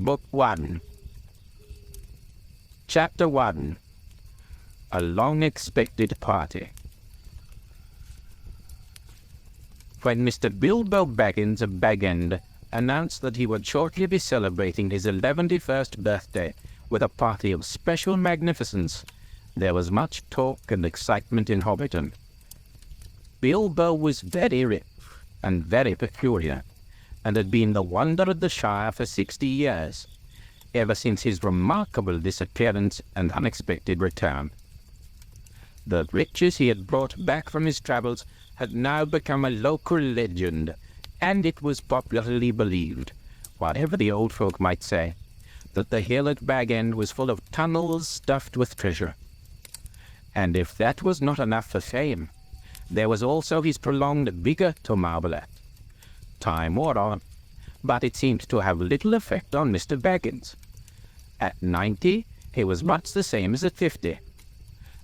Book 1. Chapter 1. A long-expected party. When Mr. Bilbo Baggins of Bag End announced that he would shortly be celebrating his 111st birthday with a party of special magnificence, there was much talk and excitement in Hobbiton. Bilbo was very rich and very peculiar, and had been the wonder of the Shire for 60 years, ever since his remarkable disappearance and unexpected return. The riches he had brought back from his travels had now become a local legend, and it was popularly believed, whatever the old folk might say, that the hill at Bag End was full of tunnels stuffed with treasure. And if that was not enough for fame, there was also his prolonged vigour to marvel at. Time wore on, but it seemed to have little effect on Mr. Baggins. At 90, he was much the same as at 50.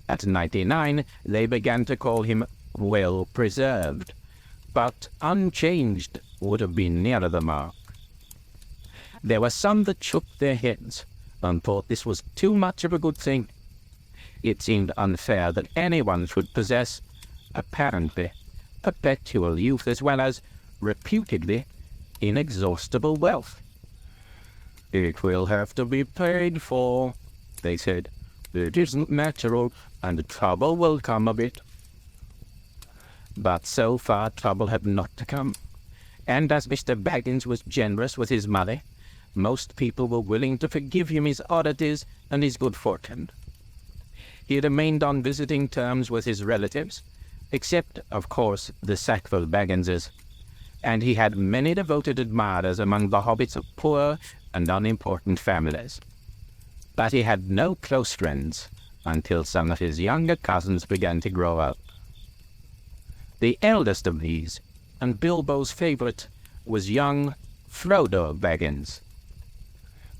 At 99, they began to call him well preserved, but unchanged would have been nearer the mark. There were some that shook their heads and thought this was too much of a good thing. It seemed unfair that anyone should possess, apparently, perpetual youth as well as, reputedly, inexhaustible wealth. "It will have to be paid for," they said. "It isn't natural, and trouble will come of it." But so far trouble had not come, and as Mr. Baggins was generous with his money, most people were willing to forgive him his oddities and his good fortune. He remained on visiting terms with his relatives, except, of course, the Sackville Bagginses, and he had many devoted admirers among the hobbits of poor and unimportant families. But he had no close friends until some of his younger cousins began to grow up. The eldest of these, and Bilbo's favourite, was young Frodo Baggins.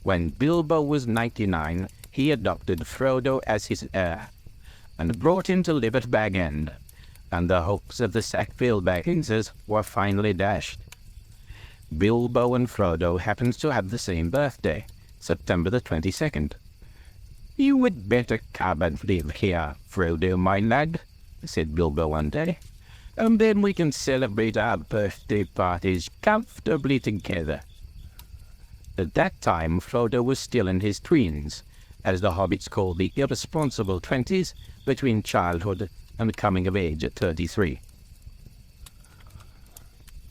When Bilbo was 99, he adopted Frodo as his heir, and brought him to live at Bag End, and the hopes of the Sackville Bagginses were finally dashed. Bilbo and Frodo happened to have the same birthday, September the 22nd. "You had better come and live here, Frodo, my lad," said Bilbo one day, "and then we can celebrate our birthday parties comfortably together." At that time Frodo was still in his tweens, as the hobbits called the irresponsible 20s between childhood and coming of age at 33.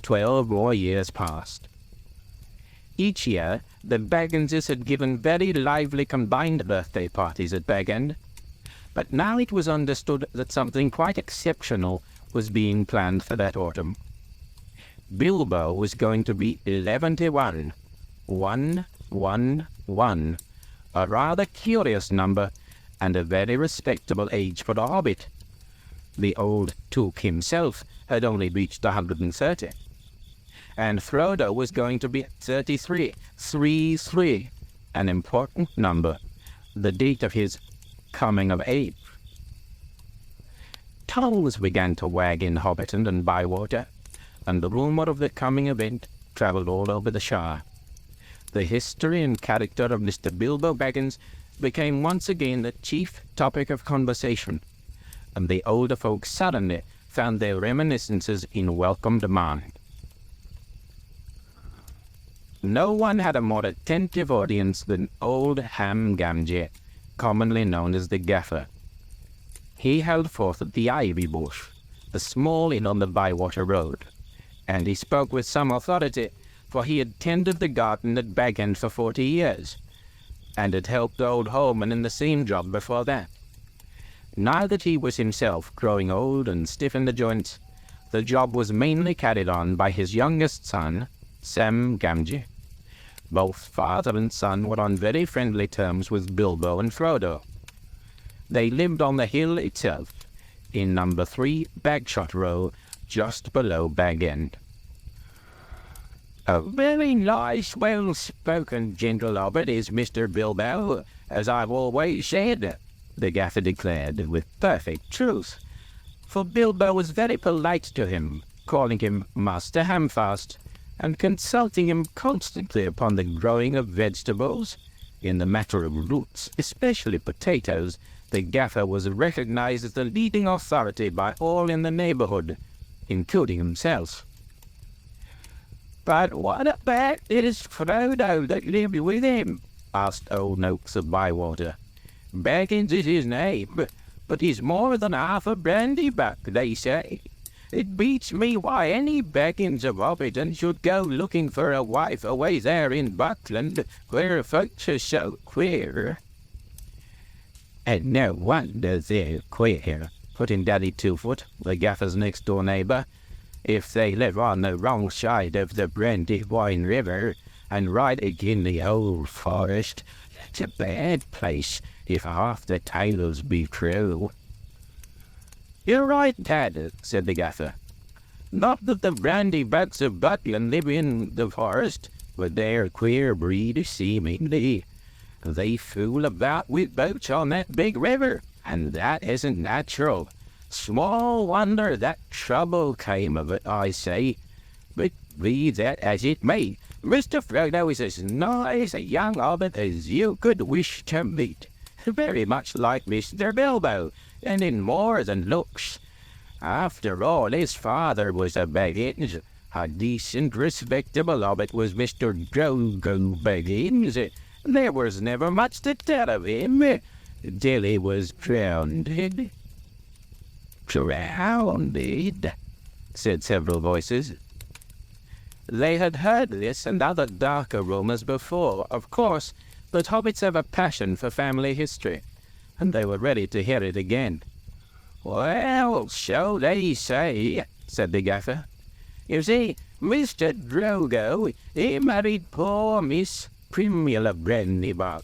12 more years passed. Each year, the Bagginses had given very lively combined birthday parties at Bag End, but now it was understood that something quite exceptional was being planned for that autumn. Bilbo was going to be 111, 111, a rather curious number and a very respectable age for a hobbit. The old Took himself had only reached 130. And Frodo was going to be 33, 33, an important number, the date of his coming of age. Tongues began to wag in Hobbiton and Bywater, and the rumour of the coming event travelled all over the Shire. The history and character of Mr. Bilbo Baggins became once again the chief topic of conversation, and the older folk suddenly found their reminiscences in welcome demand. No one had a more attentive audience than old Ham Gamgee, commonly known as the Gaffer. He held forth at the Ivy Bush, a small inn on the Bywater Road, and he spoke with some authority, for he had tended the garden at Bag End for 40 years, and had helped old Holman in the same job before that. Now that he was himself growing old and stiff in the joints, the job was mainly carried on by his youngest son, Sam Gamgee. Both father and son were on very friendly terms with Bilbo and Frodo. They lived on the hill itself, in number 3 Bagshot Row, just below Bag End. "A very nice, well-spoken, gentle hobbit is Mr. Bilbo, as I've always said," the Gaffer declared with perfect truth, for Bilbo was very polite to him, calling him Master Hamfast, and consulting him constantly upon the growing of vegetables. In the matter of roots, especially potatoes, the gaffer was recognized as the leading authority by all in the neighborhood, including himself. "But what about this Frodo that lived with him?" asked old Noakes of Bywater. "Baggins is his name, but he's more than half a brandy-buck, they say. It beats me why any Baggins of Hobbiton should go looking for a wife away there in Buckland, where folks are so queer." "And no wonder they're queer," put in Daddy Two-Foot, the gaffer's next-door neighbour. "If they live on the wrong side of the Brandywine River, and right agin the old forest, that's a bad place, if half the tales be true." "You're right, Dad," said the gaffer. "Not that the brandy-bucks of Buckland live in the forest, but they're a queer breed, seemingly. They fool about with boats on that big river, and that isn't natural. Small wonder that trouble came of it, I say. But be that as it may, Mr. Frodo is as nice a young hobbit as you could wish to meet. Very much like Mr. Bilbo, and in more than looks. After all, his father was a Baggins. A decent, respectable hobbit was Mr. Drogo Baggins. There was never much to tell of him, till he was drowned." "Drowned?" said several voices. They had heard this and other darker rumours before, of course, but hobbits have a passion for family history, and they were ready to hear it again. "Well, so they say," said the gaffer. "You see, Mr. Drogo, he married poor Miss Primula Brandybuck.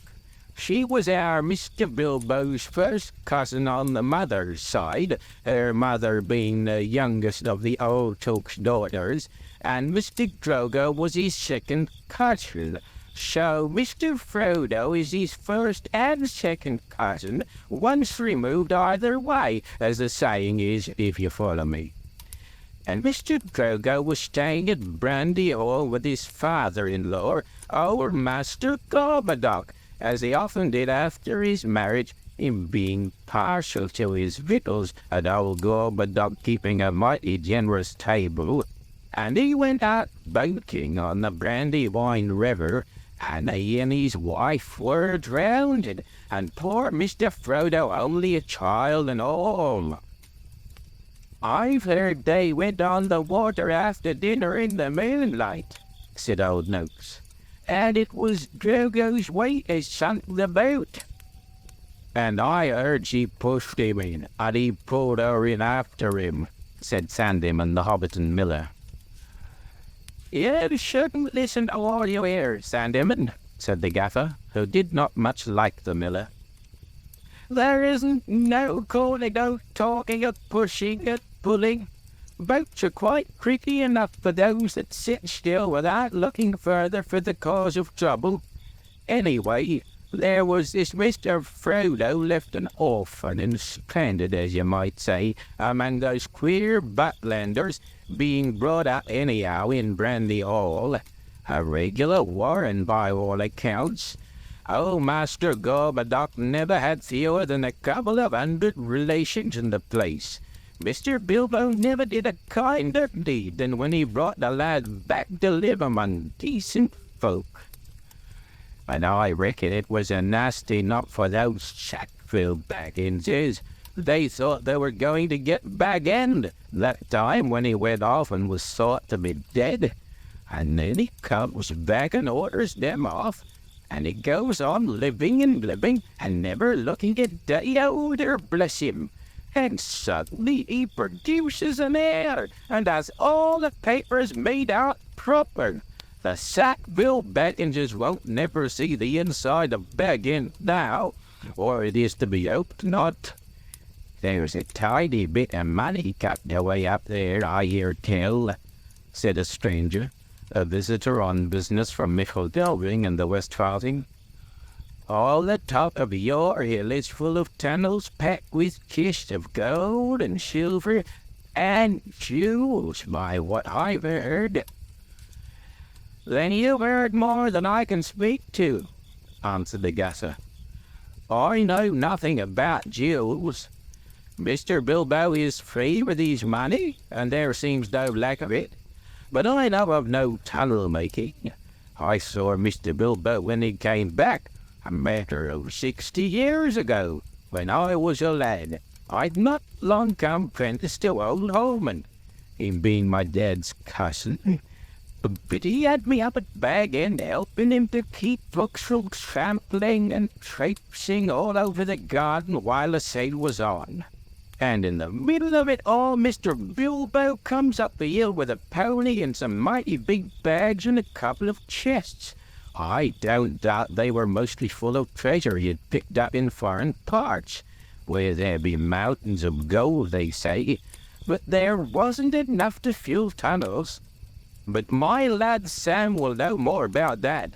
She was our Mr. Bilbo's first cousin on the mother's side, her mother being the youngest of the old Took's daughters, and Mr. Drogo was his second cousin. So Mr. Frodo is his first and second cousin, once removed either way, as the saying is, if you follow me. And Mr. Drogo was staying at Brandy Hall with his father-in-law, old Master Gorbadoc, as he often did after his marriage, him being partial to his victuals, and old Gorbadoc keeping a mighty generous table. And he went out boating on the Brandywine River, and he and his wife were drowned, and poor Mr. Frodo only a child and all. I've heard they went on the water after dinner in the moonlight," said old Noakes, "and it was Drogo's weight as sunk the boat." "And I heard she pushed him in, and he pulled her in after him," said Sandyman the Hobbiton miller. "You shouldn't listen to all you hear, Sandyman," said the gaffer, who did not much like the miller. "There isn't no calling, no talking of pushing and pulling. Boats are quite creaky enough for those that sit still without looking further for the cause of trouble. Anyway, there was this Mr. Frodo left an orphan and stranded, as you might say, among those queer Bucklanders, being brought up anyhow in Brandy Hall. A regular warren by all accounts. Old Master Gorbadoc never had fewer than a couple of 100 relations in the place. Mr. Bilbo never did a kinder deed than when he brought the lad back to live among decent folk. And I reckon it was a nasty knock for those Sackville Bagginses. They thought they were going to get Bag-End that time when he went off and was thought to be dead. And then he comes back and orders them off, and he goes on living and never looking a day older, bless him. And suddenly he produces an heir, and has all the papers made out proper. The Sackville Bagginses won't never see the inside of Bag-End now, or it is to be hoped not. There's a tidy bit of money kept away up there, I hear tell," said a stranger, a visitor on business from Micheldelving in the Westfalting. "All the top of your hill is full of tunnels packed with chests of gold and silver and jewels, by what I've heard." "Then you've heard more than I can speak to," answered the Gasser. "I know nothing about jewels. Mr. Bilbo is free with his money, and there seems no lack of it. But I know of no tunnel making. I saw Mr. Bilbo when he came back a matter of 60 years ago, when I was a lad. I'd not long come prentice to old Holman, him being my dad's cousin. But he had me up at Bag End helping him to keep books from trampling and traipsing all over the garden while the sale was on. And in the middle of it all, Mr. Bilbo comes up the hill with a pony and some mighty big bags and a couple of chests. I don't doubt they were mostly full of treasure he had picked up in foreign parts, where there be mountains of gold, they say, but there wasn't enough to fuel tunnels. But my lad Sam will know more about that.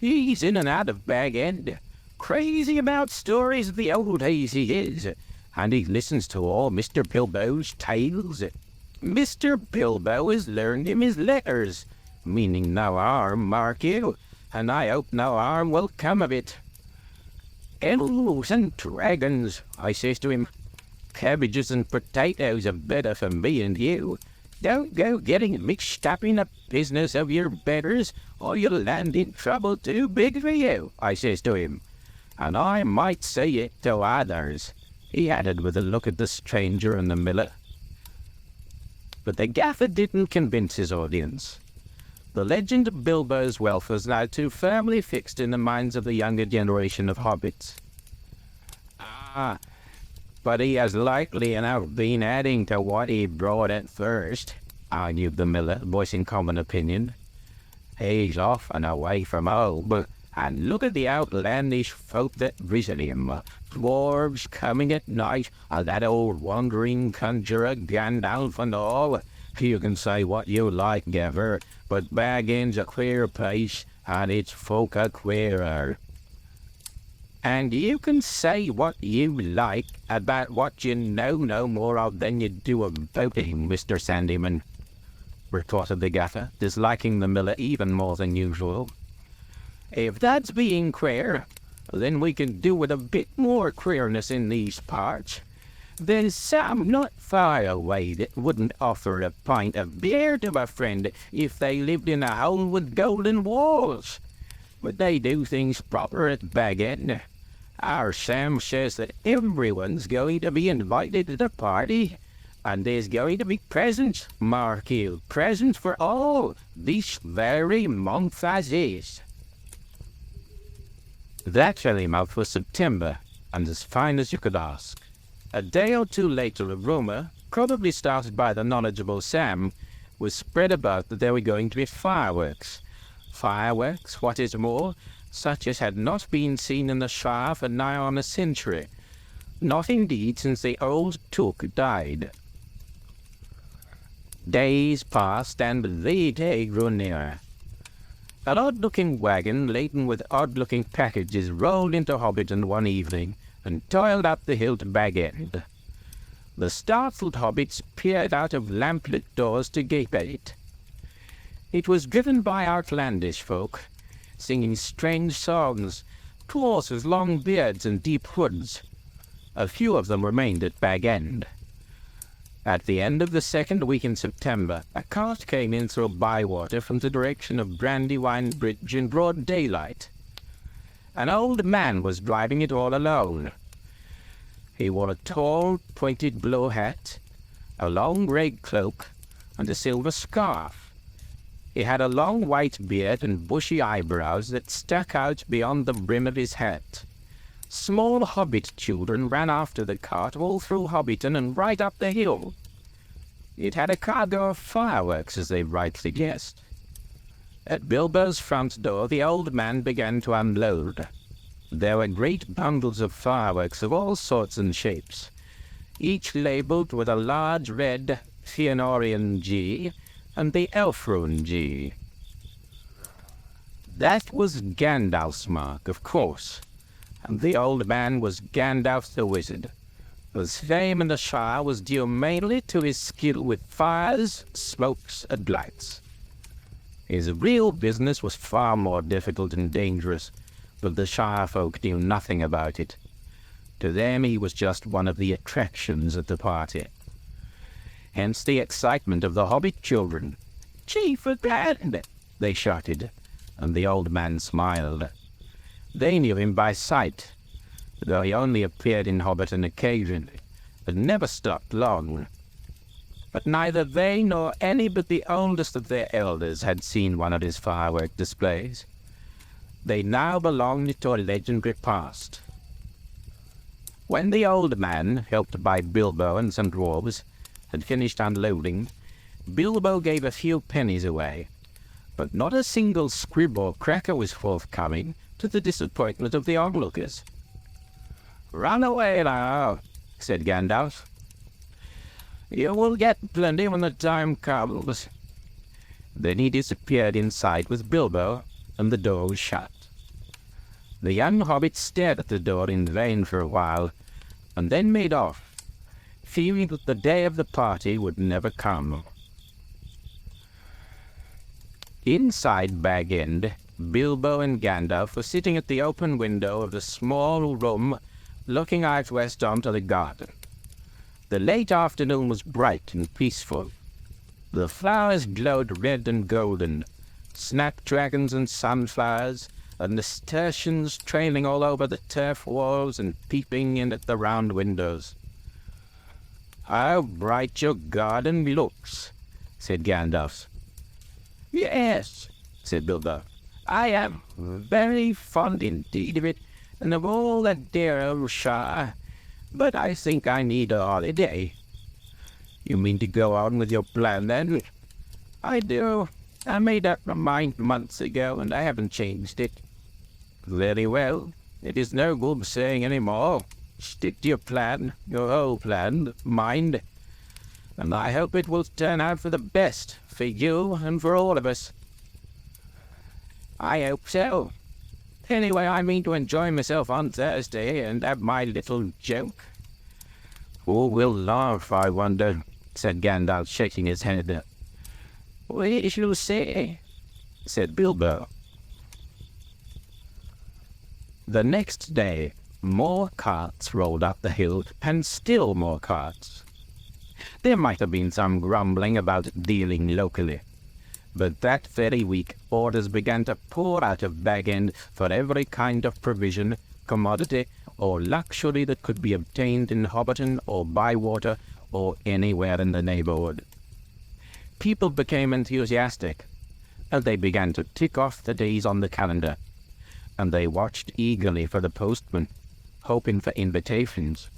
He's in and out of Bag End, crazy about stories of the old days he is, and he listens to all Mr. Bilbo's tales. Mr. Bilbo has learned him his letters, meaning no harm, mark you, and I hope no harm will come of it. 'Elves and dragons,' I says to him. 'Cabbages and potatoes are better for me and you. Don't go getting mixed up in the business of your betters, or you'll land in trouble too big for you,' I says to him. And I might say it to others," he added with a look at the stranger and the miller. But the gaffer didn't convince his audience. The legend of Bilbo's wealth was now too firmly fixed in the minds of the younger generation of hobbits. "Ah, but he has likely enough been adding to what he brought at first," argued the miller, voicing common opinion. "He's off and away from home, and look at the outlandish folk that visit him. Dwarves coming at night, and that old wandering conjurer Gandalf and all. You can say what you like, Gaffer, but Bag End's a queer place, and its folk are queerer." "And you can say what you like about what you know no more of than you do about him, Mr. Sandyman," retorted the Gaffer, disliking the miller even more than usual. "If that's being queer, then we can do with a bit more queerness in these parts. There's some not far away that wouldn't offer a pint of beer to a friend if they lived in a hole with golden walls. But they do things proper at Bag End. Our Sam says that everyone's going to be invited to the party, and there's going to be presents, mark you, presents for all, this very month as is." That very month was September, and as fine as you could ask. A day or two later, a rumour, probably started by the knowledgeable Sam, was spread about that there were going to be fireworks. Fireworks, what is more, such as had not been seen in the Shire for nigh on a century. Not indeed since the old Took died. Days passed, and the day grew nearer. An odd-looking wagon laden with odd-looking packages rolled into Hobbiton one evening and toiled up the hill to Bag End. The startled hobbits peered out of lamplit doors to gape at it. It was driven by outlandish folk, singing strange songs, dwarfs with long beards and deep hoods. A few of them remained at Bag End. At the end of the second week in September, a cart came in through Bywater from the direction of Brandywine Bridge in broad daylight. An old man was driving it all alone. He wore a tall, pointed blue hat, a long red cloak, and a silver scarf. He had a long white beard and bushy eyebrows that stuck out beyond the brim of his hat. Small hobbit children ran after the cart all through Hobbiton and right up the hill. It had a cargo of fireworks, as they rightly guessed. At Bilbo's front door the old man began to unload. There were great bundles of fireworks of all sorts and shapes, each labelled with a large red Fëanorian G and the Elfrune G. That was Gandalf's mark, of course, and the old man was Gandalf the Wizard, whose fame in the Shire was due mainly to his skill with fires, smokes, and lights. His real business was far more difficult and dangerous, but the Shire folk knew nothing about it. To them he was just one of the attractions at the party. Hence the excitement of the Hobbit children. "Chief again!" they shouted, and the old man smiled. They knew him by sight, though he only appeared in Hobbiton occasionally, and never stopped long. But neither they nor any but the oldest of their elders had seen one of his firework displays. They now belonged to a legendary past. When the old man, helped by Bilbo and some dwarves, had finished unloading, Bilbo gave a few pennies away, but not a single squib or cracker was forthcoming, to the disappointment of the onlookers. "Run away now," said Gandalf. "You will get plenty when the time comes." Then he disappeared inside with Bilbo, and the door was shut. The young hobbit stared at the door in vain for a while, and then made off, fearing that the day of the party would never come. Inside Bag End, Bilbo and Gandalf were sitting at the open window of the small room looking out west onto the garden. The late afternoon was bright and peaceful. The flowers glowed red and golden, snapdragons and sunflowers, and nasturtiums trailing all over the turf walls and peeping in at the round windows. "How bright your garden looks," said Gandalf. "Yes," said Bilbo. "I am very fond indeed of it, and of all the dear old Shire, but I think I need a holiday." "You mean to go on with your plan, then?" "I do. I made up my mind months ago, and I haven't changed it." "Very well. It is no good saying any more. Stick to your plan, your whole plan, mind. And I hope it will turn out for the best, for you and for all of us." "I hope so. Anyway, I mean to enjoy myself on Thursday and have my little joke." "Who will laugh, I wonder?" said Gandalf, shaking his head. "We shall see," said Bilbo. The next day, more carts rolled up the hill, and still more carts. There might have been some grumbling about dealing locally, but that very week orders began to pour out of Bag End for every kind of provision, commodity, or luxury that could be obtained in Hobbiton or Bywater or anywhere in the neighborhood. People became enthusiastic, and they began to tick off the days on the calendar, and they watched eagerly for the postman, hoping for invitations.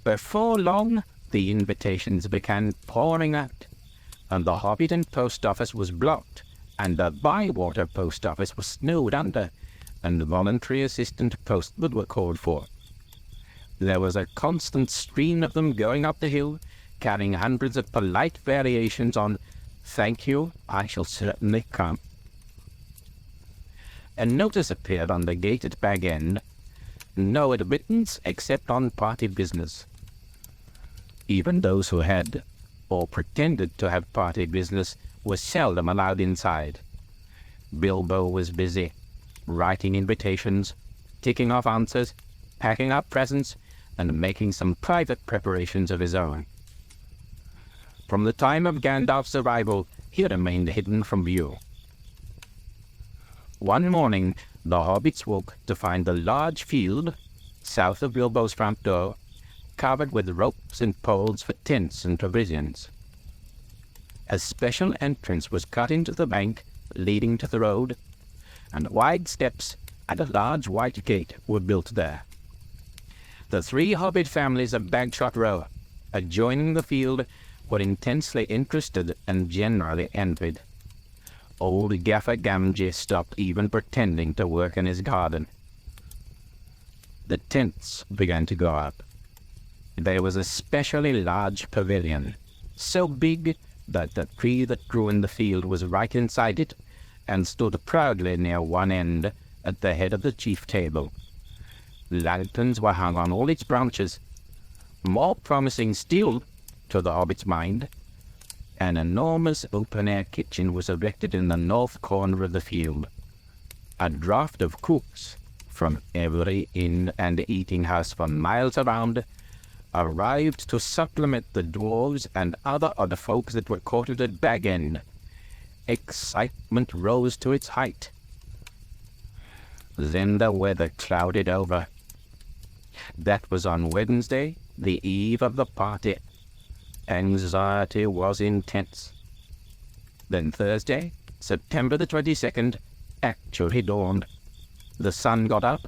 Before long, the invitations began pouring out, and the Hobbiton post office was blocked, and the Bywater post office was snowed under, and voluntary assistant postmen were called for. There was a constant stream of them going up the hill, carrying hundreds of polite variations on "Thank you, I shall certainly come." A notice appeared on the gate at Bag End: "No admittance except on party business." Even those who had, or pretended to have party business, were seldom allowed inside. Bilbo was busy, writing invitations, ticking off answers, packing up presents, and making some private preparations of his own. From the time of Gandalf's arrival, he remained hidden from view. One morning, the hobbits woke to find the large field, south of Bilbo's front door, covered with ropes and poles for tents and provisions. A special entrance was cut into the bank leading to the road, and wide steps and a large white gate were built there. The 3 hobbit families of Bagshot Row, adjoining the field, were intensely interested and generally envied. Old Gaffer Gamgee stopped even pretending to work in his garden. The tents began to go up. There was a specially large pavilion, so big that the tree that grew in the field was right inside it, and stood proudly near one end at the head of the chief table. Lanterns were hung on all its branches. More promising still, to the hobbit's mind, An enormous open-air kitchen was erected in the north corner of the field. A draft of cooks from every inn and eating house for miles around arrived to supplement the dwarves and other folks that were quartered at Bag End. Excitement rose to its height. Then the weather clouded over. That was on Wednesday, the eve of the party. Anxiety was intense. Then Thursday, September the 22nd, actually dawned. The sun got up,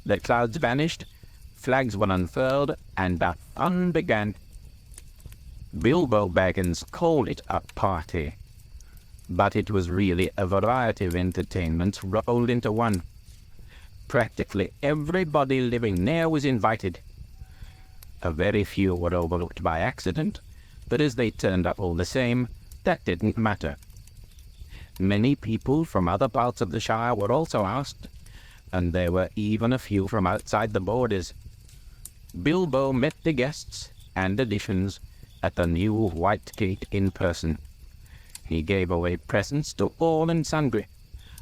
the clouds vanished, flags were unfurled, and the fun began. Bilbo Baggins called it a party, but it was really a variety of entertainments rolled into one. Practically everybody living near was invited. A very few were overlooked by accident, but as they turned up all the same, that didn't matter. Many people from other parts of the Shire were also asked, and there were even a few from outside the borders. Bilbo met the guests and additions at the new White Gate in person. He gave away presents to all and sundry.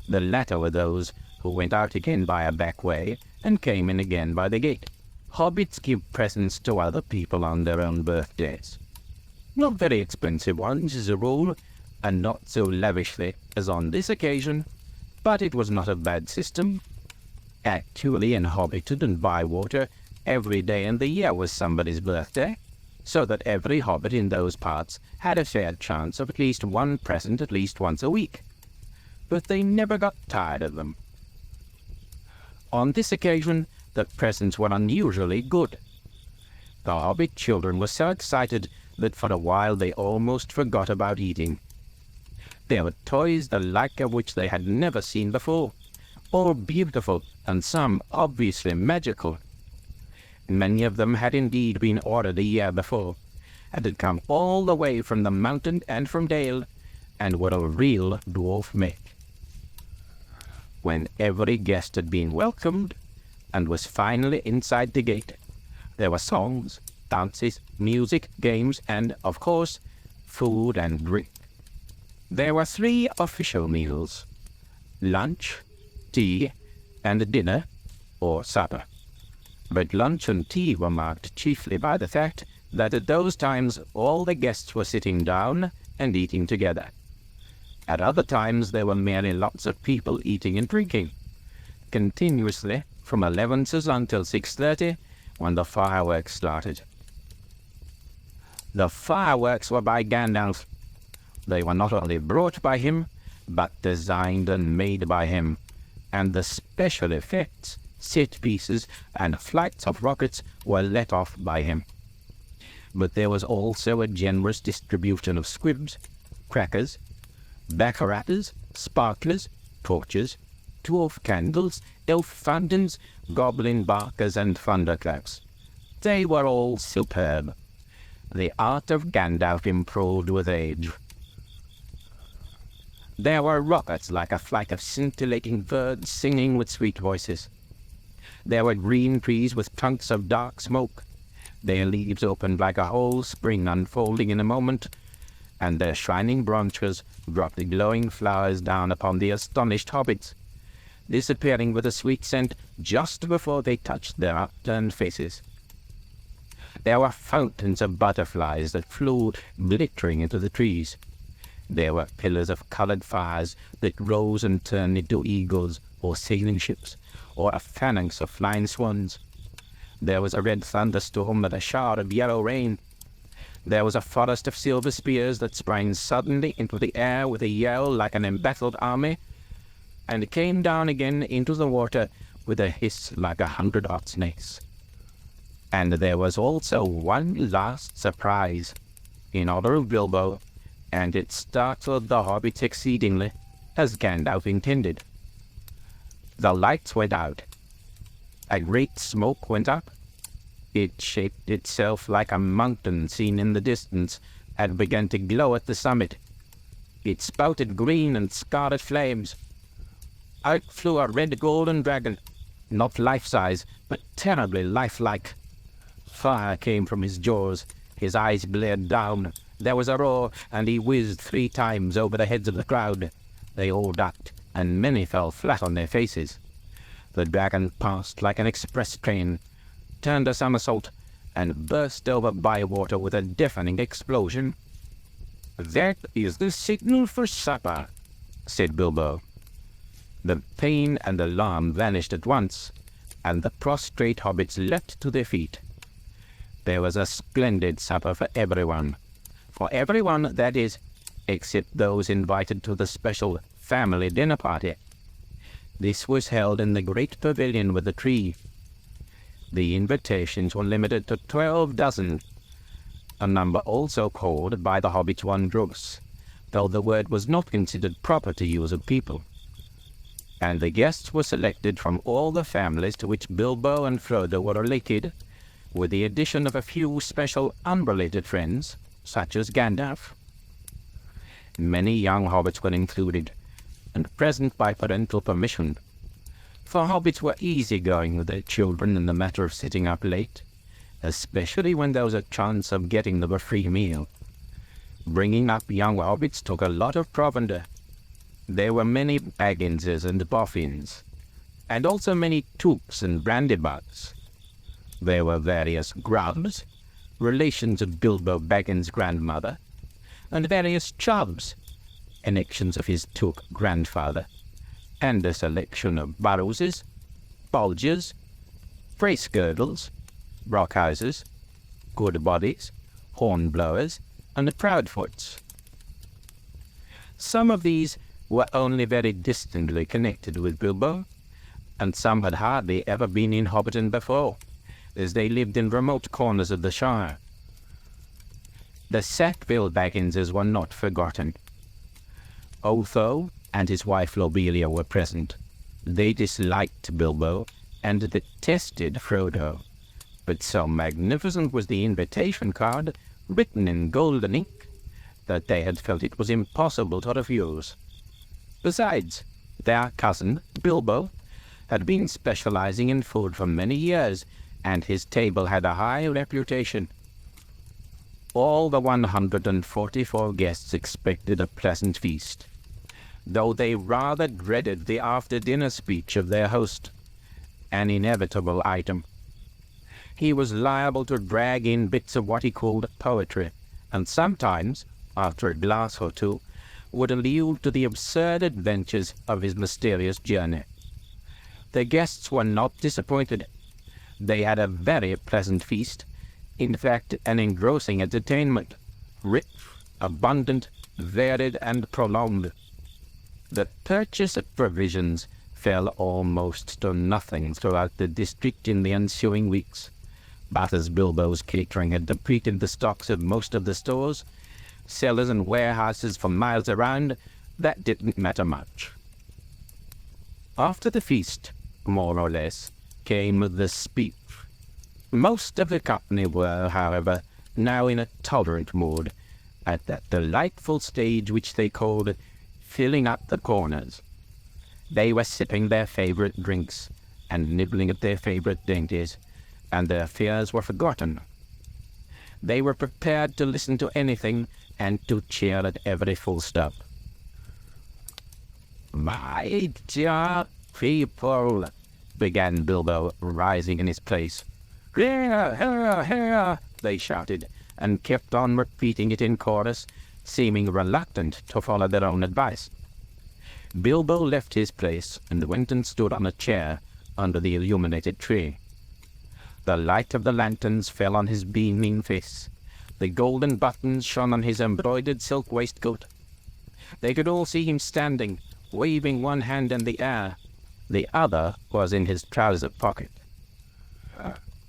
The latter were those who went out again by a back way and came in again by the gate. Hobbits give presents to other people on their own birthdays. Not very expensive ones as a rule, and not so lavishly as on this occasion, but it was not a bad system. Actually, in Hobbiton and Bywater, every day in the year was somebody's birthday, so that every hobbit in those parts had a fair chance of at least one present at least once a week. But they never got tired of them. On this occasion, the presents were unusually good. The hobbit children were so excited that for a while they almost forgot about eating. There were toys the like of which they had never seen before, all beautiful and some obviously magical. Many of them had indeed been ordered a year before, and had come all the way from the mountain and from Dale, and were a real dwarf make. When every guest had been welcomed, and was finally inside the gate, there were songs, dances, music, games, and, of course, food and drink. There were 3 official meals: lunch, tea, and dinner, or supper. But lunch and tea were marked chiefly by the fact that at those times all the guests were sitting down and eating together. At other times there were merely lots of people eating and drinking, continuously from 11 until 6:30, when the fireworks started. The fireworks were by Gandalf. They were not only brought by him, but designed and made by him, and the special effects, set pieces, and flights of rockets were let off by him. But there was also a generous distribution of squibs, crackers, baccarattas, sparklers, torches, dwarf candles, elf fountains, goblin barkers, and thunderclaps. They were all superb. The art of Gandalf improved with age. There were rockets like a flight of scintillating birds singing with sweet voices. There were green trees with trunks of dark smoke. Their leaves opened like a whole spring unfolding in a moment, and their shining branches dropped glowing flowers down upon the astonished hobbits, disappearing with a sweet scent just before they touched their upturned faces. There were fountains of butterflies that flew glittering into the trees. There were pillars of colored fires that rose and turned into eagles or sailing ships, or a phalanx of flying swans. There was a red thunderstorm and a shower of yellow rain. There was a forest of silver spears that sprang suddenly into the air with a yell like an embattled army, and came down again into the water with a hiss like 100 hot snakes. And there was also one last surprise, in honor of Bilbo, and it startled the hobbits exceedingly, as Gandalf intended. The lights went out. A great smoke went up. It shaped itself like a mountain seen in the distance, and began to glow at the summit. It spouted green and scarlet flames. Out flew a red golden dragon, not life-size, but terribly lifelike. Fire came from his jaws, his eyes glared down, There was a roar, and he whizzed 3 times over the heads of the crowd. They all ducked, and many fell flat on their faces. The dragon passed like an express train, turned a somersault, and burst over Bywater with a deafening explosion. "That is the signal for supper," said Bilbo. The pain and alarm vanished at once, and the prostrate hobbits leapt to their feet. There was a splendid supper for everyone, that is, except those invited to the special family dinner party. This was held in the great pavilion with the tree. The invitations were limited to 12 dozen, a number also called by the hobbits wondrous, though the word was not considered proper to use of people. And the guests were selected from all the families to which Bilbo and Frodo were related, with the addition of a few special unrelated friends, such as Gandalf. Many young hobbits were included, and present by parental permission, for hobbits were easy-going with their children in the matter of sitting up late, especially when there was a chance of getting them a free meal. Bringing up young hobbits took a lot of provender. There were many Bagginses and Boffins, and also many Tooks and Brandybugs. There were various Grubs, relations of Bilbo Baggins' grandmother, and various Chubbs, connections of his Took grandfather, and a selection of Burrowses, Bulgers, Bracegirdles, Brockhouses, Goodbodies, Hornblowers, and Proudfoots. Some of these were only very distantly connected with Bilbo, and some had hardly ever been in Hobbiton before, as they lived in remote corners of the Shire. The Sackville Bagginses were not forgotten. Otho and his wife Lobelia were present. They disliked Bilbo and detested Frodo, but so magnificent was the invitation card, written in golden ink, that they had felt it was impossible to refuse. Besides, their cousin, Bilbo, had been specializing in food for many years, and his table had a high reputation. All the 144 guests expected a pleasant feast, though they rather dreaded the after-dinner speech of their host, an inevitable item. He was liable to drag in bits of what he called poetry, and sometimes, after a glass or two, would allude to the absurd adventures of his mysterious journey. The guests were not disappointed. They had a very pleasant feast, in fact an engrossing entertainment, rich, abundant, varied, and prolonged. The purchase of provisions fell almost to nothing throughout the district in the ensuing weeks, but as Bilbo's catering had depleted the stocks of most of the stores, cellars and warehouses for miles around, that didn't matter much. After the feast, more or less, came the speech. Most of the company were, however, now in a tolerant mood, at that delightful stage which they called filling up the corners. They were sipping their favourite drinks, and nibbling at their favourite dainties, and their fears were forgotten. They were prepared to listen to anything, and to cheer at every full stop. "My dear people," began Bilbo, rising in his place. "Hear, hear, hear," they shouted, and kept on repeating it in chorus, seeming reluctant to follow their own advice. Bilbo left his place and went and stood on a chair under the illuminated tree. The light of the lanterns fell on his beaming face. The golden buttons shone on his embroidered silk waistcoat. They could all see him standing, waving one hand in the air. The other was in his trouser pocket.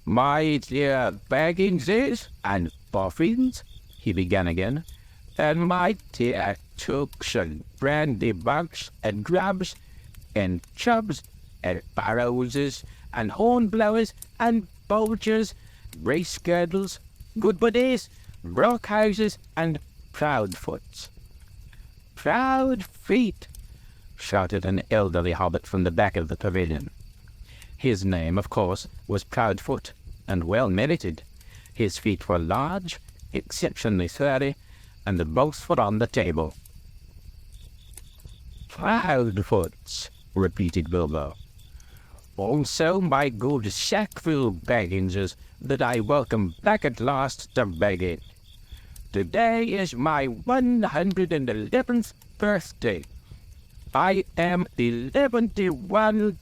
"My dear Bagginses and Boffins," he began again, "and my dear Tooks and Brandybugs and Grubs and Chubbs and Burrowses and Hornblowers and Bulgers, Bracegirdles, Goodbodies, Brockhouses, and Proudfoots." "Proud feet!" shouted an elderly hobbit from the back of the pavilion. His name, of course, was Proudfoot, and well merited. His feet were large, exceptionally furry, and both were on the table. "Proudfoots," repeated Bilbo. "Also my good Sackville Bagginses that I welcome back at last to begging. Today is my 111th birthday. I am 11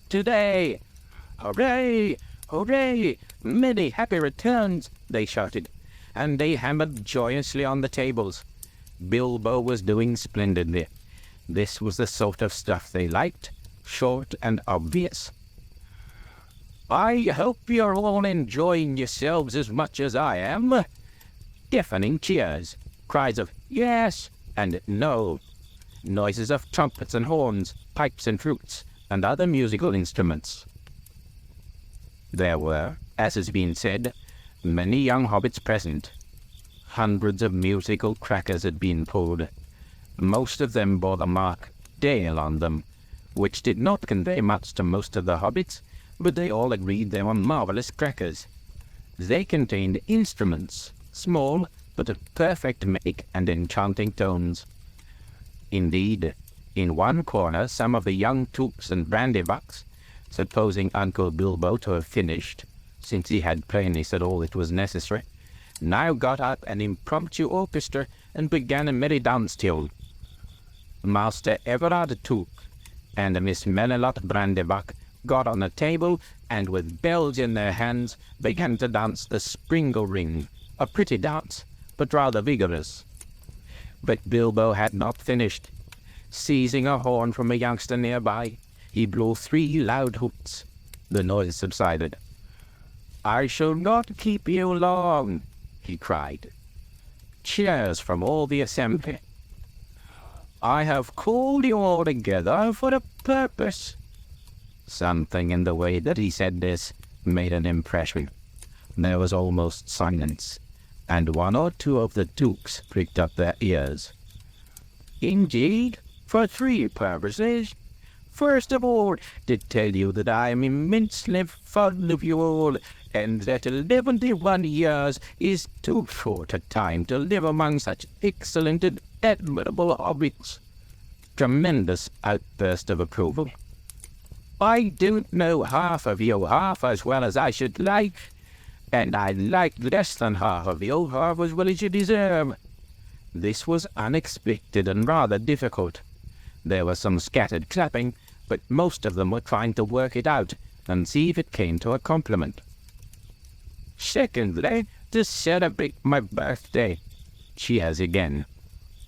today. Hooray! Hooray! Many happy returns," they shouted, and they hammered joyously on the tables. Bilbo was doing splendidly. This was the sort of stuff they liked, short and obvious. "I hope you're all enjoying yourselves as much as I am." Deafening cheers, cries of "yes" and "no," noises of trumpets and horns, pipes and flutes, and other musical instruments. There were, as has been said, many young hobbits present. Hundreds of musical crackers had been pulled. Most of them bore the mark Dale on them, which did not convey much to most of the hobbits, but they all agreed they were marvelous crackers. They contained instruments, small, but of perfect make and enchanting tones. Indeed, in one corner some of the young Tooks and Brandybucks, supposing Uncle Bilbo to have finished, since he had plainly said all that was necessary, now got up an impromptu orchestra and began a merry dance tune. Master Everard Took and Miss Melilot Brandybuck got on the table, and with bells in their hands began to dance the Springle Ring, a pretty dance, but rather vigorous. But Bilbo had not finished. Seizing a horn from a youngster nearby, he blew 3 loud hoots. The noise subsided. "I shall not keep you long," he cried. Cheers from all the assembly. "I have called you all together for a purpose." Something in the way that he said this made an impression. There was almost silence, and 1 or 2 of the Dukes pricked up their ears. "Indeed, for 3 purposes. First of all, to tell you that I am immensely fond of you all, and that 11 years is too short a time to live among such excellent and admirable hobbits." Tremendous outburst of approval. "I don't know half of you half as well as I should like, and I like less than half of you half as well as you deserve." This was unexpected and rather difficult. There was some scattered clapping, but most of them were trying to work it out and see if it came to a compliment. "Secondly, to celebrate my birthday." Cheers again.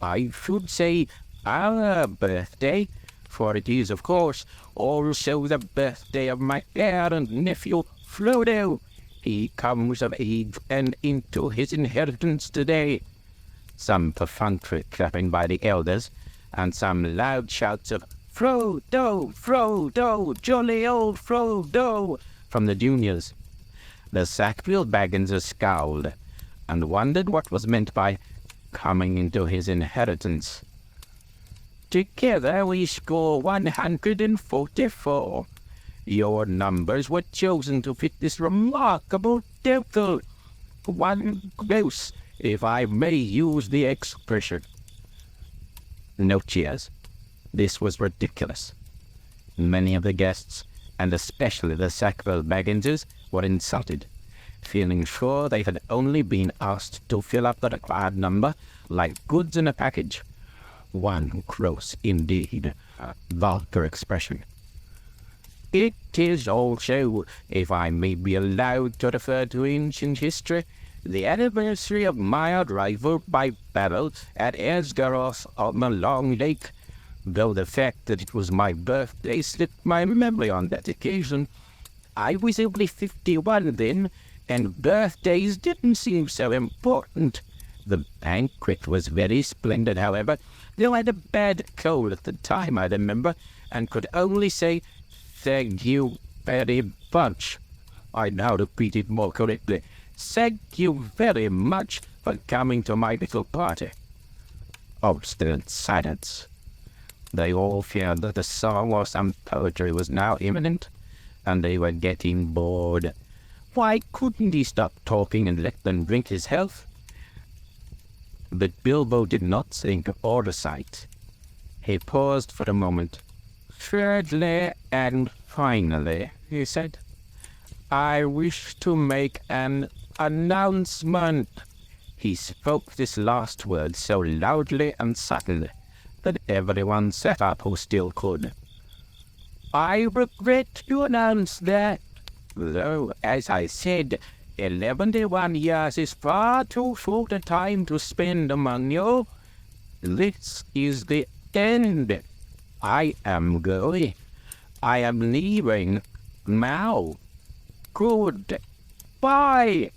"I should say our birthday, for it is, of course, also the birthday of my heir and nephew, Frodo. He comes of age and into his inheritance today." Some perfunctory clapping by the elders, and some loud shouts of "Frodo! Frodo! Jolly old Frodo!" from the juniors. The Sackville Bagginses scowled, and wondered what was meant by "coming into his inheritance." "Together we score 144. Your numbers were chosen to fit this remarkable total. 1 gross, if I may use the expression." No cheers. This was ridiculous. Many of the guests, and especially the Sackville Bagginses, were insulted, feeling sure they had only been asked to fill up the required number like goods in a package. 1 gross, indeed, a vulgar expression. It is also, if I may be allowed to refer to ancient history, the anniversary of my arrival by barrel at Esgaroth on the Long Lake, though the fact that it was my birthday slipped my memory on that occasion. I was only 51 then, and birthdays didn't seem so important. The banquet was very splendid, however, though I had a bad cold at the time, I remember, and could only say, "Thank you very much." I now repeat it more correctly. "Thank you very much for coming to my little party." Obstinate silence. They all feared that a song or some poetry was now imminent, and they were getting bored. Why couldn't he stop talking and let them drink his health? But Bilbo did not think or decide. He paused for a moment. "Thirdly and finally," he said, "I wish to make an announcement." He spoke this last word so loudly and subtly that everyone sat up who still could. "I regret to announce that, though, as I said, 11 years is far too short a time to spend among you. This is the end. I am going. I am leaving now. Goodbye."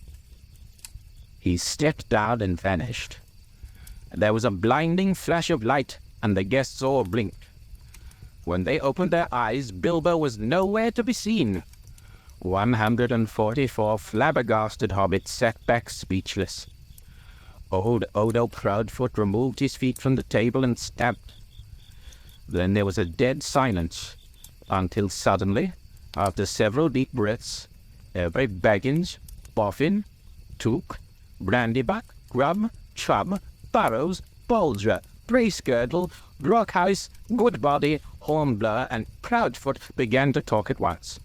He stepped down and vanished. There was a blinding flash of light, and the guests all blinked. When they opened their eyes, Bilbo was nowhere to be seen. 144 flabbergasted hobbits sat back speechless. Old Odo Proudfoot removed his feet from the table and stamped. Then there was a dead silence, until suddenly, after several deep breaths, every Baggins, Boffin, Took, Brandybuck, Grubb, Chubb, Burrows, Bolger, Bracegirdle, Brockhouse, Goodbody, Hornblower, and Proudfoot began to talk at once.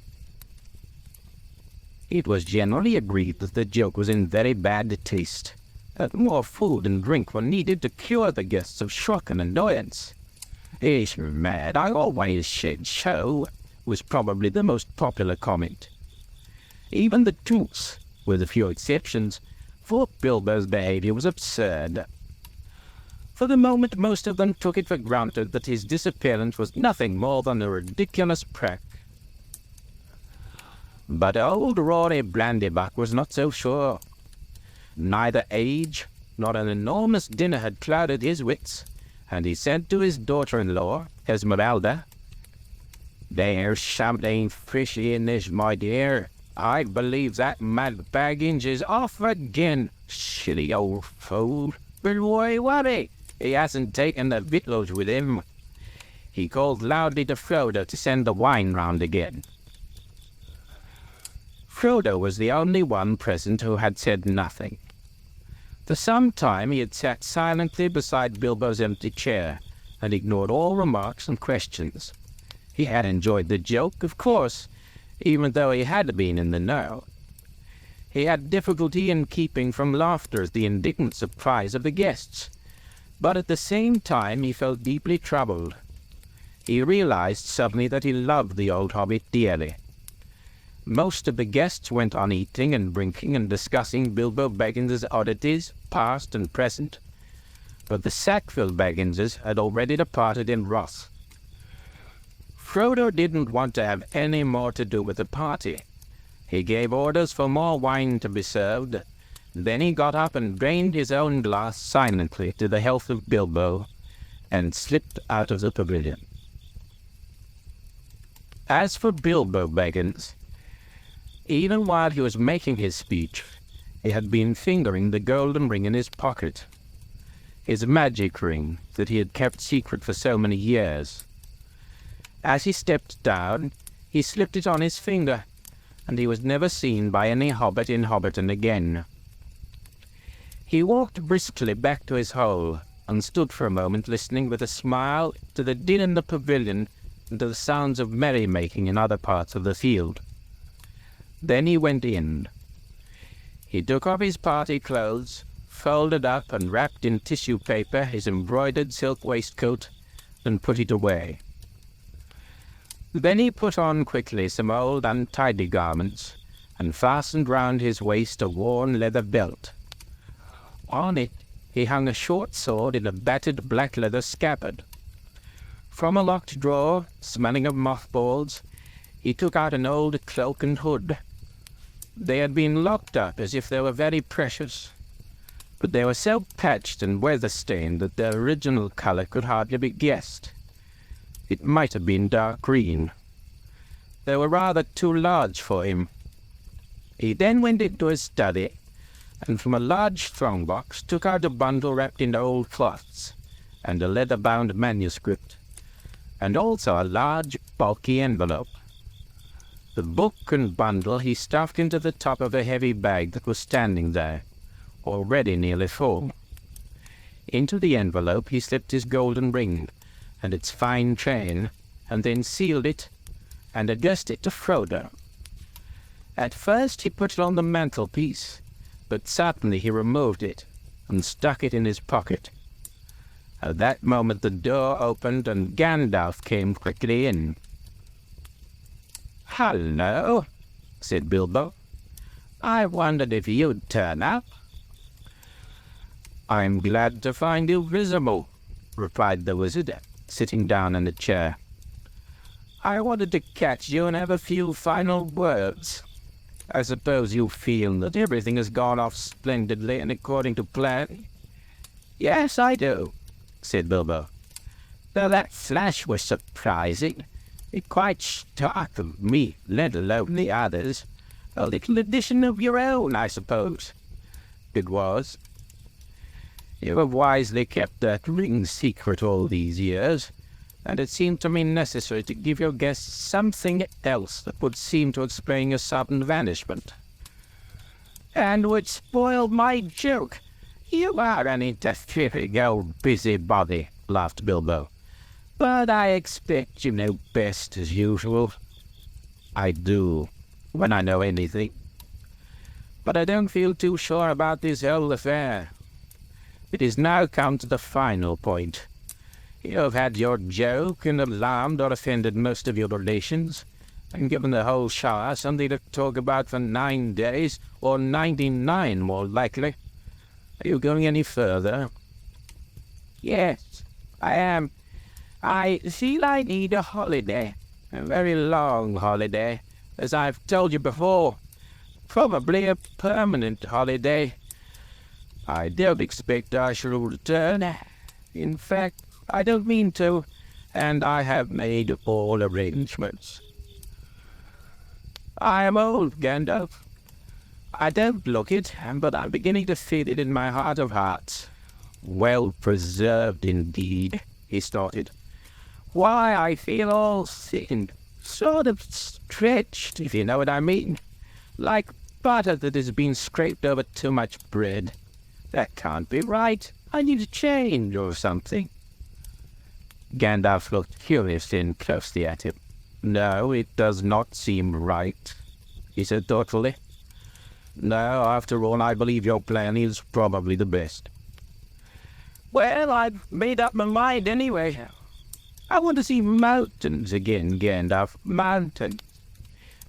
It was generally agreed that the joke was in very bad taste, that more food and drink were needed to cure the guests of shock and annoyance. "He's mad, I always said so," was probably the most popular comment. Even the Tooks, with a few exceptions, thought Bilbo's behavior was absurd. For the moment, most of them took it for granted that his disappearance was nothing more than a ridiculous prank. But old Rory Brandybuck was not so sure. Neither age nor an enormous dinner had clouded his wits, and he said to his daughter-in-law, Esmeralda, "There's something fishy in this, my dear. I believe that mad Baggins is off again. Silly old fool. But why worry? He hasn't taken the victuals with him." He called loudly to Frodo to send the wine round again. Frodo was the only one present who had said nothing. For some time he had sat silently beside Bilbo's empty chair, and ignored all remarks and questions. He had enjoyed the joke, of course, even though he had been in the know. He had difficulty in keeping from laughter at the indignant surprise of the guests, but at the same time he felt deeply troubled. He realized suddenly that he loved the old hobbit dearly. Most of the guests went on eating and drinking and discussing Bilbo Baggins's oddities, past and present, but the Sackville Bagginses had already departed in wrath. Frodo didn't want to have any more to do with the party. He gave orders for more wine to be served. Then he got up and drained his own glass silently to the health of Bilbo, and slipped out of the pavilion. As for Bilbo Baggins, even while he was making his speech, he had been fingering the golden ring in his pocket, his magic ring that he had kept secret for so many years. As he stepped down, he slipped it on his finger, and he was never seen by any hobbit in Hobbiton again. He walked briskly back to his hole, and stood for a moment listening with a smile to the din in the pavilion and to the sounds of merrymaking in other parts of the field. Then he went in. He took off his party clothes, folded up and wrapped in tissue paper his embroidered silk waistcoat, and put it away. Then he put on quickly some old untidy garments, and fastened round his waist a worn leather belt. On it he hung a short sword in a battered black leather scabbard. From a locked drawer, smelling of mothballs, he took out an old cloak and hood. They had been locked up as if they were very precious, but they were so patched and weather-stained that their original color could hardly be guessed. It might have been dark green. They were rather too large for him. He then went into his study, and from a large strong-box took out a bundle wrapped in old cloths, and a leather-bound manuscript, and also a large, bulky envelope. The book and bundle he stuffed into the top of a heavy bag that was standing there, already nearly full. Into the envelope he slipped his golden ring and its fine chain, and then sealed it and addressed it to Frodo. At first he put it on the mantelpiece, but suddenly he removed it and stuck it in his pocket. At that moment the door opened and Gandalf came quickly in. "Hello," said Bilbo. "I wondered if you'd turn up." "I'm glad to find you visible," replied the wizard, sitting down in a chair. "I wanted to catch you and have a few final words. I suppose you feel that everything has gone off splendidly and according to plan?" "Yes, I do," said Bilbo. "Though that flash was surprising. It quite startled me, let alone the others. A little addition of your own, I suppose." "It was." "You have wisely kept that ring secret all these years, and it seemed to me necessary to give your guests something else that would seem to explain your sudden vanishment." "And would spoil my joke. You are an interfering old busybody," laughed Bilbo. "But I expect you know best as usual." "I do, when I know anything. But I don't feel too sure about this whole affair. It is now come to the final point. You have had your joke and alarmed or offended most of your relations, and given the whole Shire something to talk about for 9 days, or 99 more likely. Are you going any further?" "Yes, I am. I feel I need a holiday, a very long holiday, as I've told you before. Probably a permanent holiday. I don't expect I shall return. In fact, I don't mean to, and I have made all arrangements." "I am old, Gandalf. I don't look it, but I'm beginning to feel it in my heart of hearts." "Well preserved indeed," he started. "Why, I feel all thin, sort of stretched, if you know what I mean. Like butter that has been scraped over too much bread. That can't be right. I need a change or something." Gandalf looked curiously and closely at him. "No, it does not seem right," he said thoughtfully. "No, after all, I believe your plan is probably the best." "Well, I've made up my mind anyway. I want to see mountains again, Gandalf, mountains.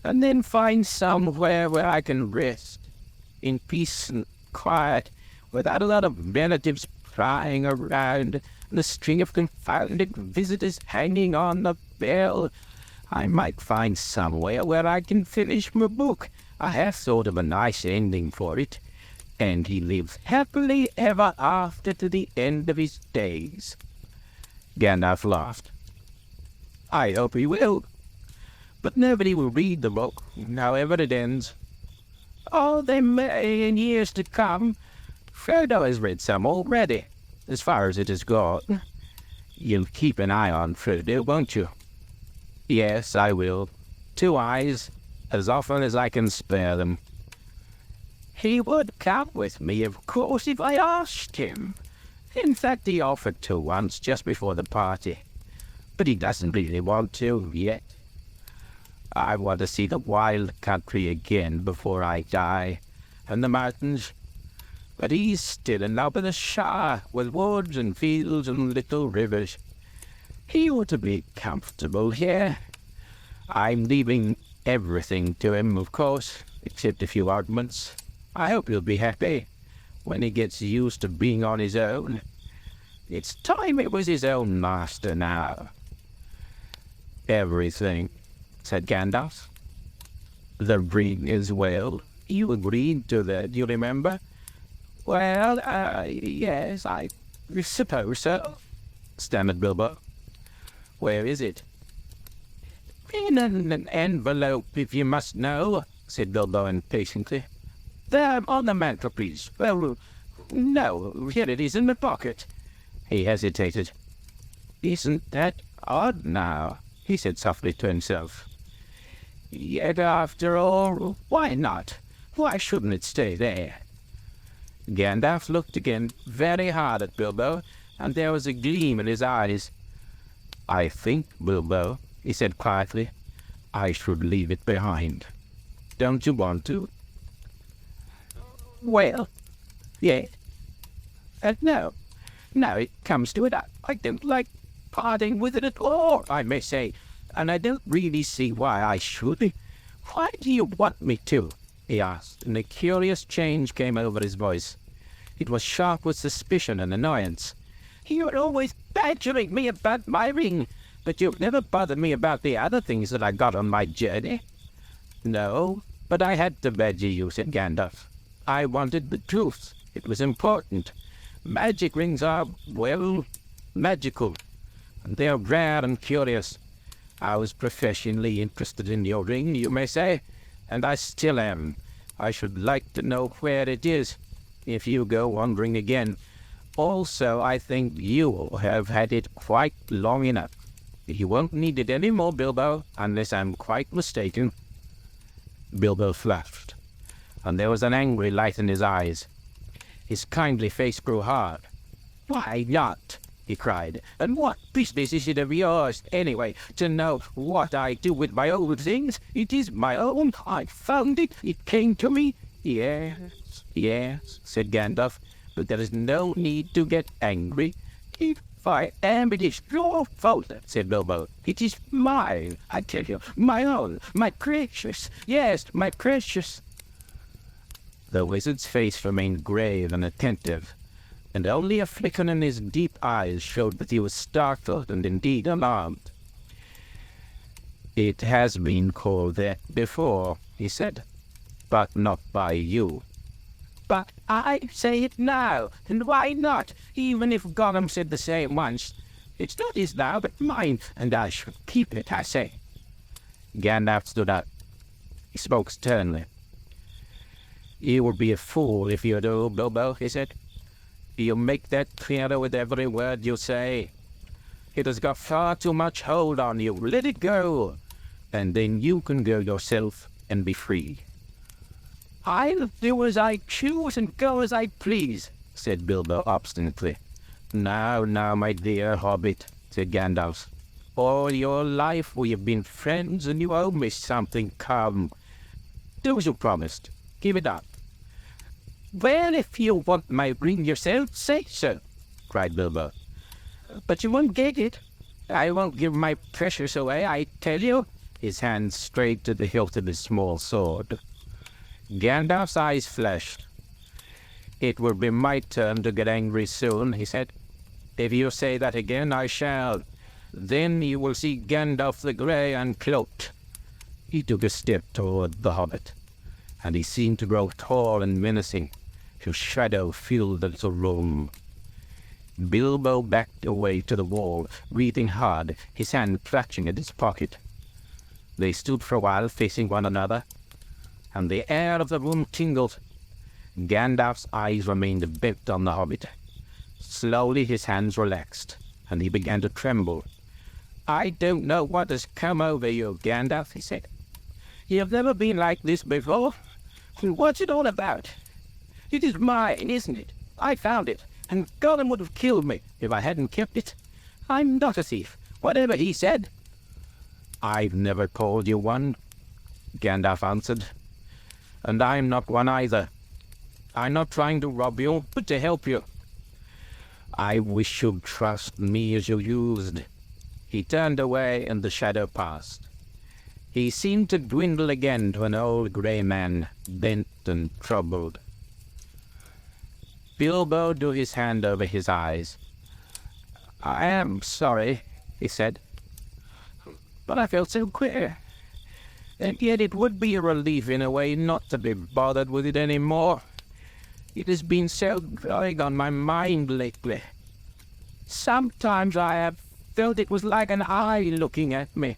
And then find somewhere where I can rest, in peace and quiet, without a lot of relatives prying around and a string of confounded visitors hanging on the bell. I might find somewhere where I can finish my book. I have thought of a nice ending for it. And he lives happily ever after to the end of his days." Gandalf laughed. "I hope he will. But nobody will read the book, however it ends." "Oh, they may in years to come. Frodo has read some already, as far as it has gone." "You'll keep an eye on Frodo, won't you?" "Yes, I will. 2 eyes, as often as I can spare them." "He would come with me, of course, if I asked him. In fact, he offered to once, just before the party. But he doesn't really want to, yet. I want to see the wild country again before I die, and the mountains. But he's still in love with the Shire, with woods and fields and little rivers. He ought to be comfortable here. I'm leaving everything to him, of course, except a few oddments. I hope he'll be happy when he gets used to being on his own. It's time it was his own master now." "Everything," said Gandalf. "The ring as well. You agreed to that, you remember?" "Well, yes, I suppose so," stammered Bilbo. "Where is it?" "In an envelope, if you must know," said Bilbo impatiently. "There, on the mantelpiece. Well, no, here it is in my pocket." He hesitated. "Isn't that odd now?" he said softly to himself. "Yet after all, why not? Why shouldn't it stay there?" Gandalf looked again very hard at Bilbo, and there was a gleam in his eyes. "I think, Bilbo," he said quietly, "I should leave it behind. Don't you want to?" Well, yes. No, it comes to it. I don't like parting with it at all, I may say, and I don't really see why I should. Why do you want me to?" he asked, and a curious change came over his voice. It was sharp with suspicion and annoyance. "You're always badgering me about my ring, but you've never bothered me about the other things that I got on my journey." "No, but I had to badger you," said Gandalf. "I wanted the truth. It was important. Magic rings are, well, magical, and they are rare and curious. I was professionally interested in your ring, you may say, and I still am. I should like to know where it is, if you go wandering again. Also, I think you have had it quite long enough. You won't need it any more, Bilbo, unless I'm quite mistaken." Bilbo flushed, and there was an angry light in his eyes. His kindly face grew hard. "Why not?" he cried. "And what business is it of yours, anyway, to know what I do with my old things? It is my own. I found it. It came to me." Yes, said Gandalf, "but there is no need to get angry." "If I am, it is your fault," said Bilbo. "It is mine, I tell you. My own. My precious. Yes, my precious." The wizard's face remained grave and attentive, and only a flicker in his deep eyes showed that he was startled and indeed alarmed. "It has been called that before," he said, "but not by you." "But I say it now, and why not? Even if Gollum said the same once. It's not his now, but mine, and I shall keep it, I say." Gandalf stood up. He spoke sternly. "You would be a fool if you do, Bilbo," he said. "You make that clearer with every word you say. It has got far too much hold on you. Let it go, and then you can go yourself and be free." "I'll do as I choose and go as I please," said Bilbo obstinately. Now, my dear hobbit," said Gandalf. "All your life we have been friends, and you owe me something. Come, do as you promised. Give it up." "Well, if you want my ring yourself, say so," cried Bilbo. "But you won't get it. I won't give my precious away, I tell you." His hand strayed to the hilt of his small sword. Gandalf's eyes flashed. "It will be my turn to get angry soon," he said. "If you say that again, I shall. Then you will see Gandalf the Grey uncloaked." He took a step toward the hobbit, and he seemed to grow tall and menacing. His shadow filled the little room. Bilbo backed away to the wall, breathing hard, his hand clutching at his pocket. They stood for a while facing one another, and the air of the room tingled. Gandalf's eyes remained bent on the hobbit. Slowly his hands relaxed, and he began to tremble. "I don't know what has come over you, Gandalf," he said. "You've never been like this before. What's it all about? It is mine, isn't it? I found it, and Gollum would have killed me if I hadn't kept it. I'm not a thief, whatever he said." "I've never called you one," Gandalf answered. "And I'm not one either. I'm not trying to rob you, but to help you. I wish you'd trust me as you used." He turned away, and the shadow passed. He seemed to dwindle again to an old grey man, bent and troubled. Bilbo drew his hand over his eyes. "I am sorry," he said, "but I felt so queer. And yet it would be a relief in a way not to be bothered with it any more. It has been so growing on my mind lately. Sometimes I have felt it was like an eye looking at me.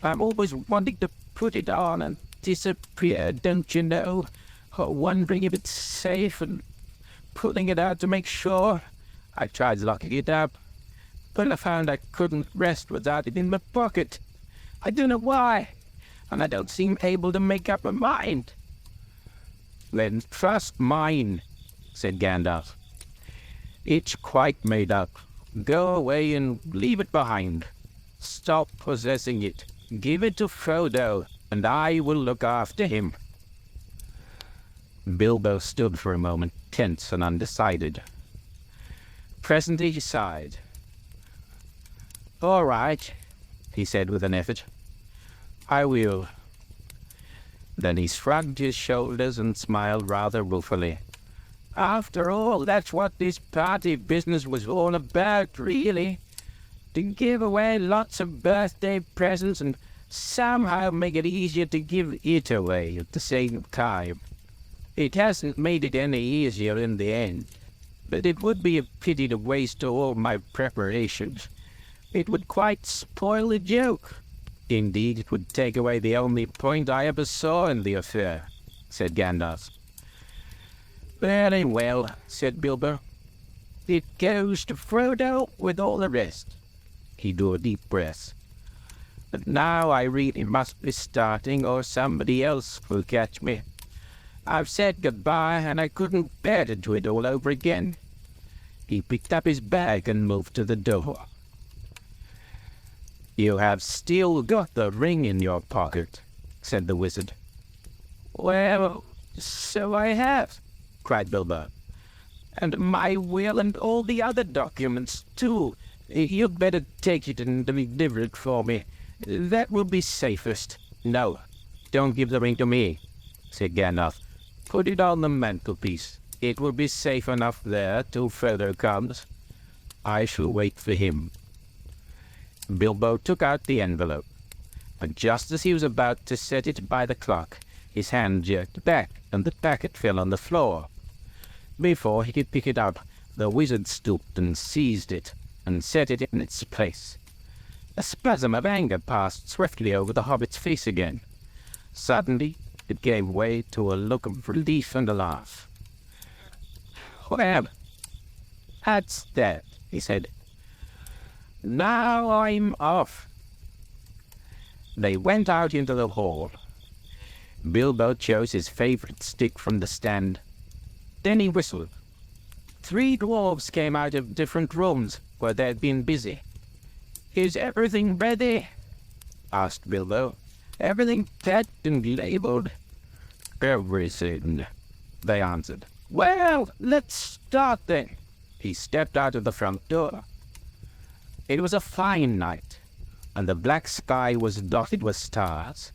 I'm always wanting to put it on and disappear, don't you know, or wondering if it's safe and pulling it out to make sure. I tried locking it up, but I found I couldn't rest without it in my pocket. I don't know why, and I don't seem able to make up my mind." "Then trust mine," said Gandalf. "It's quite made up. Go away and leave it behind. Stop possessing it. Give it to Frodo, and I will look after him." Bilbo stood for a moment, tense and undecided. Presently he sighed. "All right," he said with an effort. "I will." Then he shrugged his shoulders and smiled rather ruefully. "After all, that's what this party business was all about, really. To give away lots of birthday presents and somehow make it easier to give it away at the same time. It hasn't made it any easier in the end, but it would be a pity to waste all my preparations. It would quite spoil the joke. Indeed, it would take away the only point I ever saw in the affair," said Gandalf. "Very well," said Bilbo. "It goes to Frodo with all the rest." He drew a deep breath. "But now I really must be starting, or somebody else will catch me. I've said goodbye, and I couldn't bear to do it all over again." He picked up his bag and moved to the door. "You have still got the ring in your pocket," said the wizard. "Well, so I have," cried Bilbo. "And my will and all the other documents, too. You'd better take it and deliver it for me. That will be safest." "No, don't give the ring to me," said Gandalf. "Put it on the mantelpiece. It will be safe enough there till Frodo comes. I shall wait for him." Bilbo took out the envelope, but just as he was about to set it by the clock, his hand jerked back, and the packet fell on the floor. Before he could pick it up, the wizard stooped and seized it, and set it in its place. A spasm of anger passed swiftly over the hobbit's face again. Suddenly, it gave way to a look of relief and a laugh. "Well, that's that," he said. "Now I'm off." They went out into the hall. Bilbo chose his favorite stick from the stand. Then he whistled. 3 dwarves came out of different rooms where they'd been busy. "Is everything ready?" asked Bilbo. "Everything packed and labeled?" "Everything," they answered. "Well, let's start then." He stepped out of the front door. It was a fine night, and the black sky was dotted with stars.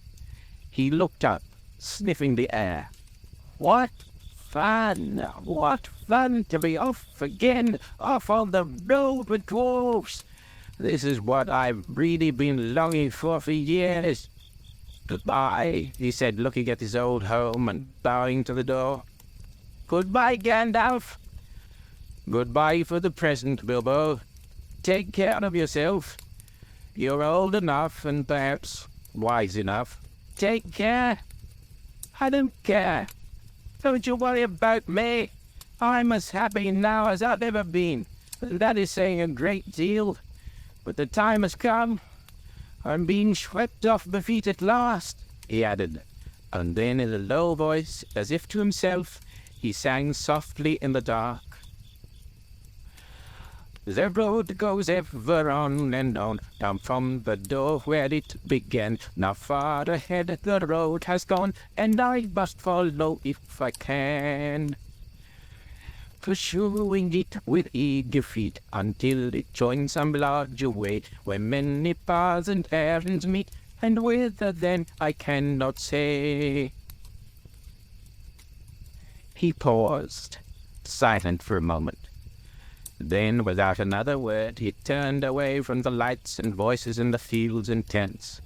He looked up, sniffing the air. What fun! What fun to be off again, off on the road with dwarves! This is what I've really been longing for years. "Goodbye," he said, looking at his old home and bowing to the door. "Goodbye, Gandalf." "Goodbye for the present, Bilbo. Take care of yourself. You're old enough and perhaps wise enough." "Take care." "I don't care. Don't you worry about me. I'm as happy now as I've ever been. That is saying a great deal. But the time has come. I'm being swept off my feet at last," he added. And then in a low voice, as if to himself, he sang softly in the dark. "The road goes ever on and on, down from the door where it began. Now far ahead the road has gone, and I must follow if I can. Pursuing it with eager feet, until it joins some larger way, where many paths and errands meet, and whither then I cannot say." He paused, silent for a moment. Then, without another word, he turned away from the lights and voices in the fields and tents,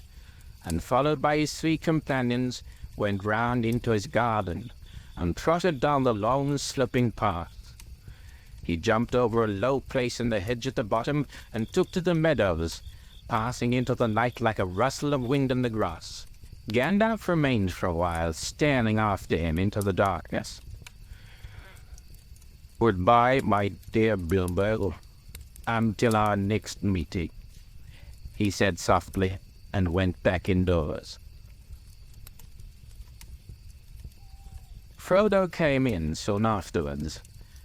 and, followed by his 3 companions, went round into his garden, and trotted down the long sloping path. He jumped over a low place in the hedge at the bottom, and took to the meadows, passing into the night like a rustle of wind in the grass. Gandalf remained for a while, staring after him into the darkness. "Goodbye, my dear Bilbo, until our next meeting," he said softly, and went back indoors. Frodo came in soon afterwards,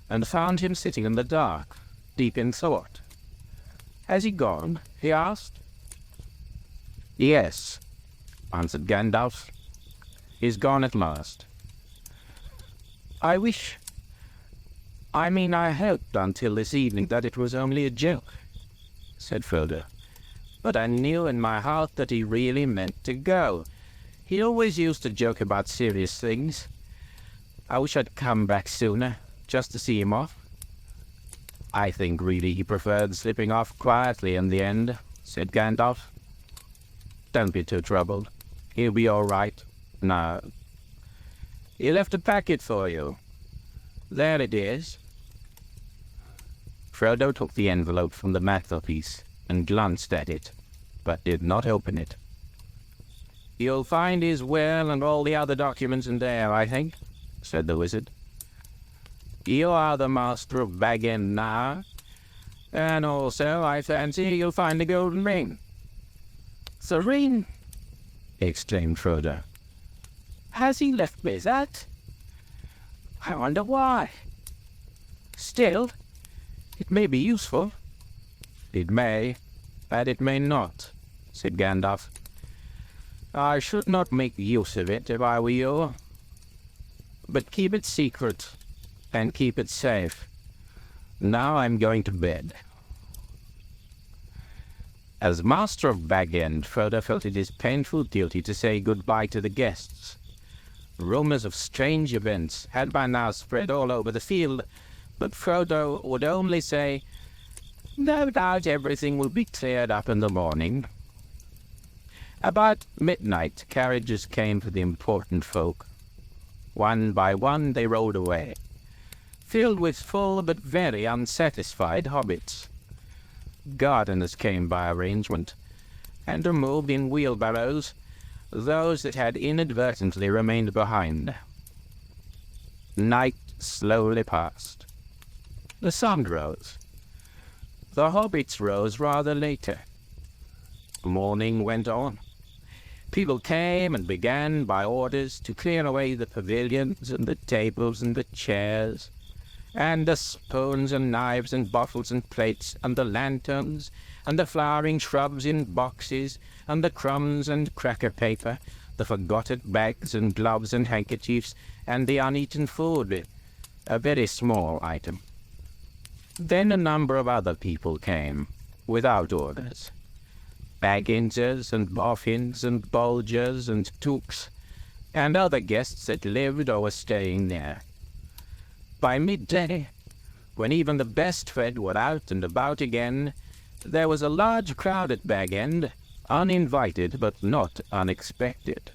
and found him sitting in the dark, deep in thought. "Has he gone?" he asked. "Yes," answered Gandalf. "He's gone at last." I hoped until this evening that it was only a joke," said Frodo. "But I knew in my heart that he really meant to go. He always used to joke about serious things. I wish I'd come back sooner, just to see him off." "I think really he preferred slipping off quietly in the end," said Gandalf. "Don't be too troubled. He'll be all right. No. He left a packet for you. There it is." Frodo took the envelope from the mantelpiece and glanced at it, but did not open it. "You'll find his will and all the other documents in there, I think," said the wizard. "You are the master of Bag End now, and also, I fancy, you'll find the golden ring." "The ring!" exclaimed Frodo. "Has he left me that? I wonder why. Still, it may be useful." "It may, but it may not," said Gandalf. "I should not make use of it if I were you. But keep it secret, and keep it safe. Now I'm going to bed." As master of Bag End, Frodo felt it his painful duty to say goodbye to the guests. Rumors of strange events had by now spread all over the field, but Frodo would only say, "No doubt everything will be cleared up in the morning." About midnight, carriages came for the important folk. One by one they rolled away, filled with full but very unsatisfied hobbits. Gardeners came by arrangement, and removed in wheelbarrows those that had inadvertently remained behind. Night slowly passed. The sun rose. The hobbits rose rather later. Morning went on. People came and began, by orders, to clear away the pavilions and the tables and the chairs, and the spoons and knives and bottles and plates, and the lanterns, and the flowering shrubs in boxes, and the crumbs and cracker paper, the forgotten bags and gloves and handkerchiefs, and the uneaten food, a very small item. Then a number of other people came, without orders. Bagginses and boffins and bulgers and tooks, and other guests that lived or were staying there. By midday, when even the best fed were out and about again, there was a large crowd at Bag End, uninvited but not unexpected.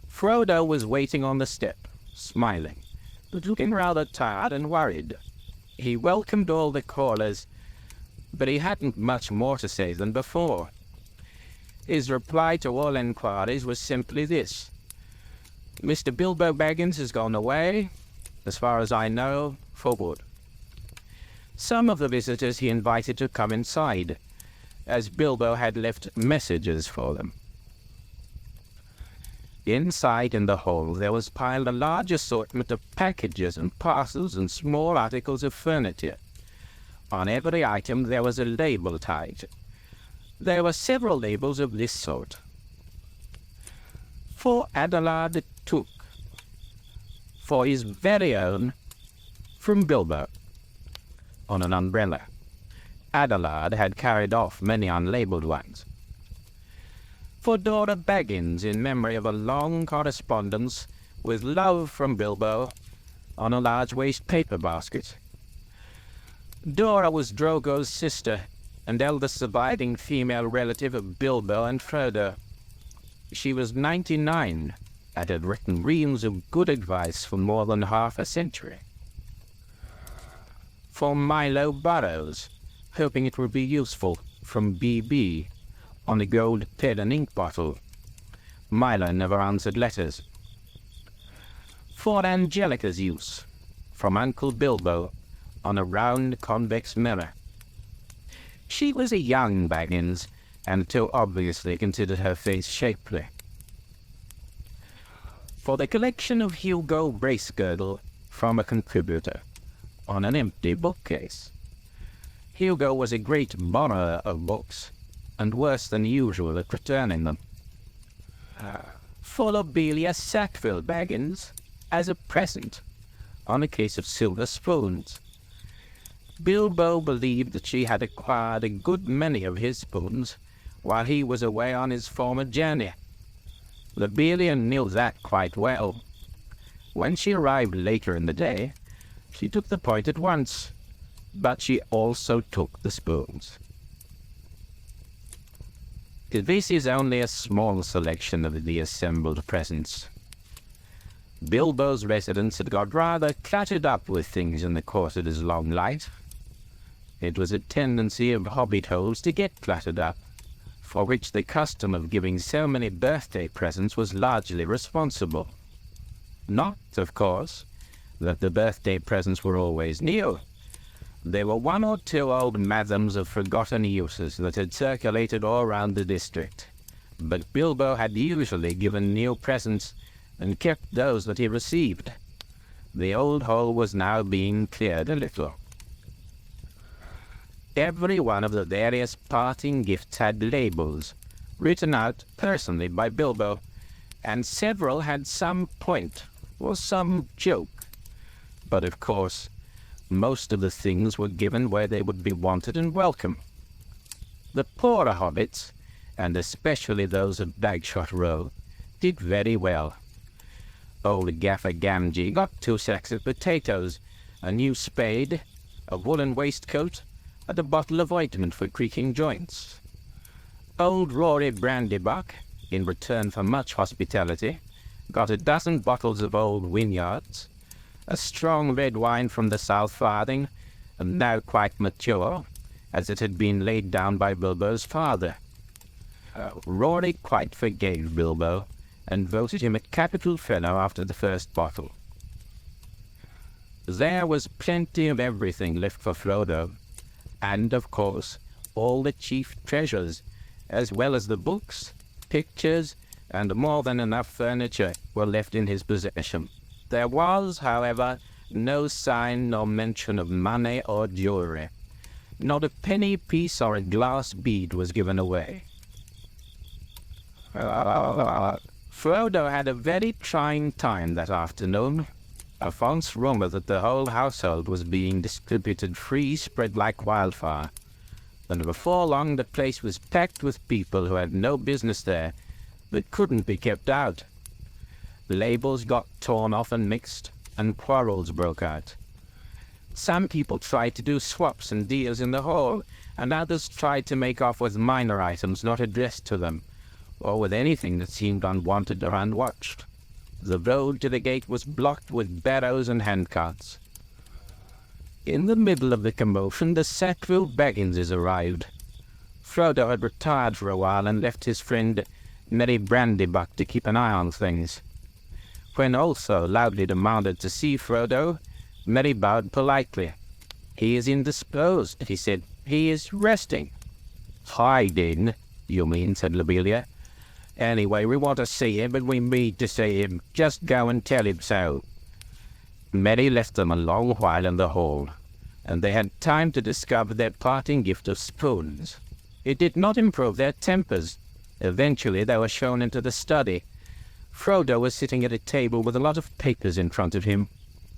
Frodo was waiting on the step, smiling, but looking rather tired and worried. He welcomed all the callers, but he hadn't much more to say than before. His reply to all enquiries was simply this: "Mr. Bilbo Baggins has gone away, as far as I know, for good." Some of the visitors he invited to come inside, as Bilbo had left messages for them. Inside in the hall there was piled a large assortment of packages and parcels and small articles of furniture. On every item there was a label tied. There were several labels of this sort: "For Adelard Took," "For his very own," "From Bilbo," on an umbrella. Adelard had carried off many unlabeled ones. "For Dora Baggins, in memory of a long correspondence, with love from Bilbo," on a large waste paper basket. Dora was Drogo's sister, and eldest surviving female relative of Bilbo and Frodo. She was 99, and had written reams of good advice for more than half a century. "For Milo Burrows, hoping it would be useful, from B.B., on a gold pen and ink bottle. Milo never answered letters." "For Angelica's use, from Uncle Bilbo, on a round convex mirror." She was a young Baggins, and too obviously considered her face shapely. "For the collection of Hugo Bracegirdle, from a contributor on an empty bookcase. Hugo was a great borrower of books, and worse than usual at returning them. For Lobelia Sackville Baggins, as a present, on a case of silver spoons. Bilbo believed that she had acquired a good many of his spoons while he was away on his former journey. Lobelia knew that quite well. When she arrived later in the day, she took the point at once, but she also took the spoons. This is only a small selection of the assembled presents. Bilbo's residence had got rather cluttered up with things in the course of his long life. It was a tendency of hobbit holes to get cluttered up, for which the custom of giving so many birthday presents was largely responsible. Not, of course, that the birthday presents were always new. There were one or two old mathams of forgotten uses that had circulated all round the district, but Bilbo had usually given new presents and kept those that he received. The old hole was now being cleared a little. Every one of the various parting gifts had labels, written out personally by Bilbo, and several had some point or some joke. But of course, most of the things were given where they would be wanted and welcome. The poorer hobbits, and especially those of Bagshot Row, did very well. Old Gaffer Gamgee got 2 sacks of potatoes, a new spade, a woolen waistcoat, and a bottle of ointment for creaking joints. Old Rory Brandybuck, in return for much hospitality, got a dozen bottles of old Wynyards, a strong red wine from the South Farthing, and now quite mature, as it had been laid down by Bilbo's father. Rory quite forgave Bilbo, and voted him a capital fellow after the first bottle. There was plenty of everything left for Frodo, and, of course, all the chief treasures, as well as the books, pictures, and more than enough furniture were left in his possession. There was, however, no sign nor mention of money or jewelry. Not a penny piece or a glass bead was given away. Frodo had a very trying time that afternoon. A false rumor that the whole household was being distributed free spread like wildfire, and before long the place was packed with people who had no business there, but couldn't be kept out. Labels got torn off and mixed, and quarrels broke out. Some people tried to do swaps and deals in the hall, and others tried to make off with minor items not addressed to them, or with anything that seemed unwanted or unwatched. The road to the gate was blocked with barrows and handcarts. In the middle of the commotion, the Sackville Bagginses arrived. Frodo had retired for a while and left his friend Merry Brandybuck to keep an eye on things. When also loudly demanded to see Frodo, Merry bowed politely. "He is indisposed," he said. "He is resting." "Hiding, you mean," said Lobelia. "Anyway, we want to see him, and we mean to see him. Just go and tell him so." Merry left them a long while in the hall, and they had time to discover their parting gift of spoons. It did not improve their tempers. Eventually they were shown into the study. Frodo was sitting at a table with a lot of papers in front of him.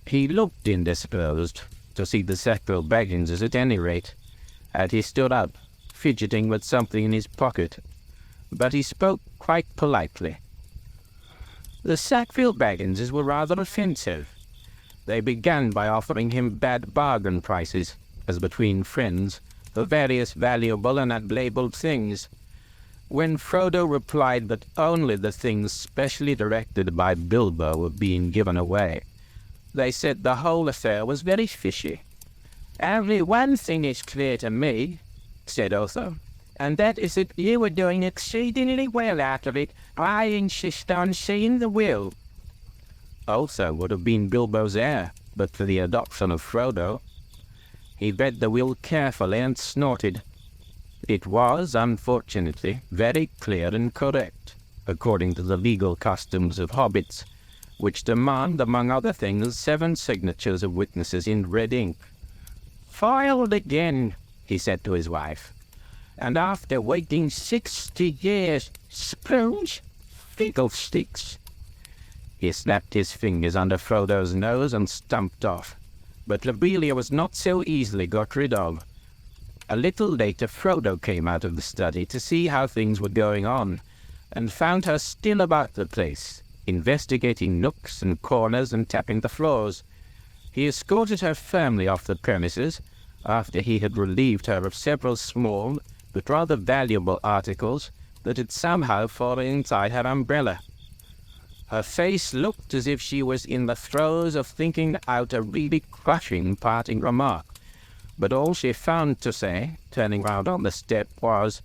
He looked indisposed, to see the Sackville Bagginses at any rate, and he stood up, fidgeting with something in his pocket. But he spoke quite politely. The Sackville Bagginses were rather offensive. They began by offering him bad bargain prices, as between friends, for various valuable and unlabeled things. When Frodo replied that only the things specially directed by Bilbo were being given away, they said the whole affair was very fishy. "Only one thing is clear to me," said Otho, "and that is that you were doing exceedingly well out of it. I insist on seeing the will." Otho would have been Bilbo's heir, but for the adoption of Frodo. He read the will carefully and snorted. It was, unfortunately, very clear and correct, according to the legal customs of hobbits, which demand, among other things, 7 signatures of witnesses in red ink. "Filed again," he said to his wife. "And after waiting 60 years. Spoons? Fiddlesticks." He snapped his fingers under Frodo's nose and stumped off. But Lobelia was not so easily got rid of. A little later Frodo came out of the study to see how things were going on, and found her still about the place, investigating nooks and corners and tapping the floors. He escorted her firmly off the premises, after he had relieved her of several small but rather valuable articles that had somehow fallen inside her umbrella. Her face looked as if she was in the throes of thinking out a really crushing parting remark, but all she found to say, turning round on the step, was,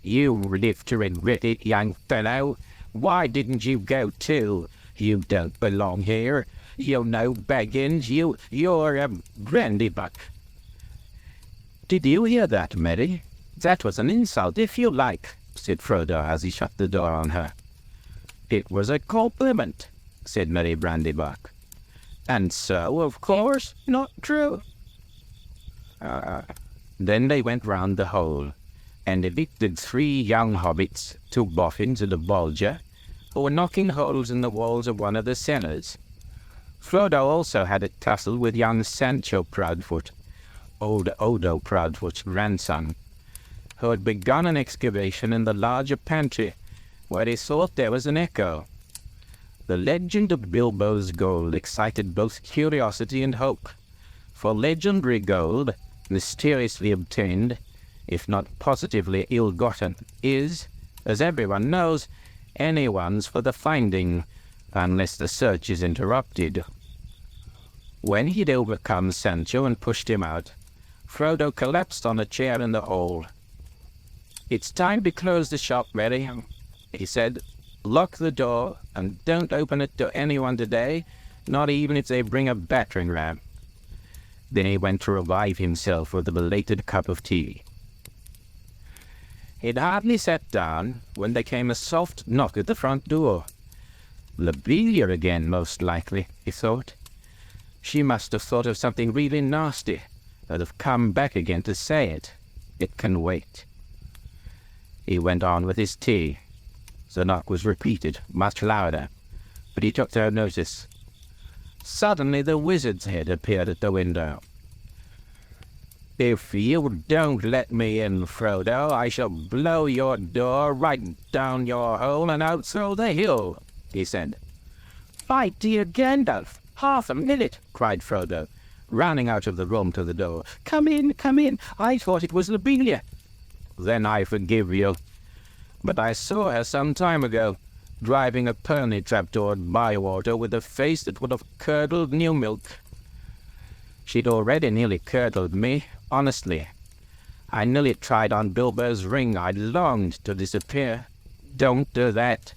"You live to regret it, young fellow. Why didn't you go too? You don't belong here. You're no Baggins. You're a Brandybuck." "Did you hear that, Mary? That was an insult, if you like," said Frodo as he shut the door on her. "It was a compliment," said Mary Brandybuck. "And so, of course, not true." Then they went round the hole, and evicted 3 young hobbits, 2 boffins and a bolger, who were knocking holes in the walls of one of the cellars. Frodo also had a tussle with young Sancho Proudfoot, old Odo Proudfoot's grandson, who had begun an excavation in the larger pantry, where he thought there was an echo. The legend of Bilbo's gold excited both curiosity and hope, for legendary gold, mysteriously obtained, if not positively ill-gotten, is, as everyone knows, anyone's for the finding, unless the search is interrupted. When he'd overcome Sancho and pushed him out, Frodo collapsed on a chair in the hole. "It's time to close the shop, Mary," he said. "Lock the door, and don't open it to anyone today, not even if they bring a battering ram." Then he went to revive himself with a belated cup of tea. He'd hardly sat down when there came a soft knock at the front door. Lobelia again, most likely, he thought. She must have thought of something really nasty, and have come back again to say it. It can wait. He went on with his tea. The knock was repeated, much louder, but he took no notice. Suddenly the wizard's head appeared at the window. "If you don't let me in, Frodo, I shall blow your door right down your hole and out through the hill," he said. "My dear Gandalf, half a minute," cried Frodo, running out of the room to the door. Come in, come in. I thought it was Lobelia." "Then I forgive you. But I saw her some time ago, driving a pony trap toward Bywater with a face that would have curdled new milk. She'd already nearly curdled me, honestly. I nearly tried on Bilbo's ring. I longed to disappear." "Don't do that,"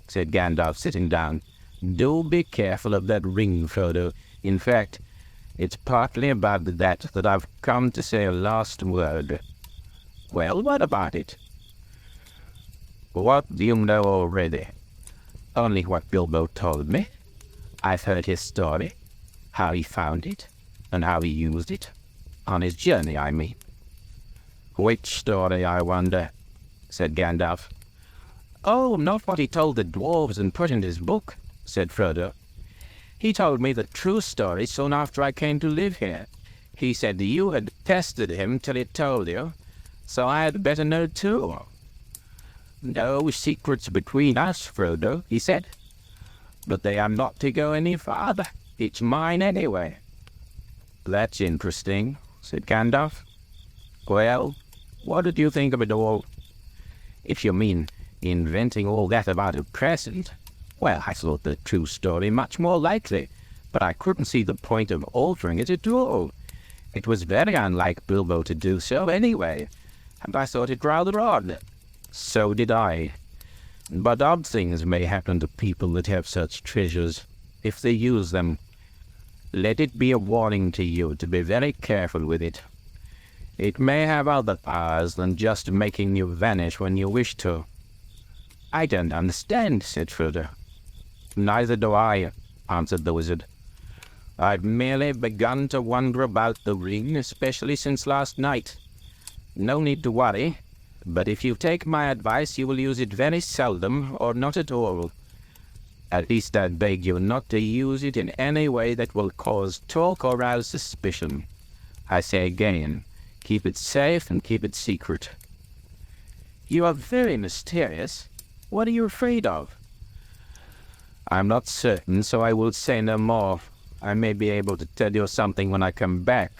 said Gandalf, sitting down. "Do be careful of that ring, Frodo. In fact, it's partly about that I've come to say a last word." "Well, what about it?" "What do you know already?" "Only what Bilbo told me. I've heard his story, how he found it, and how he used it. On his journey, I mean." "Which story, I wonder?" said Gandalf. "Oh, not what he told the dwarves and put in his book," said Frodo. "He told me the true story soon after I came to live here. He said you had pestered him till he told you, so I had better know too." "No secrets between us, Frodo," he said. "But they are not to go any farther. It's mine anyway." "That's interesting," said Gandalf. "Well, what did you think of it all?" "If you mean inventing all that about a present, well, I thought the true story much more likely, but I couldn't see the point of altering it at all. It was very unlike Bilbo to do so anyway, and I thought it rather odd." "So did I. But odd things may happen to people that have such treasures, if they use them. Let it be a warning to you to be very careful with it. It may have other powers than just making you vanish when you wish to." "I don't understand," said Frodo. "Neither do I. answered the wizard. "I've merely begun to wander about the ring, especially since last night. No need to worry, but if you take my advice, you will use it very seldom or not at all. At least I beg you not to use it in any way that will cause talk or rouse suspicion. I say again, keep it safe and keep it secret." "You are very mysterious. What are you afraid of?" "I'm not certain, so I will say no more. I may be able to tell you something when I come back.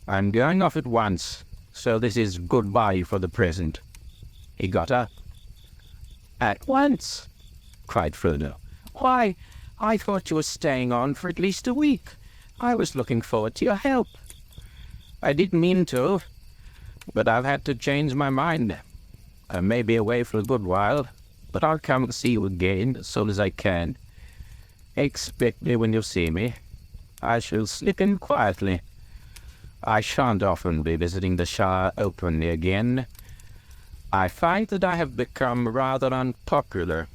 I'm going off at once, so this is goodbye for the present." He got up. "At once?" cried Frodo. "Why, I thought you were staying on for at least a week. I was looking forward to your help." "I didn't mean to, but I've had to change my mind. I may be away for a good while, but I'll come and see you again as soon as I can. Expect me when you see me. I shall slip in quietly. I shan't often be visiting the Shire openly again. I find that I have become rather unpopular.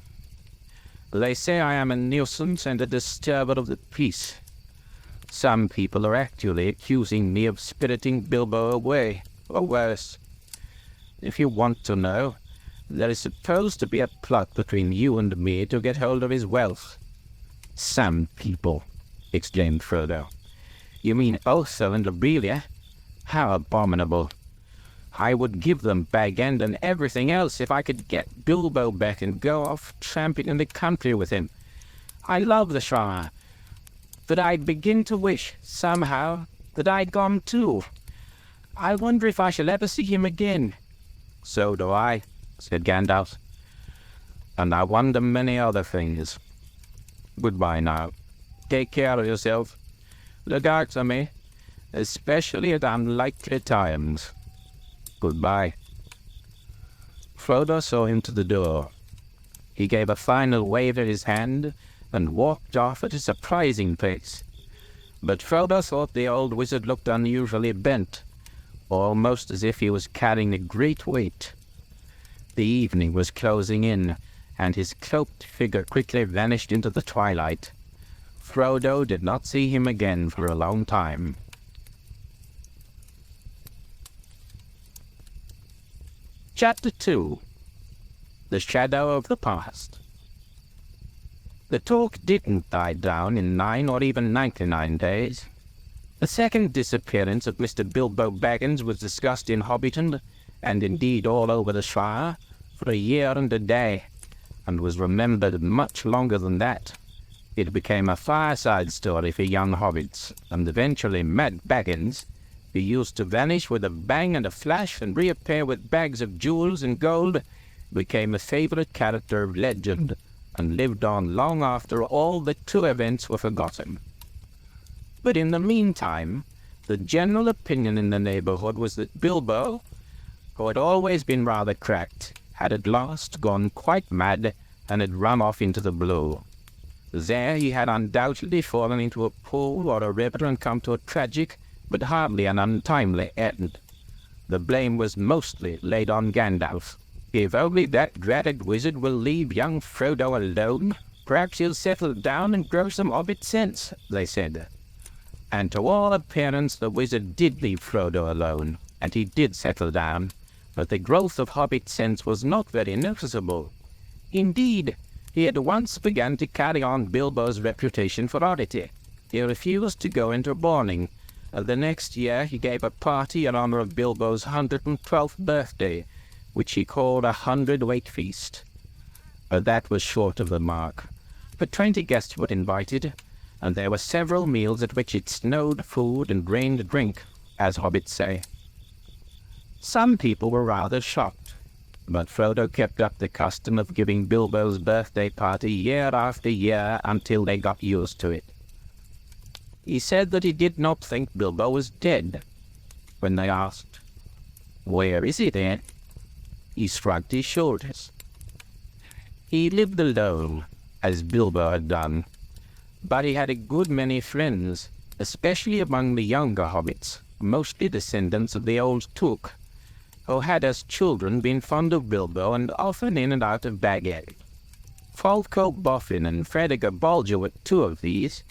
They say I am a nuisance and a disturber of the peace. Some people are actually accusing me of spiriting Bilbo away, or worse. If you want to know, there is supposed to be a plot between you and me to get hold of his wealth." "Some people," exclaimed Frodo. "You mean Otho and Lobelia? How abominable! I would give them Bag End and everything else if I could get Bilbo back and go off tramping in the country with him. I love the Shire, but I begin to wish, somehow, that I'd gone too. I wonder if I shall ever see him again." "So do I," said Gandalf. "And I wonder many other things. Goodbye now. Take care of yourself. Look after me, especially at unlikely times. Goodbye." Frodo saw him to the door. He gave a final wave of his hand and walked off at a surprising pace. But Frodo thought the old wizard looked unusually bent, almost as if he was carrying a great weight. The evening was closing in, and his cloaked figure quickly vanished into the twilight. Frodo did not see him again for a long time. Chapter 2. The Shadow of the Past. The talk didn't die down in 9 or even 99 days. The second disappearance of Mr. Bilbo Baggins was discussed in Hobbiton, and indeed all over the Shire, for a year and a day, and was remembered much longer than that. It became a fireside story for young hobbits, and eventually Matt Baggins, who used to vanish with a bang and a flash and reappear with bags of jewels and gold, became a favorite character of legend, and lived on long after all the two events were forgotten. But in the meantime, the general opinion in the neighborhood was that Bilbo, who had always been rather cracked, had at last gone quite mad and had run off into the blue. There he had undoubtedly fallen into a pool or a river and come to a tragic, but hardly an untimely end. The blame was mostly laid on Gandalf. "If only that dreaded wizard will leave young Frodo alone, perhaps he'll settle down and grow some hobbit sense," they said. And to all appearance the wizard did leave Frodo alone, and he did settle down, but the growth of hobbit sense was not very noticeable. Indeed, he had once begun to carry on Bilbo's reputation for oddity. He refused to go into mourning, and the next year he gave a party in honor of Bilbo's 112th birthday, which he called a 100-weight feast. But that was short of the mark, for 20 guests were invited, and there were several meals at which it snowed food and rained drink, as hobbits say. Some people were rather shocked, but Frodo kept up the custom of giving Bilbo's birthday party year after year until they got used to it. He said that he did not think Bilbo was dead. When they asked, "Where is he then?" he shrugged his shoulders. He lived alone, as Bilbo had done, but he had a good many friends, especially among the younger hobbits, mostly descendants of the old Took, who had as children been fond of Bilbo and often in and out of Bag End. Falco Boffin and Frediger Bolger were two of these,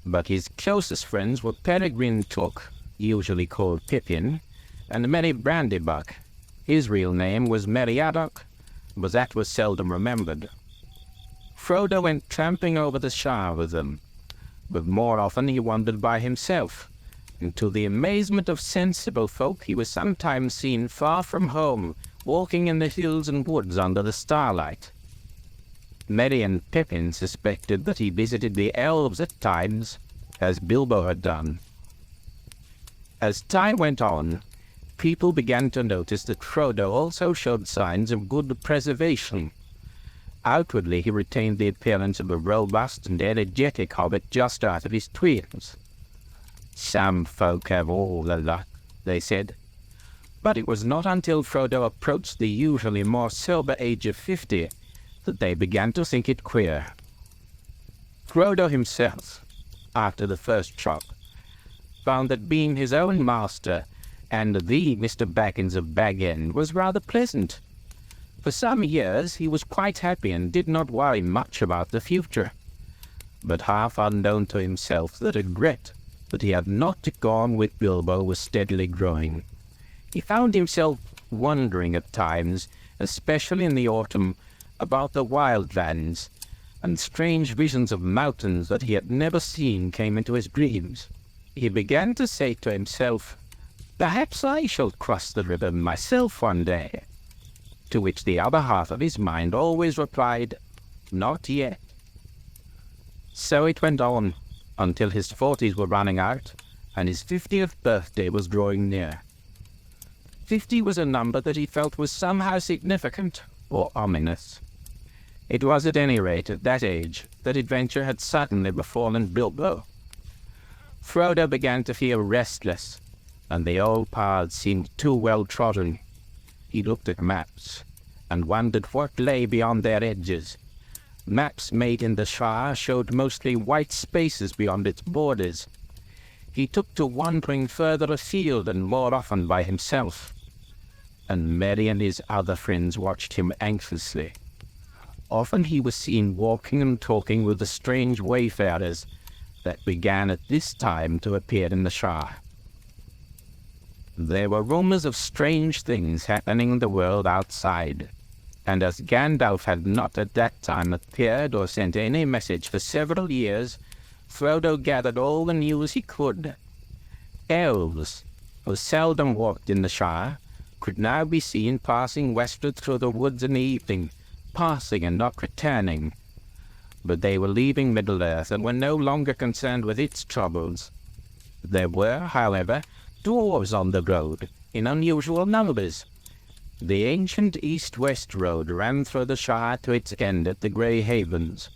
but his closest friends were Peregrine Took, usually called Pippin, and Merry Brandybuck. His real name was Meriadoc, but that was seldom remembered. Frodo went tramping over the Shire with them, but more often he wandered by himself, and to the amazement of sensible folk he was sometimes seen far from home, walking in the hills and woods under the starlight. Merry and Pippin suspected that he visited the elves at times, as Bilbo had done. As time went on, people began to notice that Frodo also showed signs of good preservation. Outwardly he retained the appearance of a robust and energetic hobbit just out of his tweens. "Some folk have all the luck," they said. But it was not until Frodo approached the usually more sober age of 50 that they began to think it queer. Frodo himself, after the first shock, found that being his own master and the Mr. Baggins of Bag End was rather pleasant. For some years he was quite happy and did not worry much about the future. But half unknown to himself, the regret that he had not gone with Bilbo was steadily growing. He found himself wondering at times, especially in the autumn, about the wildlands, and strange visions of mountains that he had never seen came into his dreams. He began to say to himself, "Perhaps I shall cross the river myself one day," to which the other half of his mind always replied, "Not yet." So it went on, until his 40s were running out, and his 50th birthday was drawing near. 50 was a number that he felt was somehow significant, or ominous. It was at any rate at that age that adventure had suddenly befallen Bilbo. Frodo began to feel restless, and the old paths seemed too well trodden. He looked at maps, and wondered what lay beyond their edges. Maps made in the Shire showed mostly white spaces beyond its borders. He took to wandering further afield and more often by himself, and Merry and his other friends watched him anxiously. Often he was seen walking and talking with the strange wayfarers that began at this time to appear in the Shire. There were rumors of strange things happening in the world outside, and as Gandalf had not at that time appeared or sent any message for several years, Frodo gathered all the news he could. Elves, who seldom walked in the Shire, could now be seen passing westward through the woods in the evening, passing and not returning. But they were leaving Middle-earth and were no longer concerned with its troubles. There were, however, dwarves on the road, in unusual numbers. The ancient east-west road ran through the Shire to its end at the Grey Havens,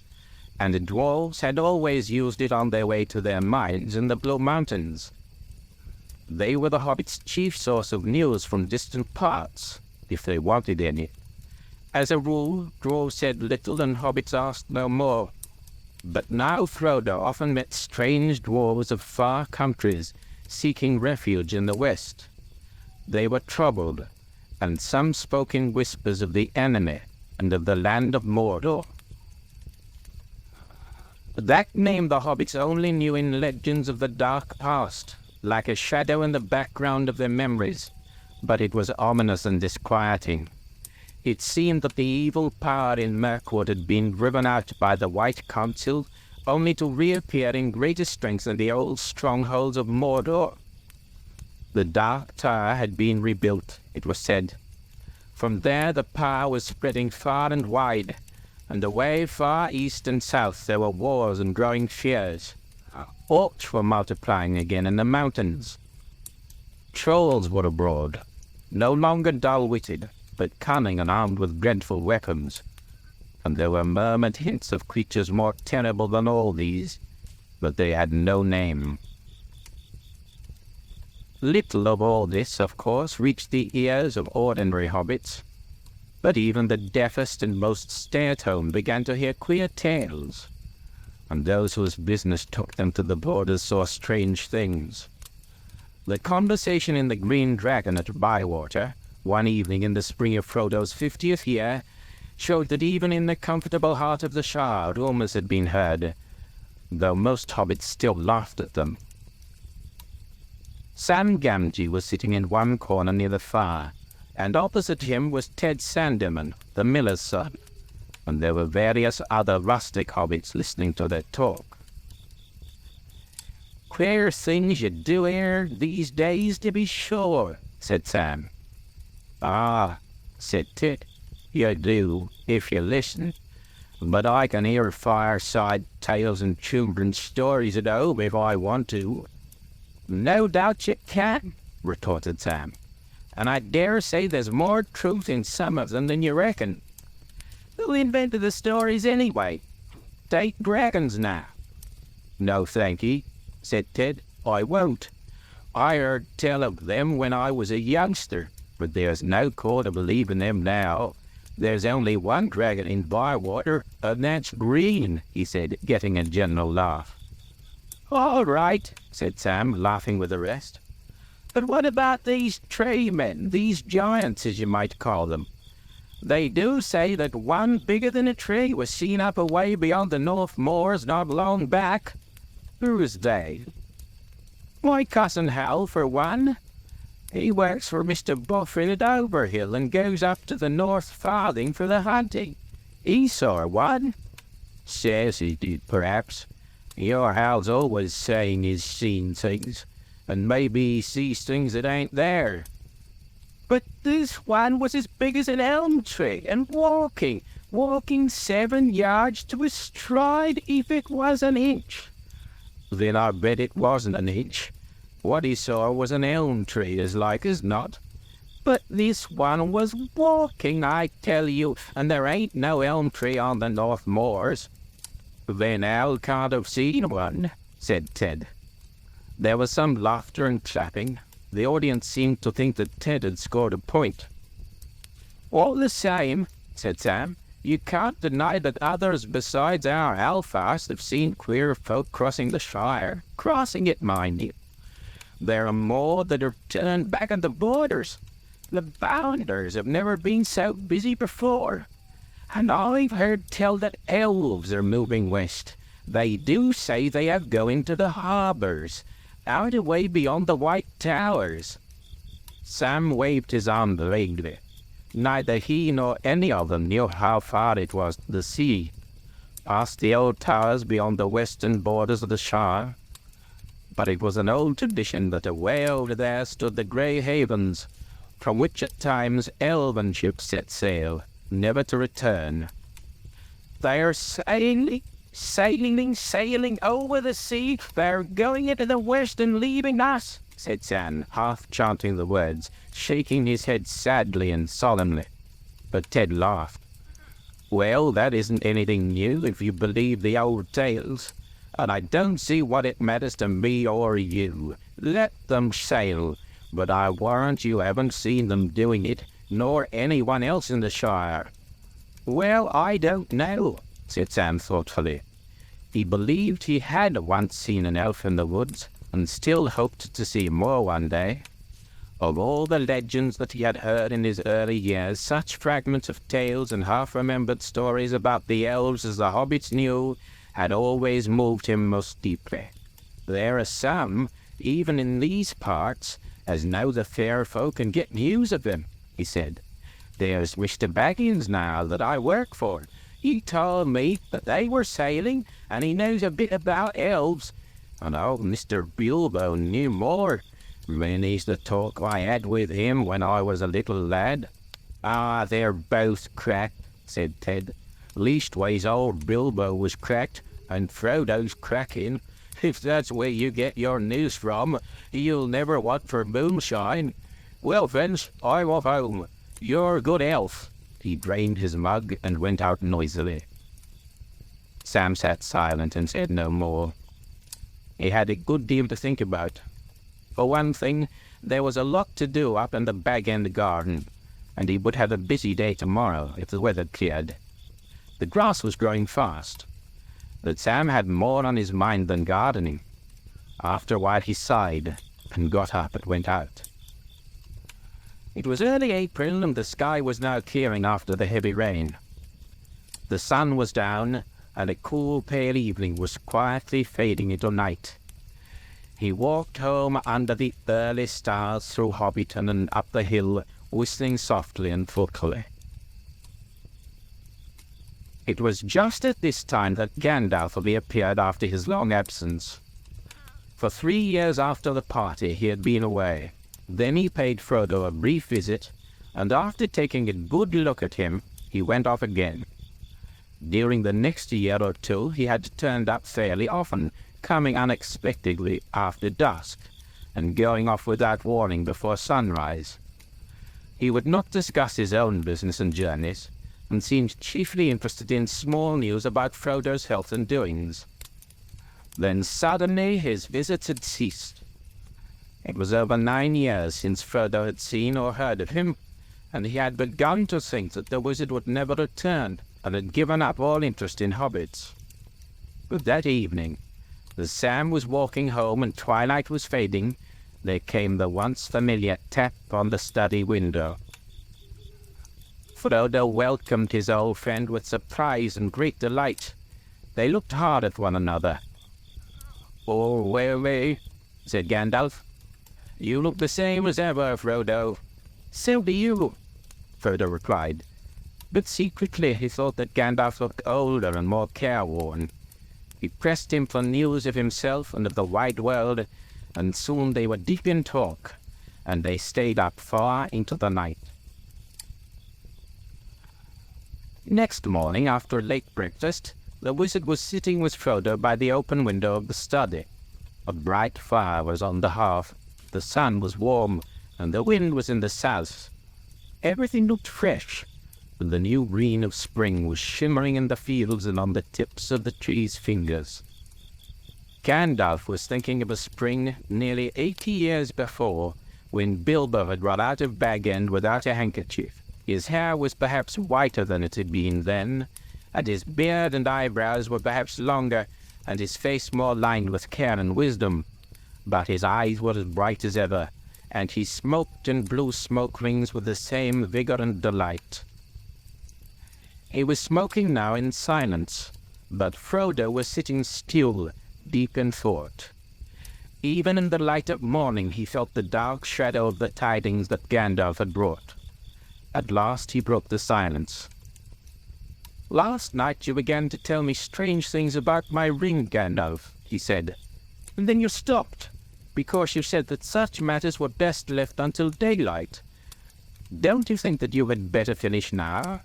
and the dwarves had always used it on their way to their mines in the Blue Mountains. They were the hobbits' chief source of news from distant parts, if they wanted any. As a rule, dwarves said little and hobbits asked no more. But now Frodo often met strange dwarves of far countries, seeking refuge in the west. They were troubled, and some spoke in whispers of the enemy and of the land of Mordor. That name the hobbits only knew in legends of the dark past, like a shadow in the background of their memories, but it was ominous and disquieting. It seemed that the evil power in Mirkwood had been driven out by the White Council, only to reappear in greater strength in the old strongholds of Mordor. The Dark Tower had been rebuilt, it was said. From there the power was spreading far and wide, and away far east and south there were wars and growing fears. Orcs were multiplying again in the mountains. Trolls were abroad, no longer dull-witted, but cunning and armed with dreadful weapons. And there were murmured hints of creatures more terrible than all these, but they had no name. Little of all this, of course, reached the ears of ordinary hobbits, but even the deafest and most stay-at-home began to hear queer tales, and those whose business took them to the borders saw strange things. The conversation in the Green Dragon at Bywater, one evening in the spring of Frodo's 50th year, showed that even in the comfortable heart of the Shire rumours had been heard, though most hobbits still laughed at them. Sam Gamgee was sitting in one corner near the fire, and opposite him was Ted Sandeman, the miller's son, and there were various other rustic hobbits listening to their talk. "Queer things you do hear these days, to be sure," said Sam. "Ah," said Ted, "you do, if you listen. But I can hear fireside tales and children's stories at home if I want to." "No doubt you can," retorted Sam. "And I dare say there's more truth in some of them than you reckon. Who invented the stories anyway? Take dragons now." "No, thank ye," said Ted. "I won't. I heard tell of them when I was a youngster, but there's no call to believing them now. There's only one dragon in Bywater, and that's green," he said, getting a general laugh. "All right," said Sam, laughing with the rest. "But what about these tree men, these giants, as you might call them? They do say that one bigger than a tree was seen up away beyond the North Moors not long back. Who's they?" "My cousin Hal, for one. He works for Mr. Buffin at Overhill and goes up to the North Farthing for the hunting. He saw one." "Says he did, perhaps. Your Hal's always saying he's seen things, and maybe he sees things that ain't there." "But this one was as big as an elm tree, and walking 7 yards to a stride if it was an inch." "Then I bet it wasn't an inch. What he saw was an elm tree, as like as not." "But this one was walking, I tell you, and there ain't no elm tree on the North Moors." "Then Al can't have seen one," said Ted. There was some laughter and clapping. The audience seemed to think that Ted had scored a point. "All the same," said Sam, "you can't deny that others besides our Alphast have seen queer folk crossing the Shire. Crossing it, mind you. There are more that are turned back at the borders. The Bounders have never been so busy before. And I've heard tell that elves are moving west. They do say they are going to the harbours, out away beyond the White Towers." Sam waved his arm vaguely. Neither he nor any of them knew how far it was to the sea, past the old towers beyond the western borders of the Shire. But it was an old tradition that away over there stood the grey havens, from which at times elven ships set sail, never to return. "They're sailing over the sea. They're going into the west and leaving us," said Sam, half chanting the words, shaking his head sadly and solemnly. But Ted laughed. "Well, that isn't anything new if you believe the old tales, and I don't see what it matters to me or you. Let them sail, but I warrant you haven't seen them doing it, nor anyone else in the Shire." "Well, I don't know," said Sam thoughtfully. He believed he had once seen an elf in the woods, and still hoped to see more one day. Of all the legends that he had heard in his early years, such fragments of tales and half-remembered stories about the elves as the hobbits knew had always moved him most deeply. There are some, even in these parts, as now the fair folk can get news of them, he said. "There's Mr. Baggins now that I work for. He told me that they were sailing, and he knows a bit about elves. And old Mr. Bilbo knew more. Many's the talk I had with him when I was a little lad." "Ah, they're both cracked," said Ted. "Leastways old Bilbo was cracked, and Frodo's cracking. If that's where you get your news from, you'll never want for moonshine. Well, friends, I'm off home. You're a good elf." He drained his mug and went out noisily. Sam sat silent and said no more. He had a good deal to think about. For one thing, there was a lot to do up in the Bag End garden, and he would have a busy day tomorrow if the weather cleared. The grass was growing fast, but Sam had more on his mind than gardening. After a while he sighed and got up and went out. It was early April, and the sky was now clearing after the heavy rain. The sun was down, and a cool, pale evening was quietly fading into night. He walked home under the early stars through Hobbiton and up the hill, whistling softly and thoughtfully. It was just at this time that Gandalf reappeared after his long absence. For 3 years after the party he had been away. Then he paid Frodo a brief visit, and after taking a good look at him, he went off again. During the next year or two he had turned up fairly often, coming unexpectedly after dusk, and going off without warning before sunrise. He would not discuss his own business and journeys, and seemed chiefly interested in small news about Frodo's health and doings. Then suddenly his visits had ceased. It was over 9 years since Frodo had seen or heard of him, and he had begun to think that the wizard would never return, and had given up all interest in hobbits. But that evening, as Sam was walking home and twilight was fading, there came the once familiar tap on the study window. Frodo welcomed his old friend with surprise and great delight. They looked hard at one another. "Oh, well, said Gandalf. "You look the same as ever, Frodo." "So do you," Frodo replied. But secretly he thought that Gandalf looked older and more careworn. He pressed him for news of himself and of the wide world, and soon they were deep in talk, and they stayed up far into the night. Next morning, after a late breakfast, the wizard was sitting with Frodo by the open window of the study. A bright fire was on the hearth, the sun was warm, and the wind was in the south. Everything looked fresh, and the new green of spring was shimmering in the fields and on the tips of the trees' fingers. Gandalf was thinking of a spring nearly 80 years before, when Bilbo had run out of Bag End without a handkerchief. His hair was perhaps whiter than it had been then, and his beard and eyebrows were perhaps longer, and his face more lined with care and wisdom. But his eyes were as bright as ever, and he smoked and blew smoke rings with the same vigor and delight. He was smoking now in silence, but Frodo was sitting still, deep in thought. Even in the light of morning he felt the dark shadow of the tidings that Gandalf had brought. At last he broke the silence. "Last night you began to tell me strange things about my ring, Gandalf," he said. "And then you stopped, because you said that such matters were best left until daylight. Don't you think that you had better finish now?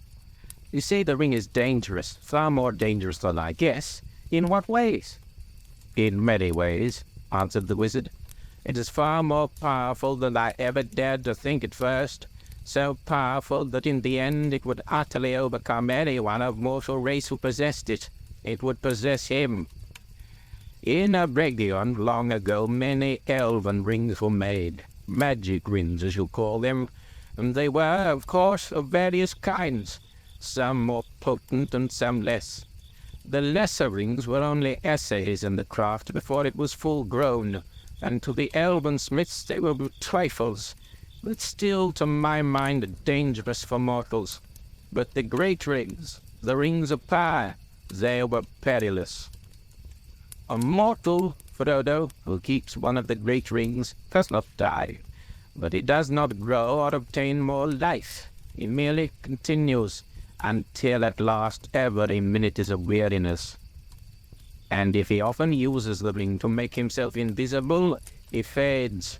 You say the ring is dangerous, far more dangerous than I guess. In what ways?" "In many ways," answered the wizard. "It is far more powerful than I ever dared to think at first. So powerful that in the end it would utterly overcome anyone of mortal race who possessed it. It would possess him. In Abregion, long ago, many elven rings were made, magic rings as you call them, and they were, of course, of various kinds, some more potent and some less. The lesser rings were only essays in the craft before it was full grown, and to the elven smiths they were but trifles, but still, to my mind, dangerous for mortals. But the great rings, the rings of power, they were perilous. A mortal, Frodo, who keeps one of the great rings, does not die, but he does not grow or obtain more life. He merely continues, until at last every minute is a weariness. And if he often uses the ring to make himself invisible, he fades.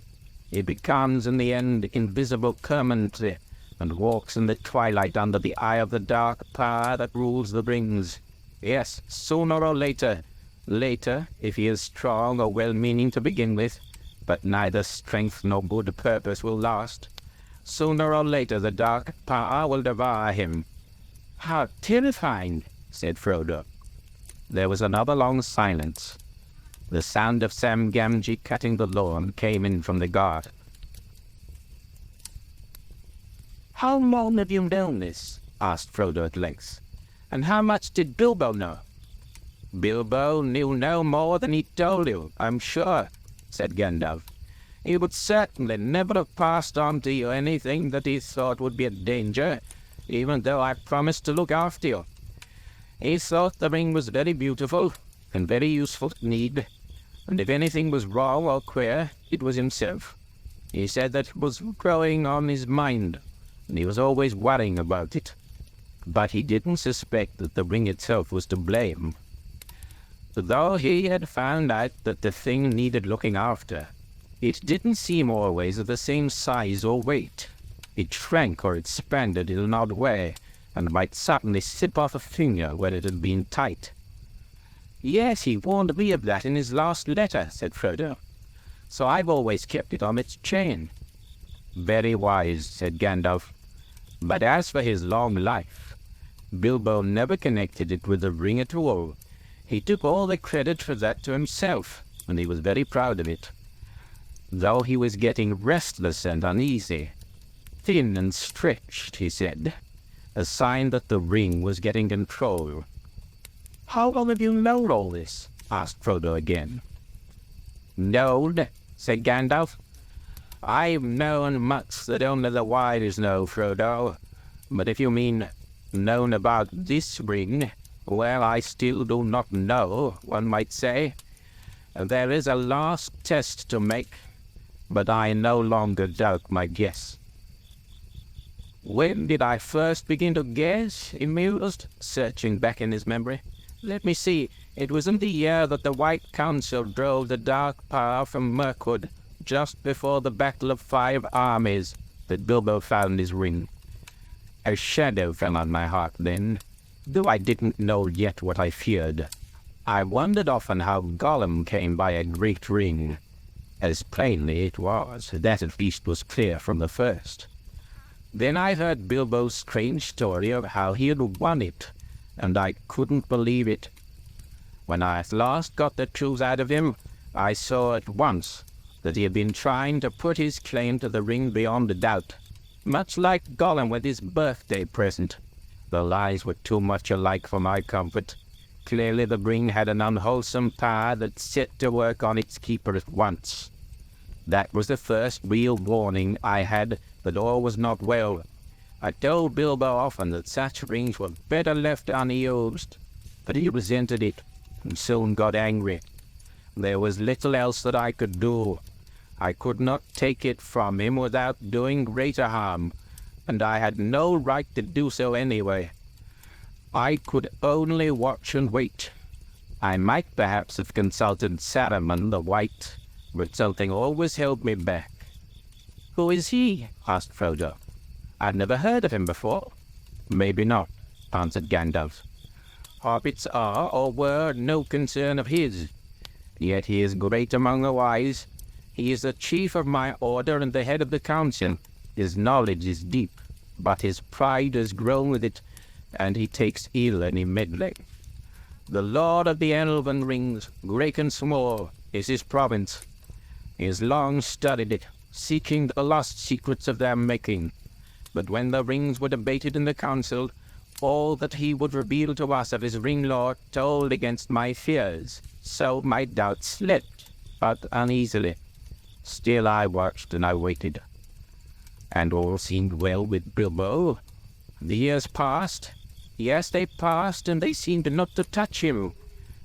He becomes in the end invisible permanently, and walks in the twilight under the eye of the dark power that rules the rings. Yes, sooner or later, if he is strong or well-meaning to begin with, but neither strength nor good purpose will last. Sooner or later the dark power will devour him." "How terrifying," said Frodo. There was another long silence. The sound of Sam Gamgee cutting the lawn came in from the garden. "How long have you known this?" asked Frodo at length. "And how much did Bilbo know?" "Bilbo knew no more than he told you, I'm sure," said Gandalf. "He would certainly never have passed on to you anything that he thought would be a danger, even though I promised to look after you. He thought the ring was very beautiful and very useful to need, and if anything was wrong or queer, it was himself. He said that it was growing on his mind, and he was always worrying about it. But he didn't suspect that the ring itself was to blame. Though he had found out that the thing needed looking after, it didn't seem always of the same size or weight. It shrank or expanded in an odd way, and might suddenly slip off a finger where it had been tight. "Yes, he warned me of that in his last letter," said Frodo. "So I've always kept it on its chain." "Very wise," said Gandalf. "But as for his long life, Bilbo never connected it with the ring at all. He took all the credit for that to himself, and he was very proud of it. Though he was getting restless and uneasy, thin and stretched, he said, a sign that the ring was getting control." "How long have you known all this?" asked Frodo again. "Known?" said Gandalf. "I've known much that only the wise know, Frodo. But if you mean known about this ring, well, I still do not know, one might say. There is a last test to make, but I no longer doubt my guess." "When did I first begin to guess?" he mused, searching back in his memory. "Let me see. It was in the year that the White Council drove the Dark Power from Mirkwood, just before the Battle of 5 Armies, that Bilbo found his ring. A shadow fell on my heart then, though I didn't know yet what I feared. I wondered often how Gollum came by a great ring, as plainly it was. That at least was clear from the first. Then I heard Bilbo's strange story of how he had won it, and I couldn't believe it. When I at last got the truth out of him, I saw at once that he had been trying to put his claim to the ring beyond a doubt, much like Gollum with his birthday present. The lies were too much alike for my comfort. Clearly the ring had an unwholesome power that set to work on its keeper at once. That was the first real warning I had that all was not well. I told Bilbo often that such rings were better left unused, but he resented it and soon got angry. There was little else that I could do. I could not take it from him without doing greater harm, and I had no right to do so anyway. I could only watch and wait. I might perhaps have consulted Saruman the White, but something always held me back." "Who is he?" asked Frodo. "I've never heard of him before." "Maybe not," answered Gandalf. "Hobbits are or were no concern of his. Yet he is great among the wise. He is the chief of my order and the head of the council. His knowledge is deep, but his pride has grown with it, and he takes ill any meddling. The Lord of the Elven Rings, great and small, is his province. He has long studied it, seeking the lost secrets of their making. But when the rings were debated in the council, all that he would reveal to us of his ring lore told against my fears, so my doubts slept, but uneasily. Still I watched and I waited. And all seemed well with Bilbo. The years passed. Yes, they passed, and they seemed not to touch him.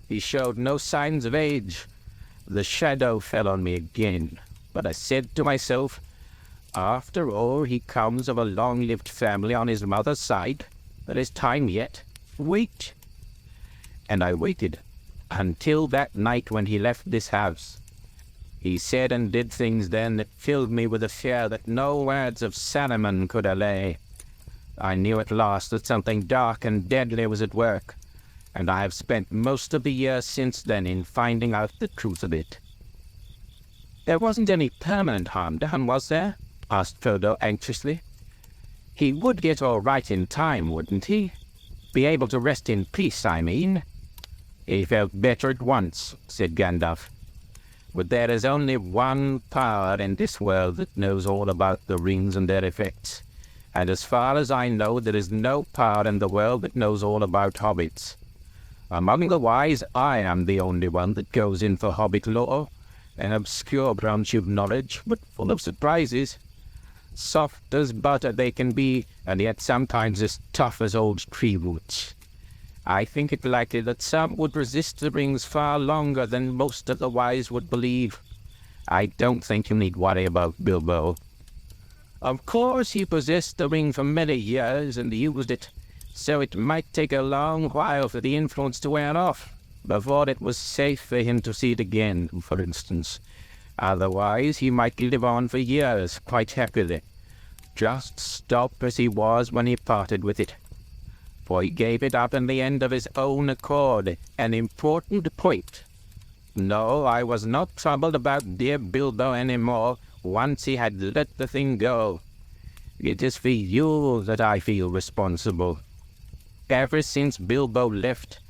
He showed no signs of age. The shadow fell on me again, but I said to myself, after all, he comes of a long-lived family on his mother's side. There is time yet. Wait. And I waited, until that night when he left this house. He said and did things then that filled me with a fear that no words of Saruman could allay. I knew at last that something dark and deadly was at work, and I have spent most of the year since then in finding out the truth of it." "There wasn't any permanent harm done, was there?" asked Frodo anxiously. "He would get all right in time, wouldn't he? Be able to rest in peace, I mean." "He felt better at once," said Gandalf. "But there is only one power in this world that knows all about the rings and their effects. And as far as I know, there is no power in the world that knows all about hobbits. Among the wise, I am the only one that goes in for hobbit lore, an obscure branch of knowledge, but full of surprises. Soft as butter they can be, and yet sometimes as tough as old tree roots. I think it likely that some would resist the rings far longer than most of the wise would believe. I don't think you need worry about Bilbo. Of course, he possessed the ring for many years and used it, so it might take a long while for the influence to wear off, before it was safe for him to see it again, for instance. Otherwise, he might live on for years, quite happily. Just stop as he was when he parted with it. For he gave it up in the end of his own accord, an important point. No, I was not troubled about dear Bilbo any more, once he had let the thing go. It is for you that I feel responsible. Ever since Bilbo left,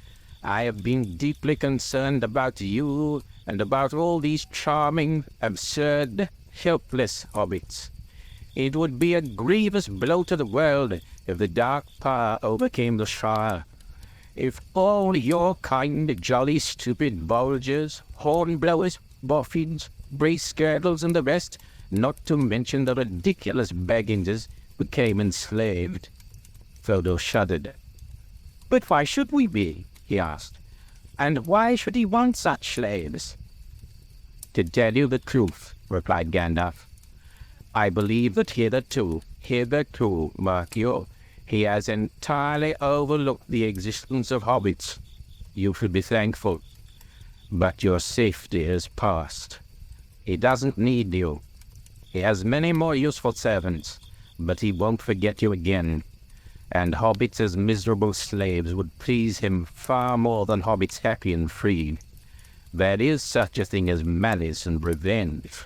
I have been deeply concerned about you and about all these charming, absurd, helpless hobbits. It would be a grievous blow to the world if the dark power overcame the Shire. If all your kind, jolly, stupid Bolgers, Hornblowers, Boffins, Bracegirdles, and the rest, not to mention the ridiculous Bagginses, became enslaved. Frodo shuddered. "But why should we be?" he asked. "And why should he want such slaves?" "To tell you the truth," replied Gandalf, "I believe that hitherto, mark you, he has entirely overlooked the existence of hobbits. You should be thankful. But your safety is past. He doesn't need you. He has many more useful servants, but he won't forget you again. And hobbits as miserable slaves would please him far more than hobbits happy and free. There is such a thing as malice and revenge."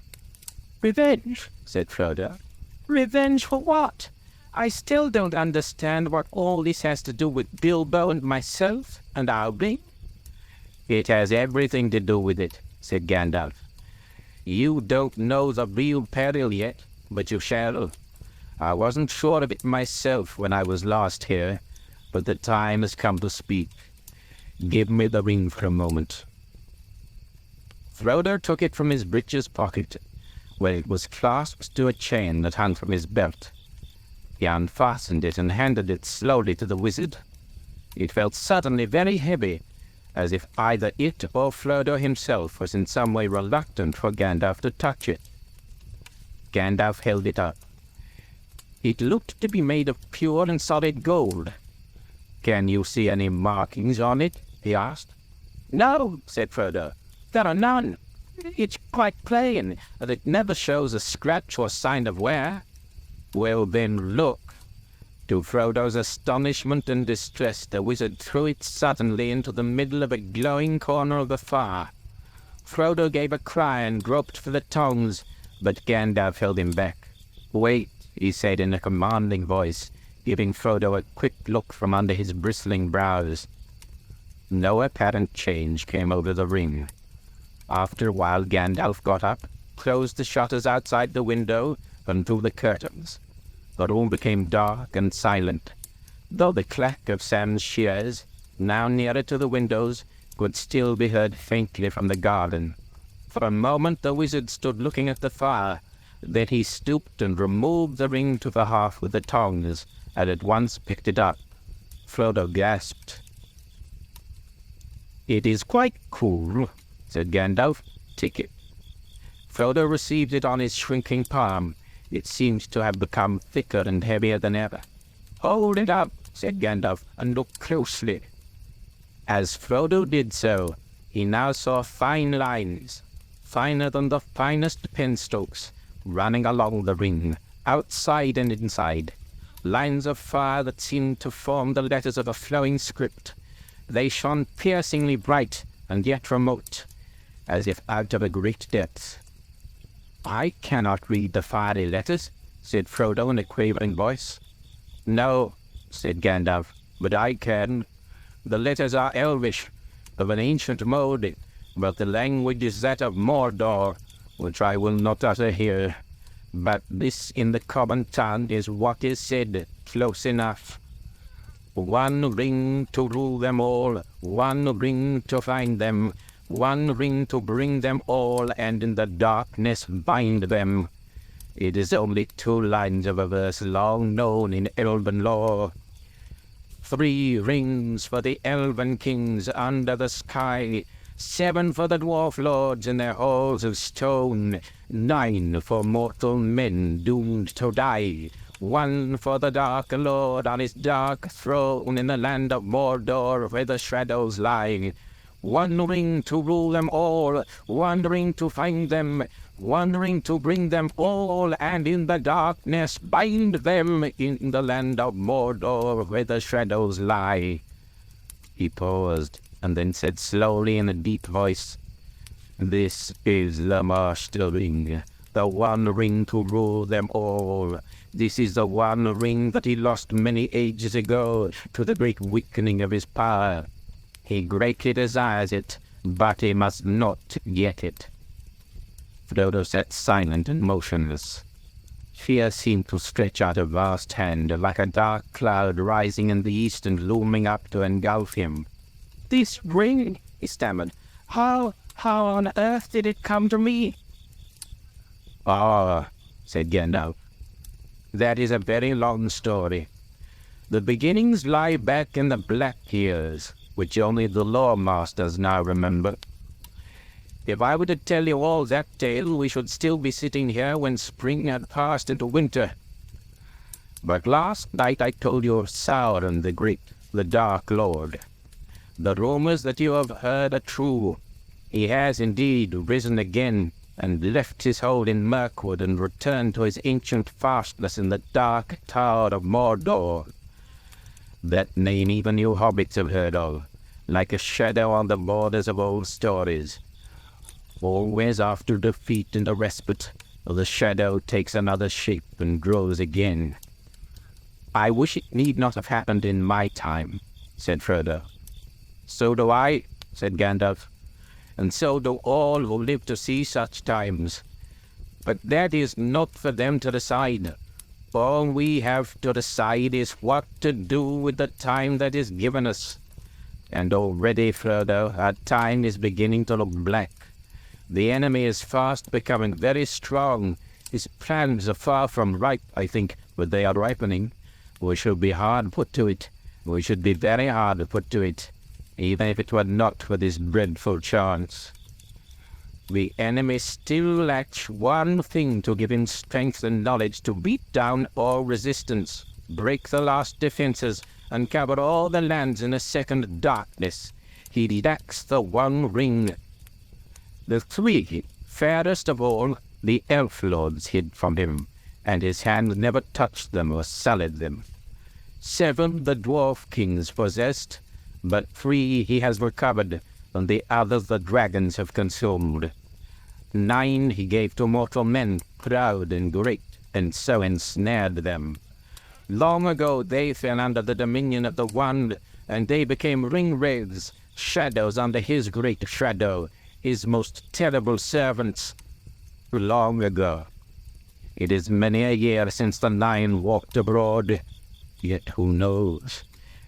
"Revenge?" said Frodo. "Revenge for what? I still don't understand what all this has to do with Bilbo and myself and our ring." "It has everything to do with it," said Gandalf. "You don't know the real peril yet, but you shall. I wasn't sure of it myself when I was last here, but the time has come to speak. Give me the ring for a moment." Frodo took it from his breeches pocket, where it was clasped to a chain that hung from his belt. He unfastened it and handed it slowly to the wizard. It felt suddenly very heavy, as if either it or Frodo himself was in some way reluctant for Gandalf to touch it. Gandalf held it up. It looked to be made of pure and solid gold. "Can you see any markings on it?" he asked. "No," said Frodo. "There are none. It's quite plain, and it never shows a scratch or sign of wear." "Well then, look." To Frodo's astonishment and distress, the wizard threw it suddenly into the middle of a glowing corner of the fire. Frodo gave a cry and groped for the tongs, but Gandalf held him back. "Wait," he said in a commanding voice, giving Frodo a quick look from under his bristling brows. No apparent change came over the ring. After a while Gandalf got up, closed the shutters outside the window, and drew the curtains. The room became dark and silent, though the clack of Sam's shears, now nearer to the windows, could still be heard faintly from the garden. For a moment the wizard stood looking at the fire. Then he stooped and removed the ring to the hearth with the tongs, and at once picked it up. Frodo gasped. "It is quite cool," said Gandalf. "Take it." Frodo received it on his shrinking palm. It seemed to have become thicker and heavier than ever. "Hold it up," said Gandalf, "and look closely." As Frodo did so, he now saw fine lines, finer than the finest penstrokes, running along the ring, outside and inside. Lines of fire that seemed to form the letters of a flowing script. They shone piercingly bright and yet remote, as if out of a great depth. "I cannot read the fiery letters," said Frodo in a quavering voice. "No," said Gandalf, "but I can. The letters are Elvish, of an ancient mode, but the language is that of Mordor, which I will not utter here. But this in the common tongue is what is said, close enough. One ring to rule them all, one ring to find them, one ring to bring them all, and in the darkness bind them. It is only 2 lines of a verse long known in elven lore. 3 rings for the elven kings under the sky, 7 for the dwarf lords in their halls of stone, 9 for mortal men doomed to die, 1 for the Dark Lord on his dark throne in the land of Mordor where the shadows lie. 1 ring to rule them all, 1 ring to find them, 1 ring to bring them all, and in the darkness bind them in the land of Mordor where the shadows lie. He paused, and then said slowly in a deep voice, "This is the Master Ring, the 1 ring to rule them all. This is the 1 ring that he lost many ages ago to the great weakening of his power. He greatly desires it, but he must not get it." Frodo sat silent and motionless. Fear seemed to stretch out a vast hand, like a dark cloud rising in the east and looming up to engulf him. "This ring," he stammered. How on earth did it come to me?" "Ah," said Gandalf, "that is a very long story. The beginnings lie back in the Black Years, which only the lore masters now remember. If I were to tell you all that tale, we should still be sitting here when spring had passed into winter. But last night I told you of Sauron the Great, the Dark Lord. The rumors that you have heard are true. He has indeed risen again, and left his hold in Mirkwood and returned to his ancient fastness in the Dark Tower of Mordor. That name even you hobbits have heard of, like a shadow on the borders of old stories. Always after defeat and a respite, the shadow takes another shape and grows again. I wish it need not have happened in my time," said Frodo. "So do I," said Gandalf, "and so do all who live to see such times. But that is not for them to decide. All we have to decide is what to do with the time that is given us. And already, Frodo, our time is beginning to look black. The enemy is fast becoming very strong. His plans are far from ripe, I think, but they are ripening. We should be hard put to it. We should be very hard put to it, even if it were not for this dreadful chance. The enemy still lacks 1 thing to give him strength and knowledge to beat down all resistance, break the last defenses, and cover all the lands in a second darkness. He lacks the 1 ring. The 3 fairest of all, the elf lords hid from him, and his hand never touched them or sullied them. 7 the dwarf kings possessed, but 3 he has recovered, and the others the dragons have consumed. 9 he gave to mortal men, proud and great, and so ensnared them. Long ago they fell under the dominion of the One, and they became ring-wraiths, shadows under his great shadow, his most terrible servants. Long ago. It is many a year since the 9 walked abroad. Yet who knows?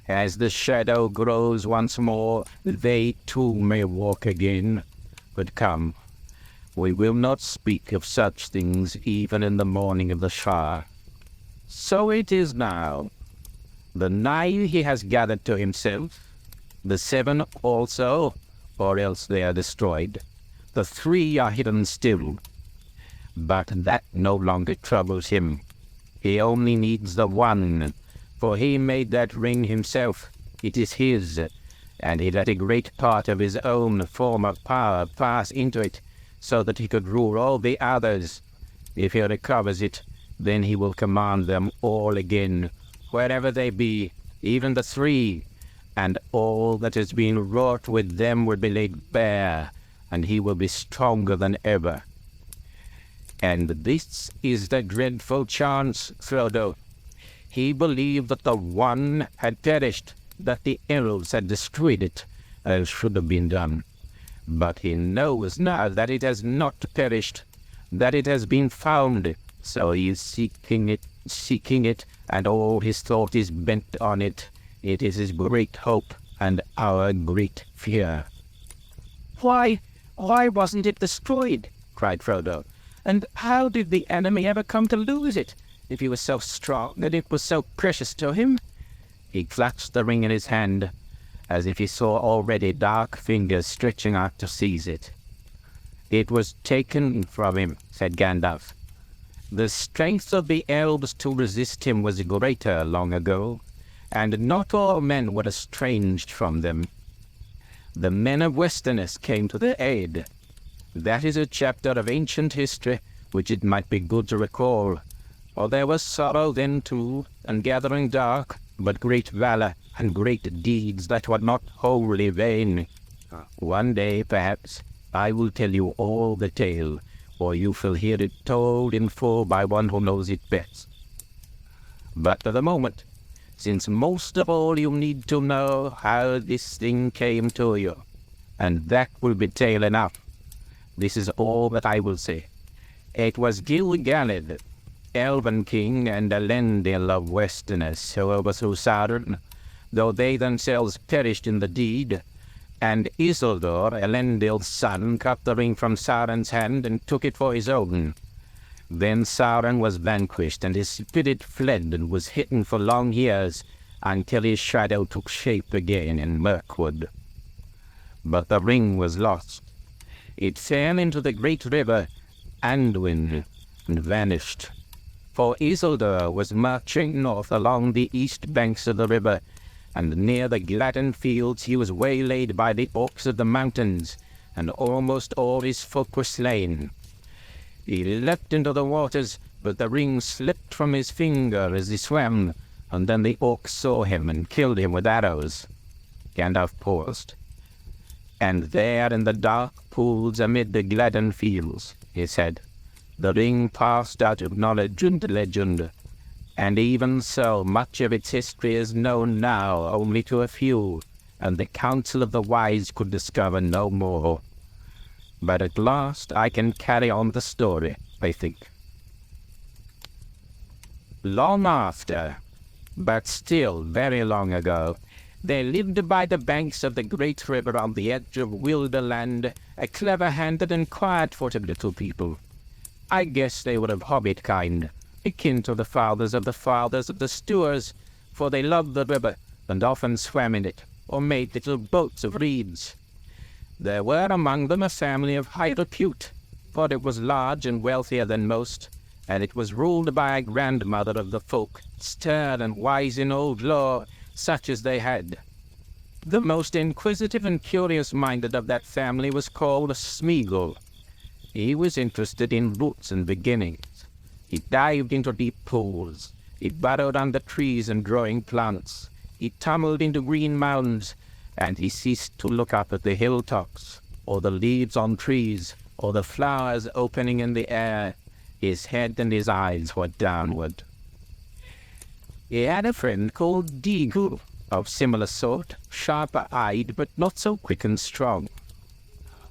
As the shadow grows once more, they too may walk again. But come, we will not speak of such things even in the morning of the Shah. So it is now. The 9 he has gathered to himself, the 7 also, or else they are destroyed. The 3 are hidden still. But that no longer troubles him. He only needs the 1, for he made that ring himself. It is his, and he let a great part of his own former power pass into it, so that he could rule all the others. If he recovers it, then he will command them all again, wherever they be, even the 3, and all that has been wrought with them will be laid bare, and he will be stronger than ever. And this is the dreadful chance, Frodo. He believed that the 1 had perished, that the elves had destroyed it, as should have been done. But he knows now that it has not perished, that it has been found, so he is seeking it, and all his thought is bent on it. It is his great hope and our great fear. Why wasn't it destroyed?" cried Frodo. "And how did the enemy ever come to lose it, if he was so strong and it was so precious to him? He clutched the ring in his hand, as if he saw already dark fingers stretching out to seize it. "It was taken from him," said Gandalf. "The strength of the elves to resist him was greater long ago, and not all men were estranged from them. The men of Westerness came to their aid. That is a chapter of ancient history which it might be good to recall, for there was sorrow then too, and gathering dark, but great valor and great deeds that were not wholly vain. One day, perhaps, I will tell you all the tale, for you shall hear it told in full by one who knows it best. But for the moment, since most of all you need to know how this thing came to you, and that will be tale enough, this is all that I will say. It was Gil-galad, Elven king and Elendil of Westerness, who overthrew Sauron, though they themselves perished in the deed, and Isildur, Elendil's son, cut the ring from Sauron's hand and took it for his own. Then Sauron was vanquished, and his spirit fled and was hidden for long years, until his shadow took shape again in Mirkwood. But the ring was lost. It fell into the great river Anduin and vanished. For Isildur was marching north along the east banks of the river, and near the Gladden fields he was waylaid by the orcs of the mountains, and almost all his folk were slain. He leapt into the waters, but the ring slipped from his finger as he swam, and then the orcs saw him and killed him with arrows. Gandalf paused. "And there in the dark pools amid the Gladden fields," he said, "the ring passed out of knowledge and legend, and even so much of its history is known now only to a few, and the council of the wise could discover no more. But at last I can carry on the story, I think. Long after, but still very long ago, there lived by the banks of the great river on the edge of Wilderland a clever-handed and quiet-footed little people. I guess they were of hobbit kind, akin to the fathers of the Stewards, for they loved the river and often swam in it, or made little boats of reeds. There were among them a family of high repute, for it was large and wealthier than most, and it was ruled by a grandmother of the folk, stern and wise in old lore, such as they had. The most inquisitive and curious-minded of that family was called Smeagol. He was interested in roots and beginnings. He dived into deep pools. He burrowed under trees and growing plants. He tumbled into green mounds, and he ceased to look up at the hilltops, or the leaves on trees, or the flowers opening in the air. His head and his eyes were downward. He had a friend called Deagle, of similar sort, sharper-eyed, but not so quick and strong.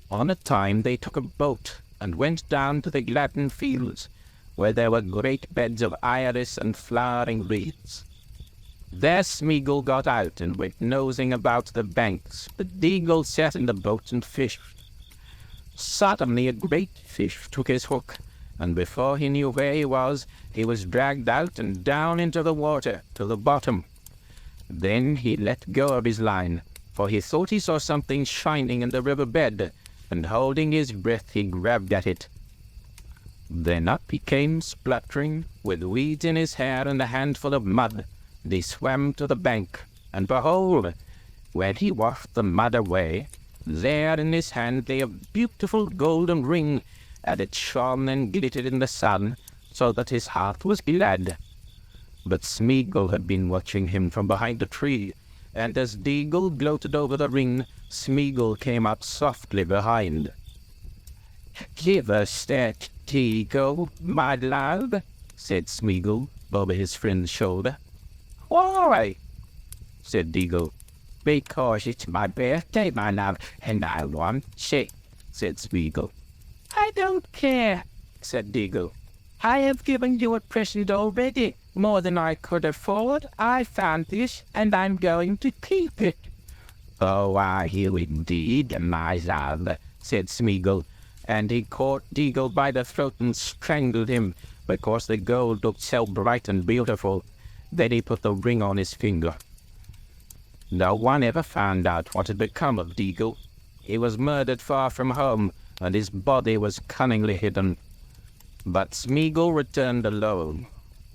On a time they took a boat and went down to the Gladden fields, where there were great beds of iris and flowering reeds. There Smeagol got out and went nosing about the banks, but Deagle sat in the boat and fished. Suddenly a great fish took his hook, and before he knew where he was dragged out and down into the water, to the bottom. Then he let go of his line, for he thought he saw something shining in the river bed, and holding his breath he grabbed at it. Then up he came spluttering, with weeds in his hair and a handful of mud, and he swam to the bank, and behold, when he washed the mud away, there in his hand lay a beautiful golden ring, and it shone and glittered in the sun, so that his heart was glad. But Smeagol had been watching him from behind a tree, and as Deagle gloated over the ring, Smeagol came up softly behind. "Give us that, Deagle, my love," said Smeagol over his friend's shoulder. "Why?" said Deagle. "Because it's my birthday, my love, and I want it," said Smeagol. "I don't care," said Deagle. "I have given you a present already, more than I could afford. I found this, and I'm going to keep it." "Oh, are you indeed, my love?" said Smeagol, and he caught Deagle by the throat and strangled him, because the gold looked so bright and beautiful. Then he put the ring on his finger. No one ever found out what had become of Deagle. He was murdered far from home, and his body was cunningly hidden. But Smeagol returned alone,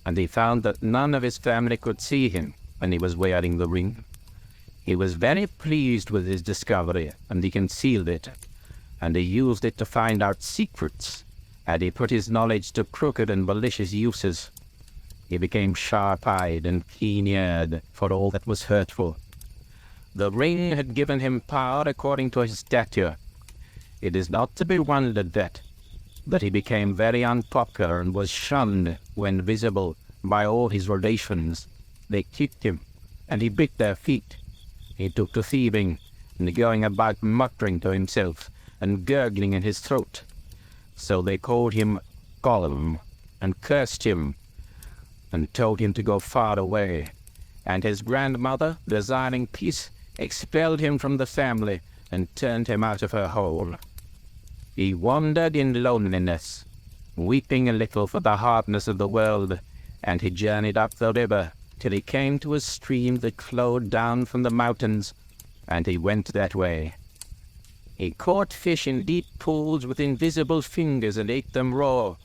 and he found that none of his family could see him when he was wearing the ring. He was very pleased with his discovery, and he concealed it, and he used it to find out secrets, and he put his knowledge to crooked and malicious uses. He became sharp-eyed and keen-eared for all that was hurtful. The ring had given him power according to his stature. It is not to be wondered at that he became very unpopular and was shunned when visible by all his relations. They kicked him, and he bit their feet. He took to thieving, and going about muttering to himself and gurgling in his throat. So they called him Gollum, and cursed him, and told him to go far away. And his grandmother, desiring peace, expelled him from the family and turned him out of her hole. He wandered in loneliness, weeping a little for the hardness of the world, and he journeyed up the river till he came to a stream that flowed down from the mountains, and he went that way. He caught fish in deep pools with invisible fingers and ate them raw.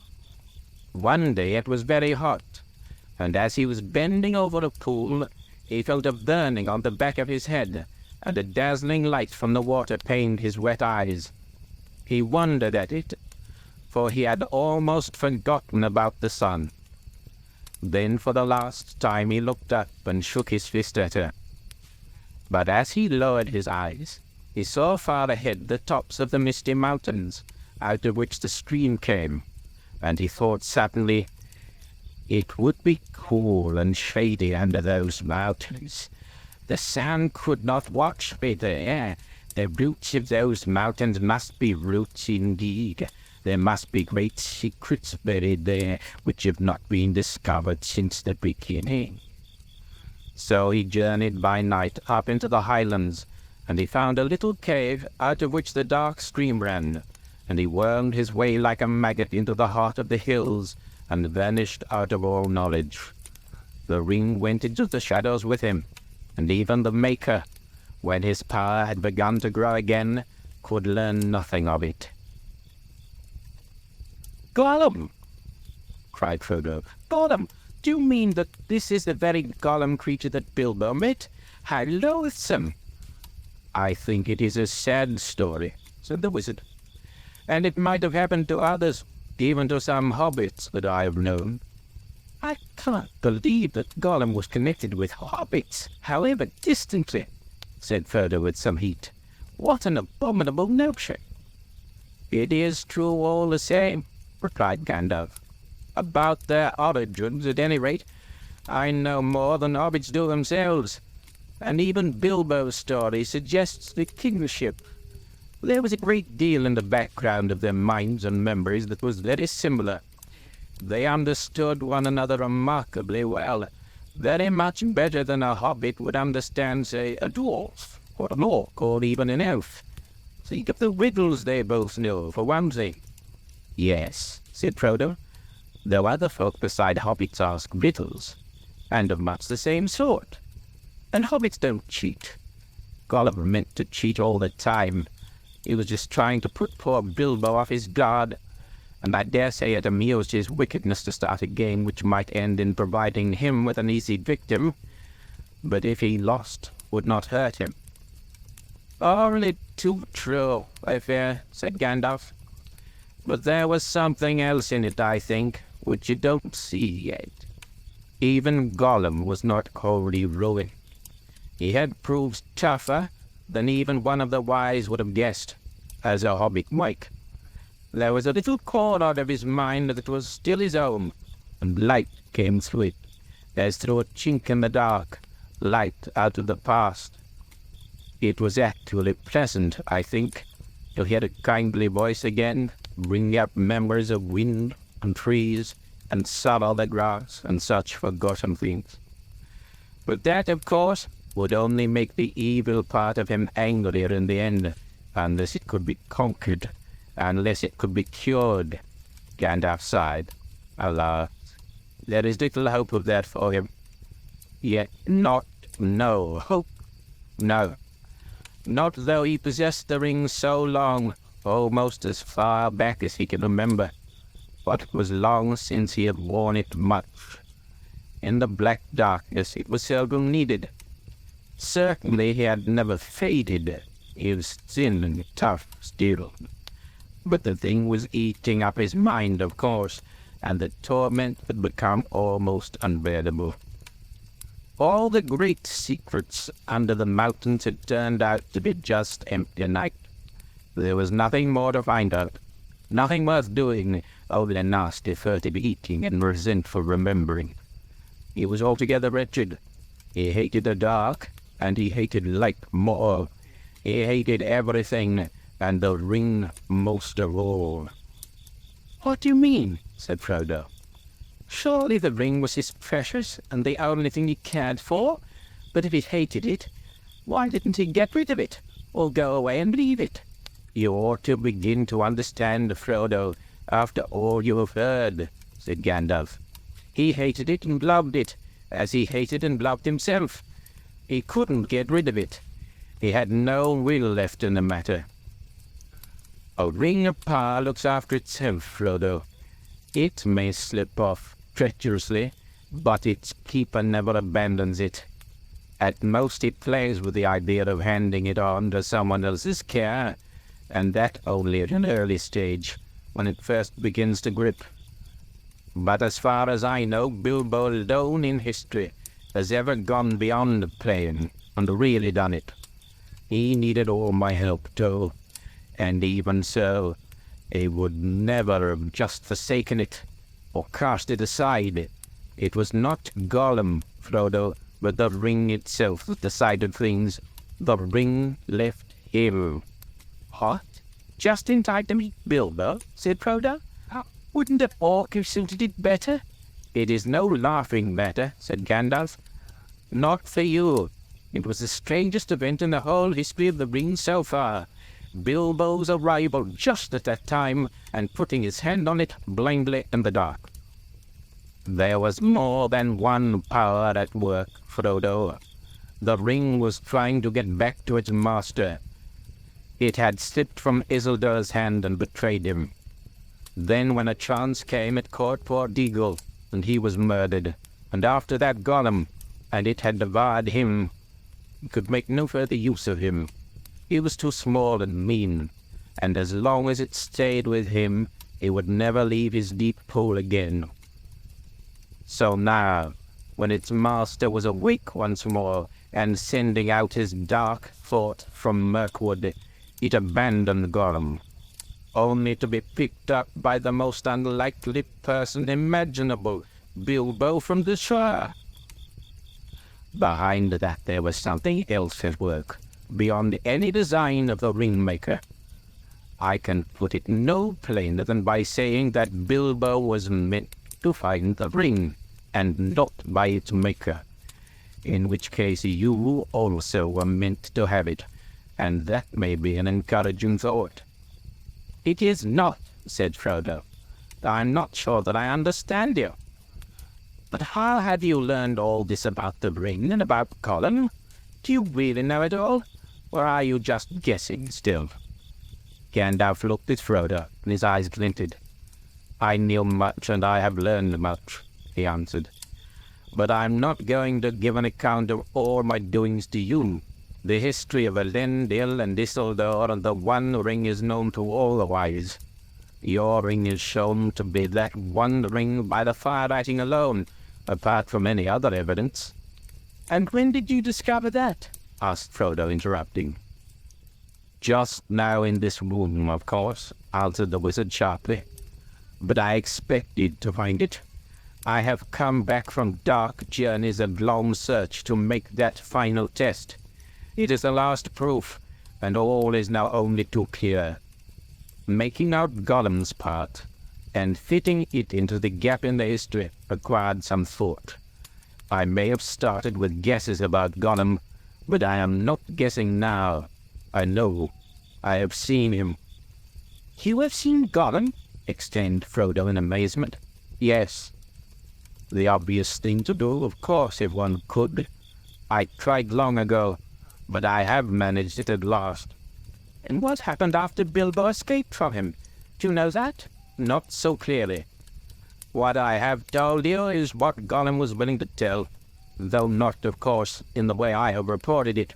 One day it was very hot, and as he was bending over a pool, he felt a burning on the back of his head, and a dazzling light from the water pained his wet eyes. He wondered at it, for he had almost forgotten about the sun. Then for the last time he looked up and shook his fist at her. But as he lowered his eyes, he saw far ahead the tops of the misty mountains, out of which the stream came, and he thought suddenly, it would be cool and shady under those mountains. The sun could not watch me there. The roots of those mountains must be roots indeed. There must be great secrets buried there, which have not been discovered since the beginning. So he journeyed by night up into the highlands, and he found a little cave out of which the dark stream ran, and he wormed his way like a maggot into the heart of the hills, and vanished out of all knowledge. The ring went into the shadows with him, and even the Maker, when his power had begun to grow again, could learn nothing of it. Gollum! cried Frodo. Gollum! Do you mean that this is the very Gollum creature that Bilbo met? How loathsome! I think it is a sad story, said the wizard, And it might have happened to others, even to some hobbits that I have known. I can't believe that Gollum was connected with hobbits, however distantly, said Frodo with some heat. What an abominable notion! It is true all the same, replied Gandalf. About their origins, at any rate, I know more than hobbits do themselves, and even Bilbo's story suggests the kingship. There was a great deal in the background of their minds and memories that was very similar. They understood one another remarkably well, very much better than a hobbit would understand, say, a dwarf, or an orc, or even an elf. Think of the riddles they both know, for one thing. Yes, said Frodo, though other folk beside hobbits ask riddles, and of much the same sort. And hobbits don't cheat. Gollum meant to cheat all the time. He was just trying to put poor Bilbo off his guard, and I dare say it amused his wickedness to start a game which might end in providing him with an easy victim, but if he lost, would not hurt him. Only too true, I fear, said Gandalf. But there was something else in it, I think, which you don't see yet. Even Gollum was not wholly ruined. He had proved tougher than even one of the wise would have guessed, as a hobbit might. There was a little corner of his mind that was still his own, and light came through it, as through a chink in the dark, light out of the past. It was actually pleasant, I think, to hear a kindly voice again, bring up memories of wind and trees and sun on the grass and such forgotten things. But that, of course, would only make the evil part of him angrier in the end, unless it could be conquered, unless it could be cured. Gandalf sighed. Alas, there is little hope of that for him. Yet no hope, No, not though he possessed the ring so long, almost as far back as he can remember. But it was long since he had worn it much. In the black darkness it was seldom needed. Certainly he had never faded. He was thin and tough still. But the thing was eating up his mind, of course, and the torment had become almost unbearable. All the great secrets under the mountains had turned out to be just empty night. There was nothing more to find out, nothing worth doing, only nasty furtive eating and resentful remembering. He was altogether wretched. He hated the dark, and he hated light more. He hated everything, and the ring most of all. "What do you mean?" said Frodo. "Surely the ring was his precious and the only thing he cared for. But if he hated it, why didn't he get rid of it, or go away and leave it?" "You ought to begin to understand, Frodo, after all you have heard," said Gandalf. "He hated it and loved it, as he hated and loved himself. He couldn't get rid of it. He had no will left in the matter. A ring of power looks after itself, Frodo. It may slip off treacherously, but its keeper never abandons it. At most it plays with the idea of handing it on to someone else's care, and that only at an early stage, when it first begins to grip. But as far as I know, Bilbo alone in history has ever gone beyond playing and really done it. He needed all my help too, and even so, he would never have just forsaken it, or cast it aside. It was not Gollum, Frodo, but the ring itself that decided things. The ring left him." "What? Just in time to meet Bilbo?" said Frodo. "Wouldn't a orc have suited it better?" "It is no laughing matter," said Gandalf. "Not for you. It was the strangest event in the whole history of the ring so far. Bilbo's arrival just at that time, and putting his hand on it blindly in the dark. There was more than one power at work, Frodo. The ring was trying to get back to its master. It had slipped from Isildur's hand and betrayed him. Then when a chance came, it caught poor Deagle, and he was murdered. And after that Gollum, and it had devoured him. It could make no further use of him. He was too small and mean, and as long as it stayed with him, he would never leave his deep pool again. So now, when its master was awake once more, and sending out his dark thought from Mirkwood, it abandoned Gollum, only to be picked up by the most unlikely person imaginable, Bilbo from the Shire. Behind that there was something else at work, beyond any design of the ring-maker. I can put it no plainer than by saying that Bilbo was meant to find the ring, and not by its maker, in which case you also were meant to have it, and that may be an encouraging thought." "It is not," said Frodo. "I'm not sure that I understand you. But how have you learned all this about the ring and about Gollum? Do you really know it all, or are you just guessing still?" Gandalf looked at Frodo, and his eyes glinted. "I knew much, and I have learned much," he answered. "But I'm not going to give an account of all my doings to you. The history of Elendil and Isildur and the One Ring is known to all the wise. Your ring is shown to be that one ring by the fire-writing alone, apart from any other evidence." "And when did you discover that?" asked Frodo, interrupting. "Just now in this room, of course," answered the wizard sharply. "But I expected to find it. I have come back from dark journeys and long search to make that final test. It is the last proof, and all is now only too clear. Making out Gollum's part, and fitting it into the gap in the history, required some thought. I may have started with guesses about Gollum, but I am not guessing now. I know. I have seen him." "You have seen Gollum?" exclaimed Frodo in amazement. "Yes. The obvious thing to do, of course, if one could. I tried long ago, but I have managed it at last." And what happened after Bilbo escaped from him? Do you know that? "Not so clearly. What I have told you is what Gollum was willing to tell, though not, of course, in the way I have reported it.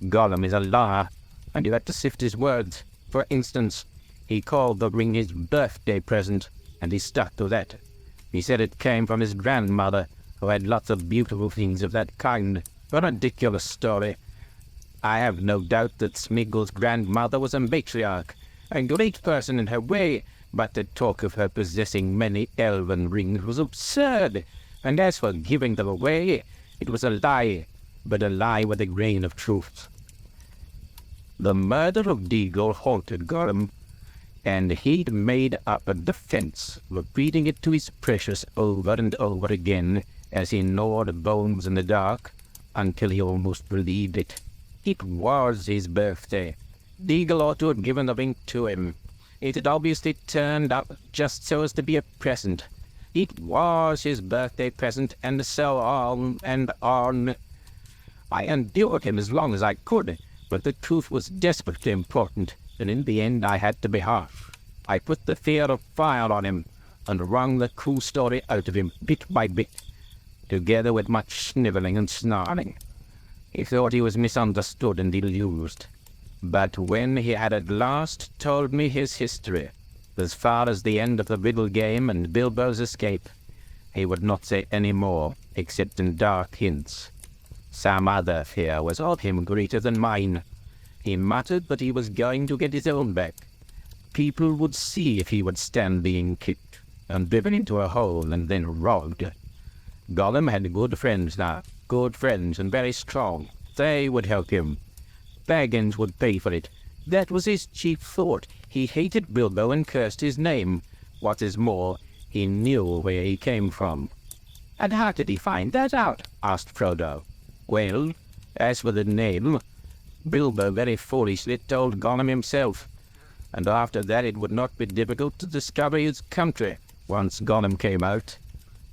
Gollum is a liar, and you had to sift his words. For instance, he called the ring his birthday present, and he stuck to that. He said it came from his grandmother, who had lots of beautiful things of that kind. A ridiculous story. I have no doubt that Smeagol's grandmother was a matriarch, a great person in her way, but the talk of her possessing many elven rings was absurd, and as for giving them away, it was a lie, but a lie with a grain of truth. The murder of Deagle haunted Gollum, and he'd made up a defense, repeating it to his precious over and over again as he gnawed bones in the dark, until he almost believed it. It was his birthday. Deagle ought to have given the ring to him. It had obviously turned up just so as to be a present. It was his birthday present, and so on and on. I endured him as long as I could, but the truth was desperately important, and in the end I had to be harsh. I put the fear of fire on him, and wrung the true story out of him bit by bit, together with much snivelling and snarling. He thought he was misunderstood and ill-used. But when he had at last told me his history, as far as the end of the riddle game and Bilbo's escape, he would not say any more, except in dark hints. Some other fear was of him greater than mine. He muttered that he was going to get his own back. People would see if he would stand being kicked, and driven into a hole and then robbed. Gollum had good friends now, good friends and very strong. They would help him. Baggins would pay for it. That was his chief thought. He hated Bilbo and cursed his name. What is more, he knew where he came from. And how did he find that out? Asked Frodo. Well, as for the name, Bilbo very foolishly told Gollum himself, and after that it would not be difficult to discover his country, once Gollum came out.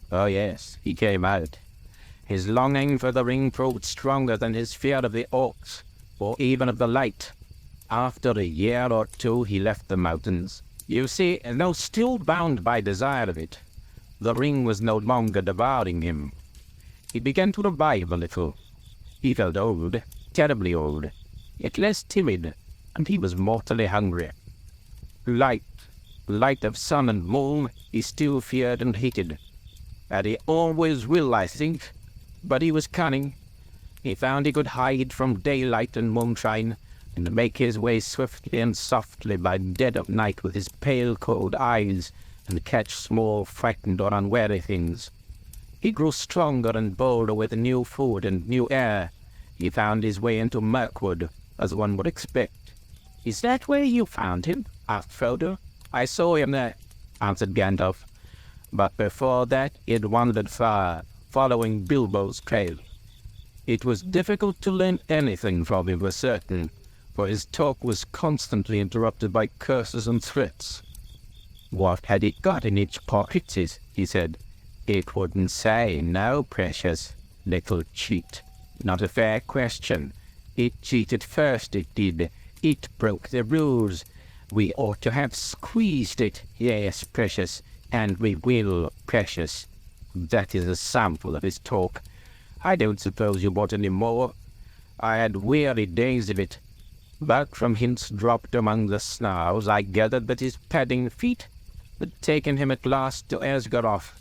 Oh yes, he came out. His longing for the ring proved stronger than his fear of the orcs, or even of the light. After a year or two he left the mountains. You see, though still bound by desire of it, the ring was no longer devouring him. He began to revive a little. He felt old, terribly old, yet less timid, and he was mortally hungry. Light of sun and moon, he still feared and hated. And he always will, I think, but he was cunning. He found he could hide from daylight and moonshine, and make his way swiftly and softly by dead of night with his pale cold eyes, and catch small frightened or unwary things. He grew stronger and bolder with new food and new air. He found his way into Mirkwood, as one would expect. Is that where you found him? Asked Frodo. I saw him there, answered Gandalf. But before that he had wandered far, following Bilbo's trail. It was difficult to learn anything from him for certain, for his talk was constantly interrupted by curses and threats. What had it got in its pockets, he said. It wouldn't say, no, precious little cheat. Not a fair question. It cheated first, it did. It broke the rules. We ought to have squeezed it. Yes, precious, and we will, precious. That is a sample of his talk. I don't suppose you want any more. I had weary days of it. But from hints dropped among the snarls, I gathered that his padding feet had taken him at last to Esgaroth,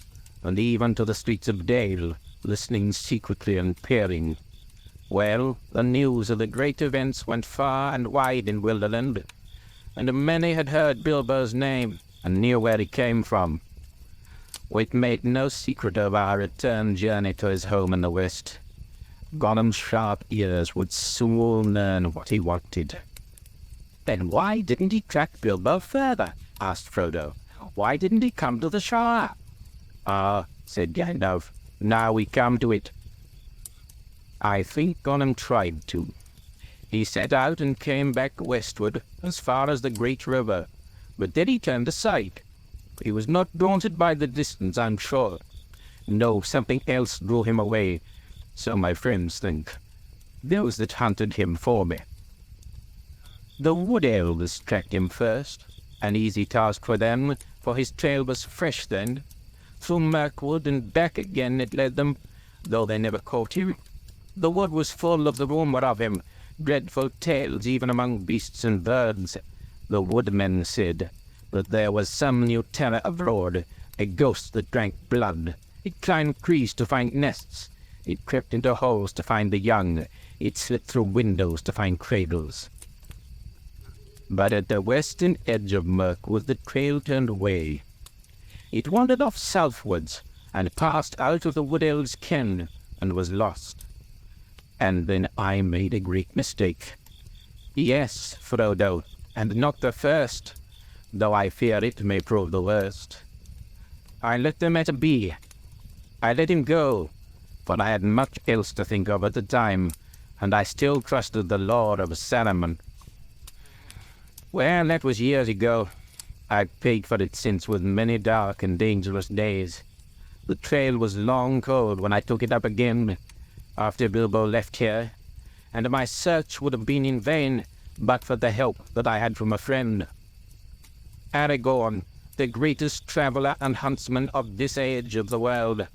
and even to the streets of Dale, listening secretly and peering. Well, the news of the great events went far and wide in Wilderland, and many had heard Bilbo's name and knew where he came from. We made no secret of our return journey to his home in the west. Gollum's sharp ears would soon learn what he wanted. Then why didn't he track Bilbo further? Asked Frodo. Why didn't he come to the Shire? Ah, said Gandalf, now we come to it. I think Gollum tried to. He set out and came back westward as far as the great river, but then he turned aside. He was not daunted by the distance, I'm sure. No, something else drew him away, so my friends think. those that hunted him for me. The wood elves tracked him first, an easy task for them, for his trail was fresh then. Through Mirkwood and back again it led them, though they never caught him. The wood was full of the rumour of him, dreadful tales even among beasts and birds. The woodmen said that there was some new terror abroad, a ghost that drank blood. It climbed trees to find nests. It crept into holes to find the young. It slipped through windows to find cradles. But at the western edge of Mirkwood the trail turned away. It wandered off southwards, and passed out of the wood elves' ken, and was lost. And then I made a great mistake. Yes, Frodo, and not the first, though I fear it may prove the worst. I let the matter be. I let him go, for I had much else to think of at the time, and I still trusted the Lord of Saruman. Well, that was years ago. I've paid for it since with many dark and dangerous days. The trail was long cold when I took it up again, after Bilbo left here, and my search would have been in vain but for the help that I had from a friend. Aragorn, the greatest traveller and huntsman of this age of the world.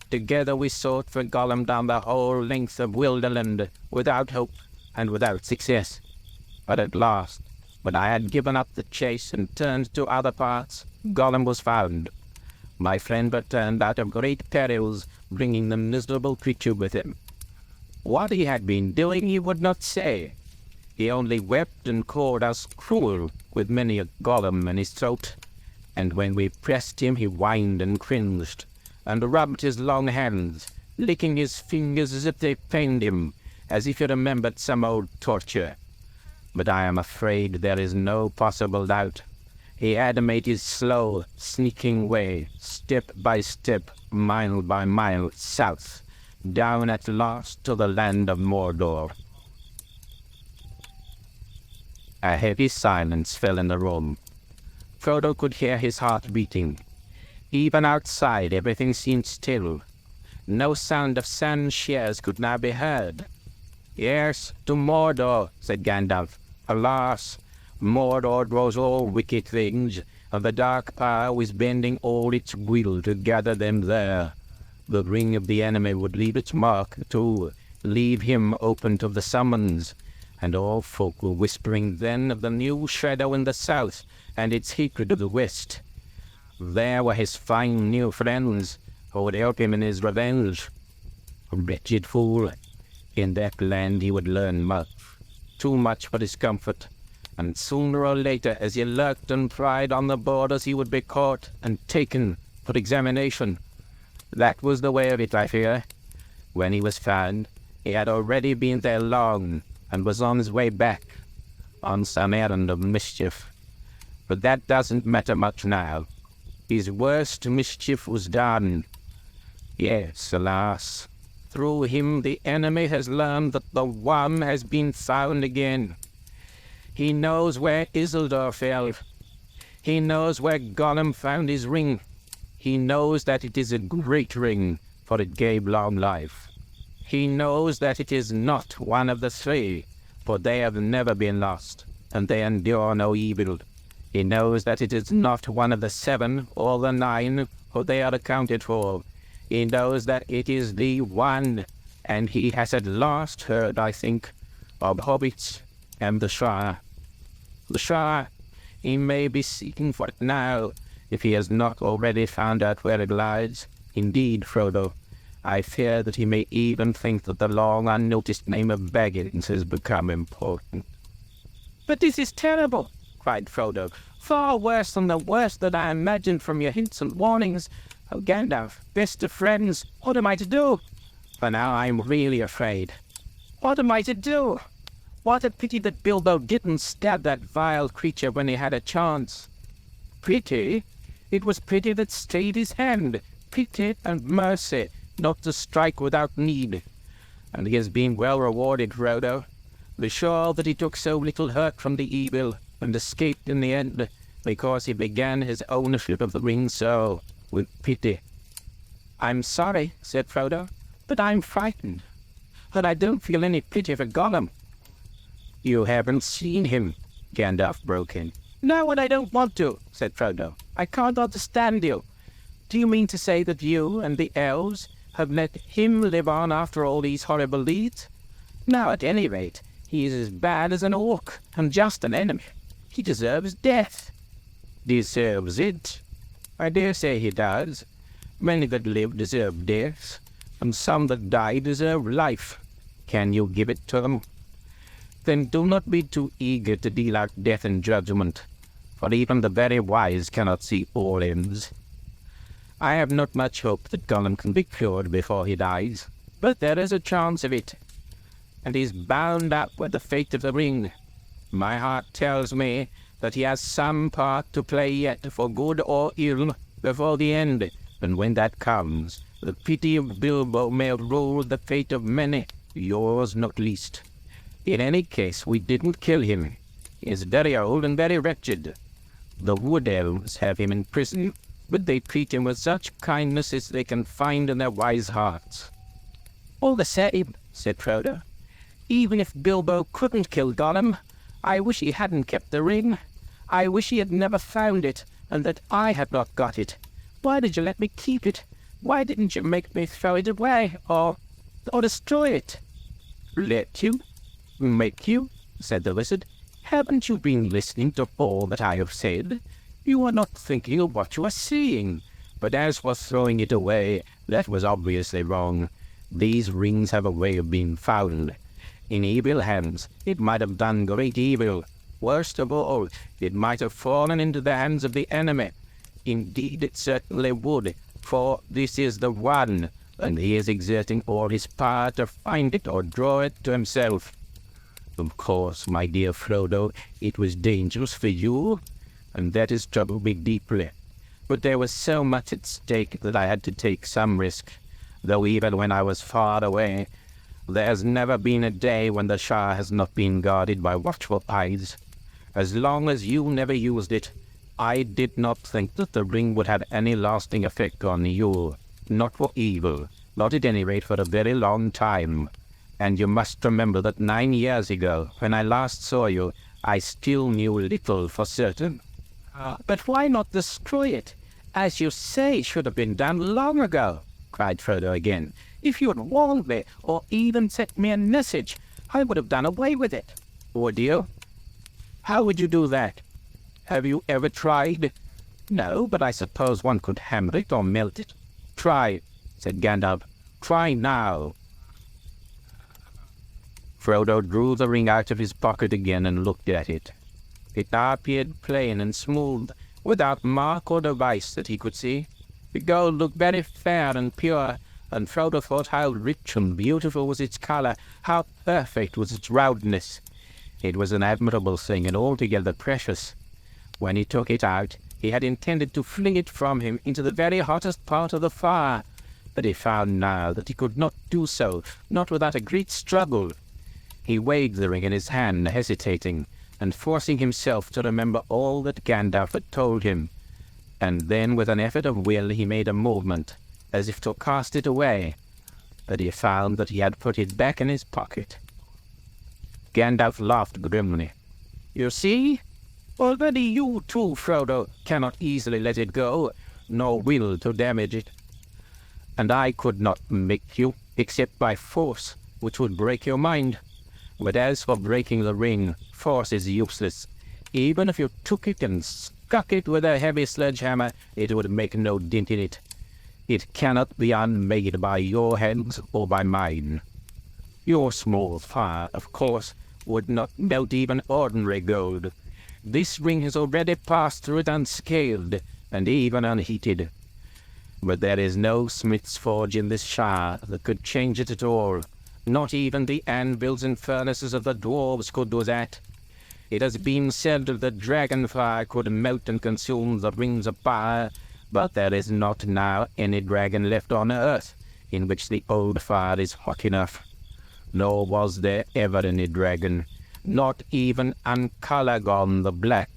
Together we sought for Gollum down the whole length of Wilderland, without hope and without success. But at last, when I had given up the chase and turned to other parts, Gollum was found. My friend returned out of great perils, bringing the miserable creature with him. What he had been doing he would not say. He only wept and called us cruel, with many a Gollum in his throat. And when we pressed him he whined and cringed, and rubbed his long hands, licking his fingers as if they pained him, as if he remembered some old torture. But I am afraid there is no possible doubt. He had made his slow, sneaking way, step by step, mile by mile, south, down at last to the land of Mordor. A heavy silence fell in the room. Frodo could hear his heart beating. Even outside everything seemed still. No sound of sand shears could now be heard. Yes, to Mordor, said Gandalf. Alas, Mordor draws all wicked things, and the dark power is bending all its will to gather them there. The ring of the enemy would leave its mark, too, leave him open to the summons, and all folk were whispering then of the new shadow in the south, and its hatred of the west. There were his fine new friends, who would help him in his revenge. Wretched fool! In that land he would learn much, too much for his comfort, and sooner or later, as he lurked and pried on the borders, he would be caught and taken for examination. That was the way of it, I fear. When he was found, he had already been there long, and was on his way back, on some errand of mischief. But that doesn't matter much now. His worst mischief was done. Yes, alas, through him the enemy has learned that the One has been found again. He knows where Isildur fell. He knows where Gollum found his ring. He knows that it is a great ring, for it gave long life. He knows that it is not one of the three, for they have never been lost, and they endure no evil. He knows that it is not one of the 7 or the 9, for they are accounted for. He knows that it is the One, and he has at last heard, I think, of hobbits and the Shire. The Shire, he may be seeking for it now, if he has not already found out where it lies. Indeed, Frodo, I fear that he may even think that the long unnoticed name of Baggins has become important. But this is terrible, cried Frodo. Far worse than the worst that I imagined from your hints and warnings. Oh, Gandalf, best of friends, what am I to do? For now I'm really afraid. What am I to do? What a pity that Bilbo didn't stab that vile creature when he had a chance. Pity? It was pity that stayed his hand. Pity and mercy, not to strike without need. And he has been well rewarded, Frodo. Be sure that he took so little hurt from the evil, and escaped in the end, because he began his ownership of the ring so, with pity. I'm sorry, said Frodo, but I'm frightened. and I don't feel any pity for Gollum." "You haven't seen him," Gandalf broke in. "No, and I don't want to," said Frodo. "I can't understand you. Do you mean to say that you and the elves have let him live on after all these horrible deeds? Now, at any rate, he is as bad as an orc, and just an enemy. He deserves death." "Deserves it? I dare say he does. Many that live deserve death, and some that die deserve life. Can you give it to them? Then do not be too eager to deal out death and judgment, for even the very wise cannot see all ends. I have not much hope that Gollum can be cured before he dies, but there is a chance of it, and he's bound up with the fate of the ring. My heart tells me that he has some part to play yet, for good or ill, before the end, and when that comes, the pity of Bilbo may rule the fate of many, yours not least. In any case, we didn't kill him. He is very old and very wretched. The wood elves have him in prison, but they treat him with such kindness as they can find in their wise hearts." "All the same," said Frodo, "even if Bilbo couldn't kill Gollum, I wish he hadn't kept the ring. I wish he had never found it, and that I had not got it. Why did you let me keep it? Why didn't you make me throw it away, or destroy it?" "Let you? Make you?" said the wizard. "Haven't you been listening to all that I have said? You are not thinking of what you are seeing. But as for throwing it away, that was obviously wrong. These rings have a way of being found. In evil hands, it might have done great evil. Worst of all, it might have fallen into the hands of the enemy. Indeed, it certainly would, for this is the one, and he is exerting all his power to find it or draw it to himself. Of course, my dear Frodo, it was dangerous for you, and that has troubled me deeply. But there was so much at stake that I had to take some risk, though even when I was far away, there has never been a day when the Shire has not been guarded by watchful eyes. As long as you never used it, I did not think that the ring would have any lasting effect on you. Not for evil, not at any rate for a very long time. And you must remember that 9 years ago, when I last saw you, I still knew little for certain." "But why not destroy it? As you say, should have been done long ago," cried Frodo again. "If you had warned me, or even sent me a message, I would have done away with it." "Would you? How would you do that? Have you ever tried?" "No, but I suppose one could hammer it or melt it." "Try," said Gandalf. "Try now." Frodo drew the ring out of his pocket again and looked at it. It appeared plain and smooth, without mark or device that he could see. The gold looked very fair and pure, and Frodo thought how rich and beautiful was its colour, how perfect was its roundness. It was an admirable thing and altogether precious. When he took it out, he had intended to fling it from him into the very hottest part of the fire, but he found now that he could not do so, not without a great struggle. He weighed the ring in his hand, hesitating, and forcing himself to remember all that Gandalf had told him. And then, with an effort of will, he made a movement, as if to cast it away, but he found that he had put it back in his pocket. Gandalf laughed grimly. "You see? Already you too, Frodo, cannot easily let it go, nor will to damage it. And I could not make you, except by force, which would break your mind. But as for breaking the ring, force is useless. Even if you took it and struck it with a heavy sledgehammer, it would make no dint in it. It cannot be unmade by your hands or by mine. Your small fire, of course, would not melt even ordinary gold. This ring has already passed through it unscathed, and even unheated. But there is no smith's forge in this Shire that could change it at all. Not even the anvils and furnaces of the dwarves could do that. It has been said that the dragon fire could melt and consume the rings of fire, but there is not now any dragon left on earth in which the old fire is hot enough. Nor was there ever any dragon, not even Ancalagon the Black,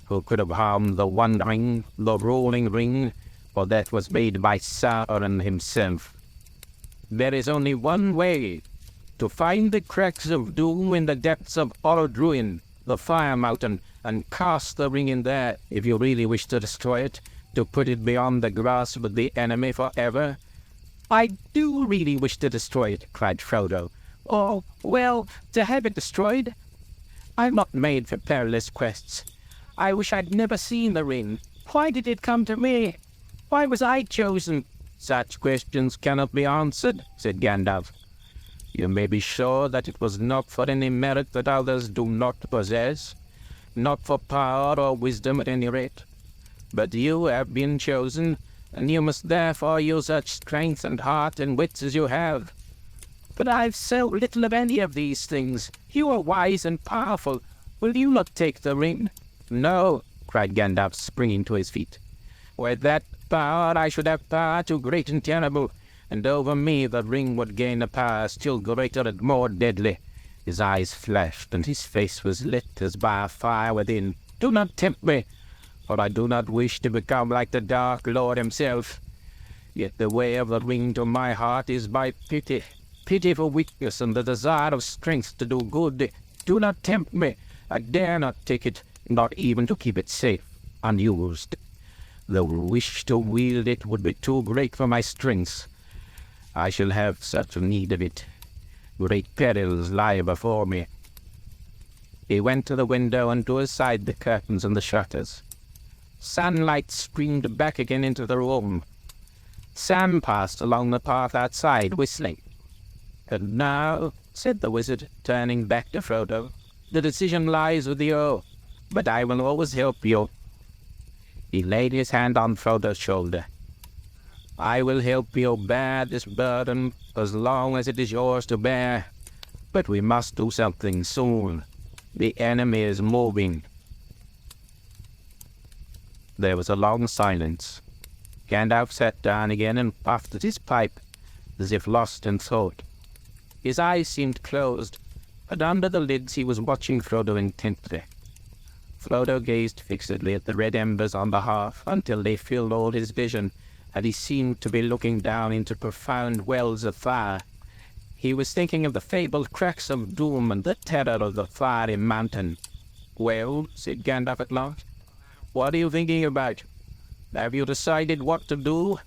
who could have harmed the One Ring, the Rolling Ring, for that was made by Sauron himself. There is only one way to find the cracks of doom in the depths of old ruin, the fire mountain, and cast the ring in there, if you really wish to destroy it, to put it beyond the grasp of the enemy forever." "I do really wish to destroy it," cried Frodo. "Or, well, to have it destroyed. I'm not made for perilous quests. I wish I'd never seen the ring. Why did it come to me? Why was I chosen?" "Such questions cannot be answered," said Gandalf. "You may be sure that it was not for any merit that others do not possess, not for power or wisdom at any rate. But you have been chosen, and you must therefore use such strength and heart and wits as you have." "But I've so little of any of these things. You are wise and powerful. Will you not take the ring?" "No," cried Gandalf, springing to his feet. "With that power I should have power too great and terrible, and over me the ring would gain a power still greater and more deadly." His eyes flashed, and his face was lit as by a fire within. "Do not tempt me, for I do not wish to become like the Dark Lord himself. Yet the way of the ring to my heart is by pity, pity for weakness and the desire of strength to do good. Do not tempt me. I dare not take it, not even to keep it safe, unused. The wish to wield it would be too great for my strength. I shall have such need of it. Great perils lie before me." He went to the window and drew aside the curtains and the shutters. Sunlight streamed back again into the room. Sam passed along the path outside, whistling. "And now," said the wizard, turning back to Frodo, "the decision lies with you, but I will always help you." He laid his hand on Frodo's shoulder. "I will help you bear this burden as long as it is yours to bear. But we must do something soon. The enemy is moving." There was a long silence. Gandalf sat down again and puffed at his pipe, as if lost in thought. His eyes seemed closed, but under the lids he was watching Frodo intently. Frodo gazed fixedly at the red embers on the hearth until they filled all his vision, and he seemed to be looking down into profound wells of fire. He was thinking of the fabled cracks of doom and the terror of the fiery mountain. "Well," said Gandalf at last, "what are you thinking about? Have you decided what to do?"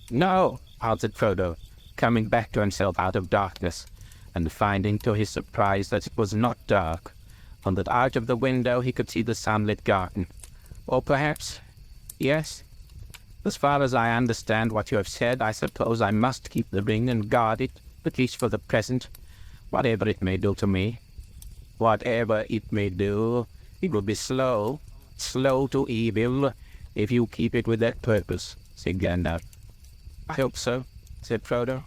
"No," answered Frodo, coming back to himself out of darkness, and finding to his surprise that it was not dark, and that out of the window he could see the sunlit garden. "Or perhaps, yes. As far as I understand what you have said, I suppose I must keep the ring and guard it, at least for the present, whatever it may do to me." "Whatever it may do, it will be slow to evil, if you keep it with that purpose," said Gandalf. "I hope so," said Frodo.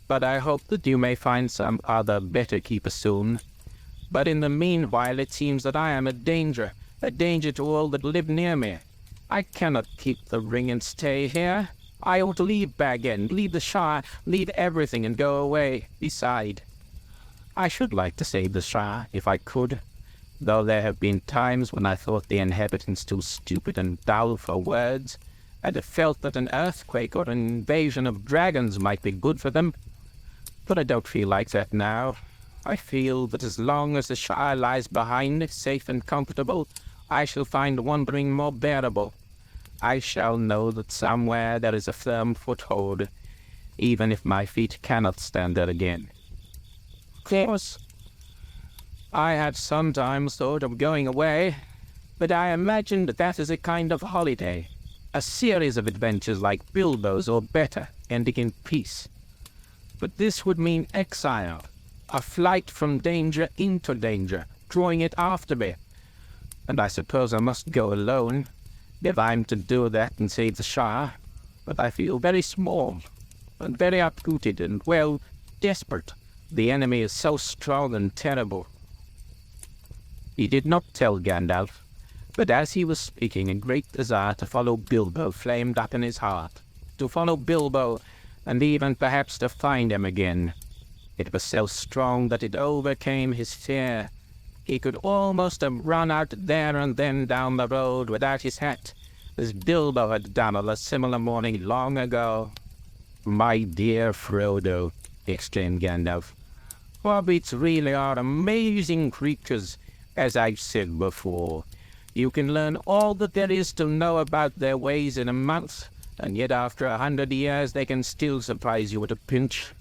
"But I hope that you may find some other better keeper soon. But in the meanwhile it seems that I am a danger to all that live near me. I cannot keep the ring and stay here. I ought to leave Bag End, leave the Shire, leave everything and go away. Beside, I should like to save the Shire, if I could, though there have been times when I thought the inhabitants too stupid and dull for words, and have felt that an earthquake or an invasion of dragons might be good for them. But I don't feel like that now. I feel that as long as the Shire lies behind, safe and comfortable, I shall find wandering more bearable. I shall know that somewhere there is a firm foothold, even if my feet cannot stand there again. Of course, I had sometimes thought of going away, but I imagined that as a kind of holiday, a series of adventures like Bilbo's or better, ending in peace. But this would mean exile, a flight from danger into danger, drawing it after me. And I suppose I must go alone, if I'm to do that and save the Shire. But I feel very small, and very uprooted, and, well, desperate. The enemy is so strong and terrible." He did not tell Gandalf, but as he was speaking, a great desire to follow Bilbo flamed up in his heart. To follow Bilbo, and even perhaps to find him again. It was so strong that it overcame his fear. He could almost have run out there and then down the road without his hat, as Bilbo had done on a similar morning long ago. "My dear Frodo," exclaimed Gandalf, Hobbits really are amazing creatures, as I've said before. You can learn all that there is to know about their ways in a month, and yet after 100 years they can still surprise you at a pinch.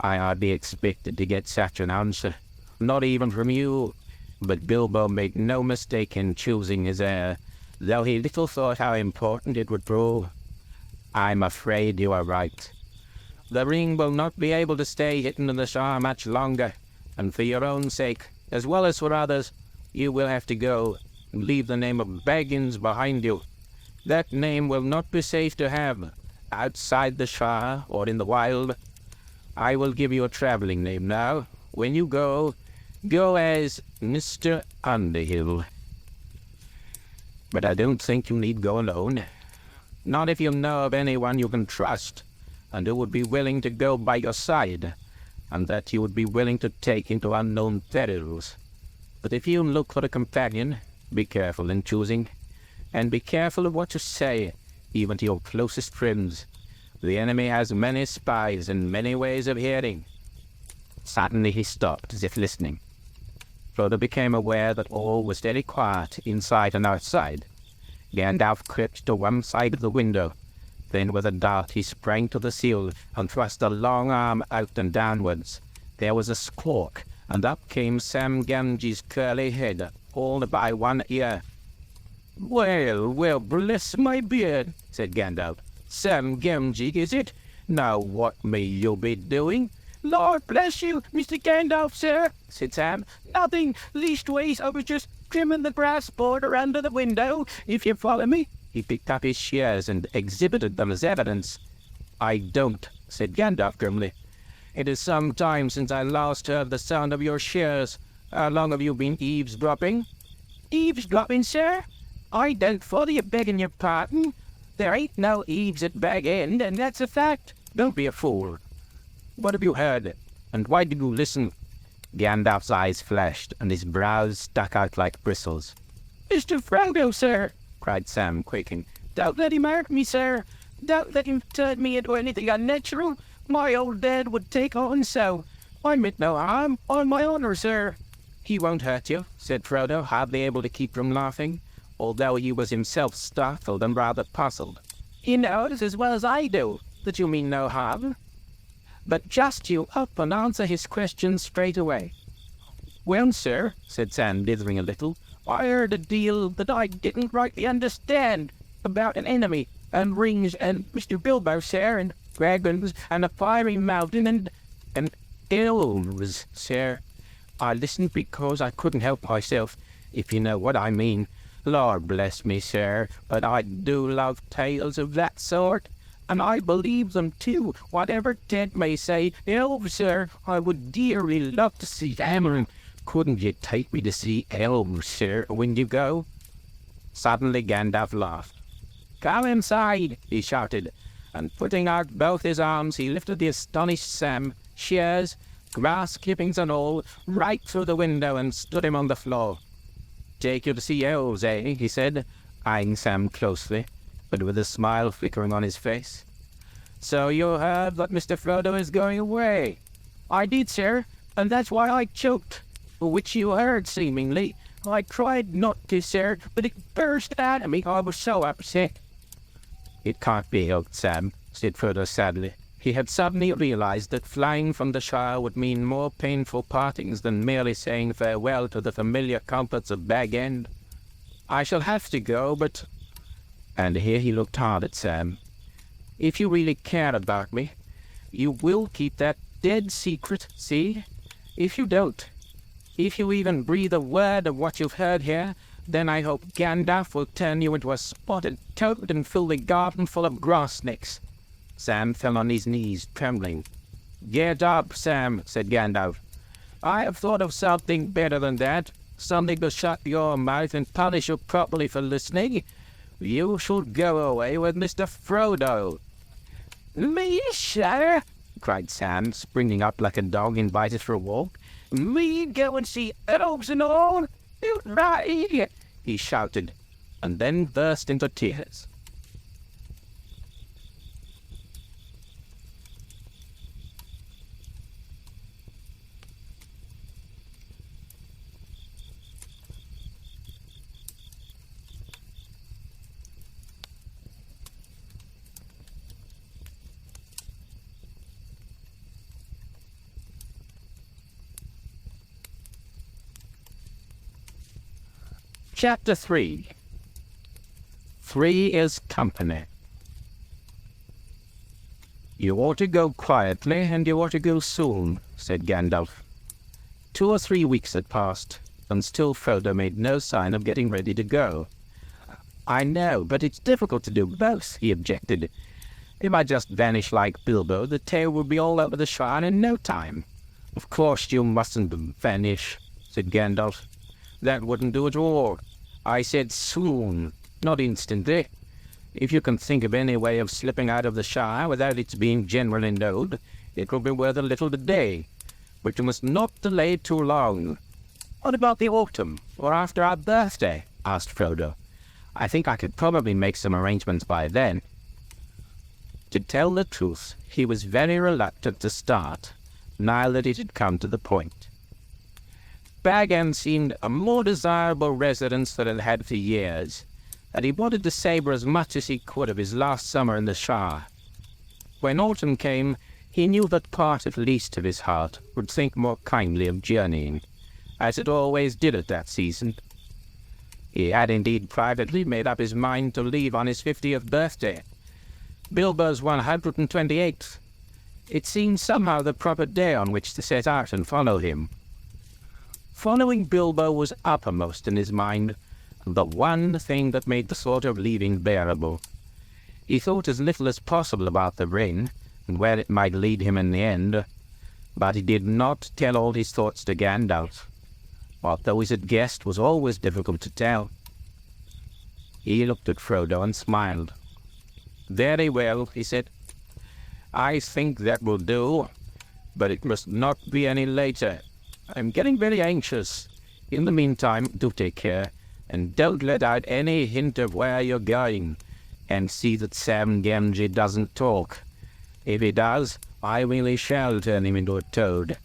I hardly expected to get such an answer, not even from you, but Bilbo made no mistake in choosing his heir, though he little thought how important it would prove. I'm afraid you are right. The ring will not be able to stay hidden in the Shire much longer, and for your own sake, as well as for others, you will have to go and leave the name of Baggins behind you. That name will not be safe to have, outside the Shire or in the wild. I will give you a travelling name now. When you go as Mr. Underhill. But I don't think you need go alone. Not if you know of anyone you can trust, and who would be willing to go by your side, and that you would be willing to take into unknown perils. But if you look for a companion, be careful in choosing, and be careful of what you say, even to your closest friends. The enemy has many spies and many ways of hearing. Suddenly he stopped, as if listening. Frodo became aware that all was very quiet inside and outside. Gandalf crept to one side of the window. Then with a dart he sprang to the sill and thrust a long arm out and downwards. There was a squawk, and up came Sam Gamgee's curly head, pulled by one ear. Well, bless my beard," said Gandalf. "Sam Gamgee, is it? Now what may you be doing?" "Lord bless you, Mr. Gandalf, sir," said Sam. "Nothing. Leastways, I was just trimming the grass border under the window, if you follow me." He picked up his shears and exhibited them as evidence. "I don't," said Gandalf grimly. "It is some time since I last heard the sound of your shears. How long have you been eavesdropping?" "Eavesdropping, sir? I don't follow you, begging your pardon. There ain't no eaves at Bag End, and that's a fact." "Don't be a fool. What have you heard, and why did you listen?" Gandalf's eyes flashed, and his brows stuck out like bristles. "Mr. Frodo, sir," cried Sam, quaking. "Don't let him hurt me, sir. Don't let him turn me into anything unnatural. My old dad would take on so. I meant no harm, on my honour, sir." "He won't hurt you," said Frodo, hardly able to keep from laughing, although he was himself startled and rather puzzled. "He knows as well as I do that you mean no harm. But just you up and answer his questions straight away." "Well, sir," said Sam, dithering a little, "I heard a deal that I didn't rightly understand about an enemy, and rings, and Mr. Bilbo, sir, and dragons, and a fiery mountain, and elves, sir. I listened because I couldn't help myself, if you know what I mean. Lord bless me, sir, but I do love tales of that sort. And I believe them too, whatever Ted may say. Elves, sir, I would dearly love to see them. And couldn't you take me to see elves, sir, when you go?" Suddenly Gandalf laughed. "Come inside," he shouted, and putting out both his arms, he lifted the astonished Sam, shears, grass clippings and all, right through the window and stood him on the floor. "Take you to see elves, eh?" he said, eyeing Sam closely, but with a smile flickering on his face. "So you heard that Mr. Frodo is going away?" "I did, sir, and that's why I choked, which you heard, seemingly. I tried not to, sir, but it burst out of me. I was so upset." "It can't be helped, Sam," said Frodo sadly. He had suddenly realized that flying from the Shire would mean more painful partings than merely saying farewell to the familiar comforts of Bag End. "I shall have to go, but—" And here he looked hard at Sam. "If you really care about me, you will keep that dead secret, see? If you don't, if you even breathe a word of what you've heard here, then I hope Gandalf will turn you into a spotted toad and fill the garden full of grass snakes." Sam fell on his knees, trembling. "Get up, Sam," said Gandalf. "I have thought of something better than that, something to shut your mouth and punish you properly for listening. You shall go away with Mr. Frodo." "Me, sir?" cried Sam, springing up like a dog invited for a walk. "Me go and see elves and all? Right," he shouted, and then burst into tears. Chapter 3. 3 is company. "You ought to go quietly, and you ought to go soon," said Gandalf. 2 or 3 weeks had passed, and still Frodo made no sign of getting ready to go. "I know, but it's difficult to do both," he objected. "If I just vanish like Bilbo, the tale will be all over the Shire in no time." "Of course you mustn't vanish," said Gandalf. "That wouldn't do at all. I said soon, not instantly. If you can think of any way of slipping out of the Shire without its being generally known, it will be worth a little today. But you must not delay too long." "What about the autumn, or after our birthday?" asked Frodo. "I think I could probably make some arrangements by then." To tell the truth, he was very reluctant to start, now that it had come to the point. Bag End seemed a more desirable residence than it had for years, and he wanted to savour as much as he could of his last summer in the Shire. When autumn came, he knew that part at least of his heart would think more kindly of journeying, as it always did at that season. He had indeed privately made up his mind to leave on his 50th birthday, Bilbo's 128th. It seemed somehow the proper day on which to set out and follow him. Following Bilbo was uppermost in his mind, the one thing that made the thought of leaving bearable. He thought as little as possible about the ring, and where it might lead him in the end, but he did not tell all his thoughts to Gandalf. What those had guessed was always difficult to tell. He looked at Frodo and smiled. "Very well," he said. "I think that will do, but it must not be any later. I'm getting very anxious. In the meantime, do take care, and don't let out any hint of where you're going, and see that Sam Gamgee doesn't talk. If he does, I really shall turn him into a toad."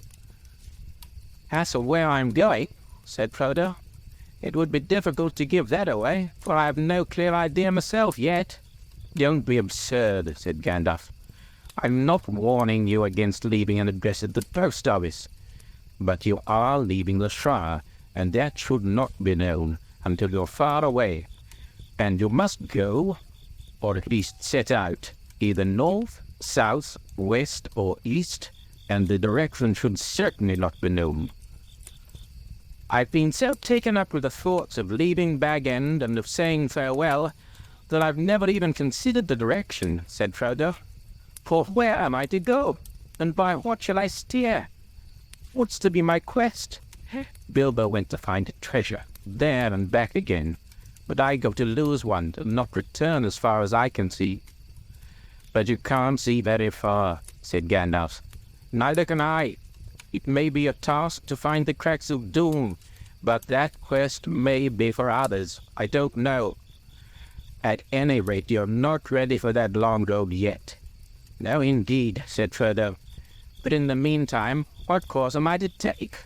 "As for where I'm going," said Frodo, "it would be difficult to give that away, for I have no clear idea myself yet." "Don't be absurd," said Gandalf. "I'm not warning you against leaving an address at the post office. But you are leaving the Shire, and that should not be known until you're far away. And you must go, or at least set out, either north, south, west, or east, and the direction should certainly not be known." "I've been so taken up with the thoughts of leaving Bag End and of saying farewell, that I've never even considered the direction," said Frodo. "For where am I to go, and by what shall I steer? What's to be my quest? Bilbo went to find treasure, there and back again, but I go to lose one and not return as far as I can see." "But you can't see very far," said Gandalf. "Neither can I. It may be a task to find the cracks of doom, but that quest may be for others. I don't know. At any rate, you're not ready for that long road yet." "No, indeed," said Frodo. "But in the meantime, what course am I to take?"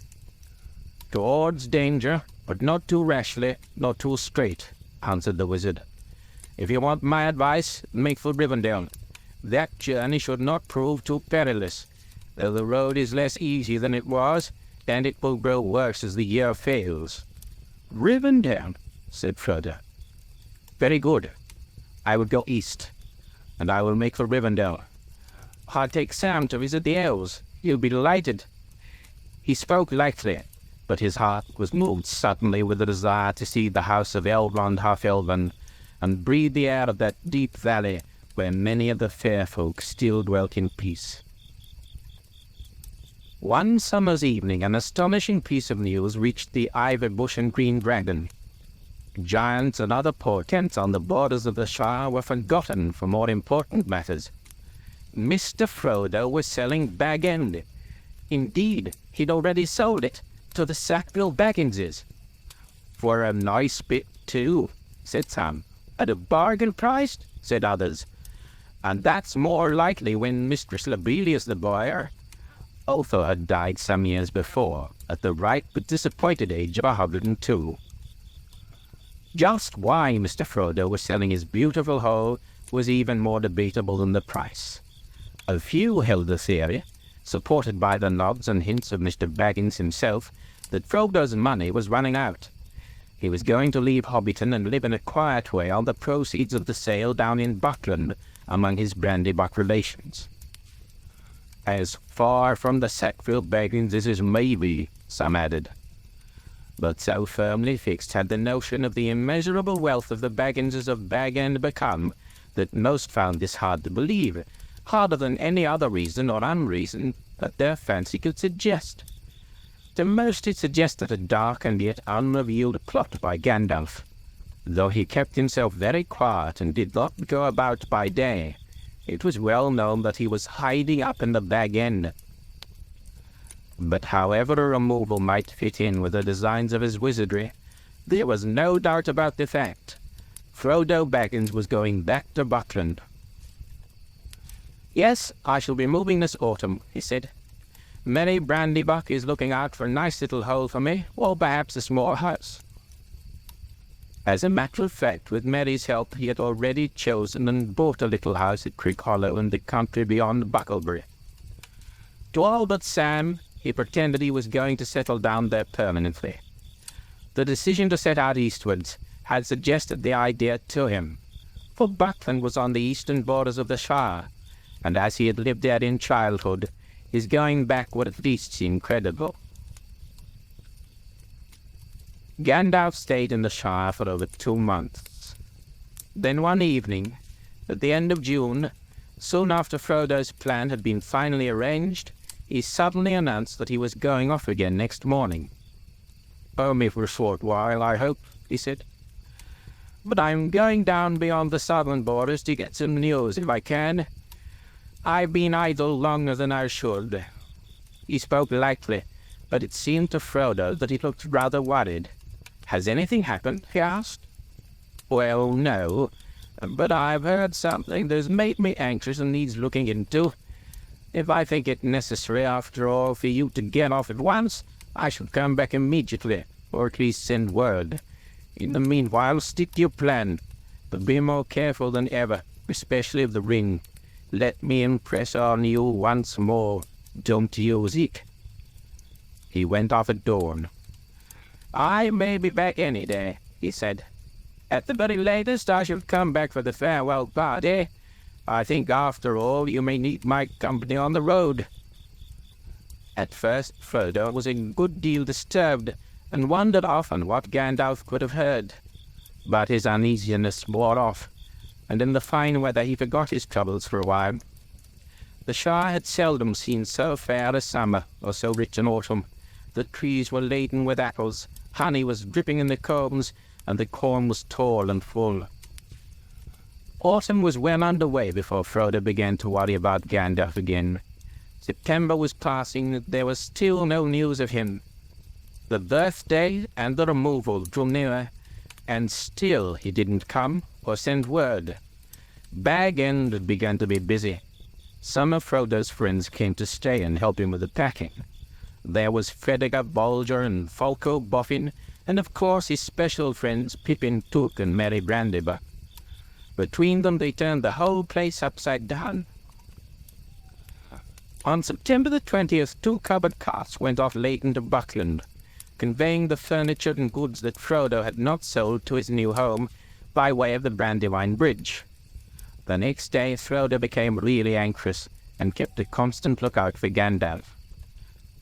"Towards danger, but not too rashly, nor too straight," answered the wizard. "If you want my advice, make for Rivendell. That journey should not prove too perilous, though the road is less easy than it was, and it will grow worse as the year fails." "Rivendell," said Frodo. "Very good. I will go east, and I will make for Rivendell. I'll take Sam to visit the elves. He'll be delighted." He spoke lightly, but his heart was moved suddenly with the desire to see the house of Elrond half-elven, and breathe the air of that deep valley where many of the fair folk still dwelt in peace. One summer's evening, an astonishing piece of news reached the Ivy Bush and Green Dragon. Giants and other portents on the borders of the Shire were forgotten for more important matters. Mr. Frodo was selling Bag End. Indeed, he'd already sold it to the Sackville Bagginses. "For a nice bit, too," said some. "At a bargain price," said others. "And that's more likely when Mistress Lobelia's the buyer." Otho had died some years before, at the ripe but disappointed age of 102. Just why Mr. Frodo was selling his beautiful hoe was even more debatable than the price. A few held the theory, supported by the nods and hints of Mr. Baggins himself, that Frodo's money was running out. He was going to leave Hobbiton and live in a quiet way on the proceeds of the sale down in Buckland among his Brandybuck relations. As far from the Sackville Baggins as is maybe, some added. But so firmly fixed had the notion of the immeasurable wealth of the Bagginses of Bag End become that most found this hard to believe, harder than any other reason or unreason that their fancy could suggest. To most it suggested a dark and yet unrevealed plot by Gandalf, though he kept himself very quiet and did not go about by day. It was well known that he was hiding up in the Bag End. But however a removal might fit in with the designs of his wizardry, there was no doubt about the fact. Frodo Baggins was going back to Buckland. "Yes, I shall be moving this autumn," he said. "Mary Brandybuck is looking out for a nice little hole for me, or perhaps a small house." As a matter of fact, with Mary's help, he had already chosen and bought a little house at Creek Hollow in the country beyond Bucklebury. To all but Sam, he pretended he was going to settle down there permanently. The decision to set out eastwards had suggested the idea to him, for Buckland was on the eastern borders of the Shire, and as he had lived there in childhood, his going back would at least seem credible. Gandalf stayed in the Shire for over 2 months. Then one evening, at the end of June, soon after Frodo's plan had been finally arranged, he suddenly announced that he was going off again next morning. "Only for a short while, I hope," he said. "But I'm going down beyond the southern borders to get some news, if I can. I've been idle longer than I should." He spoke lightly, but it seemed to Frodo that he looked rather worried. "Has anything happened?" he asked. "Well, no, but I've heard something that's made me anxious and needs looking into. If I think it necessary, after all, for you to get off at once, I shall come back immediately, or at least send word. In the meanwhile, stick to your plan, but be more careful than ever, especially of the ring. Let me impress on you once more, don't use it." He went off at dawn. "I may be back any day," he said. "At the very latest, I shall come back for the farewell party. I think, after all, you may need my company on the road." At first, Frodo was a good deal disturbed, and wondered often what Gandalf could have heard. But his uneasiness wore off, and in the fine weather he forgot his troubles for a while. The Shire had seldom seen so fair a summer, or so rich an autumn. The trees were laden with apples, honey was dripping in the combs, and the corn was tall and full. Autumn was well under way before Frodo began to worry about Gandalf again. September was passing, and there was still no news of him. The birthday and the removal drew nearer, and still he didn't come or send word. Bag End had begun to be busy. Some of Frodo's friends came to stay and help him with the packing. There was Fredegar Bolger and Folko Boffin, and of course his special friends Pippin Took and Merry Brandybuck. Between them they turned the whole place upside down. On September the 20th, 2 covered carts went off laden to Buckland, conveying the furniture and goods that Frodo had not sold to his new home by way of the Brandywine Bridge. The next day Frodo became really anxious and kept a constant lookout for Gandalf.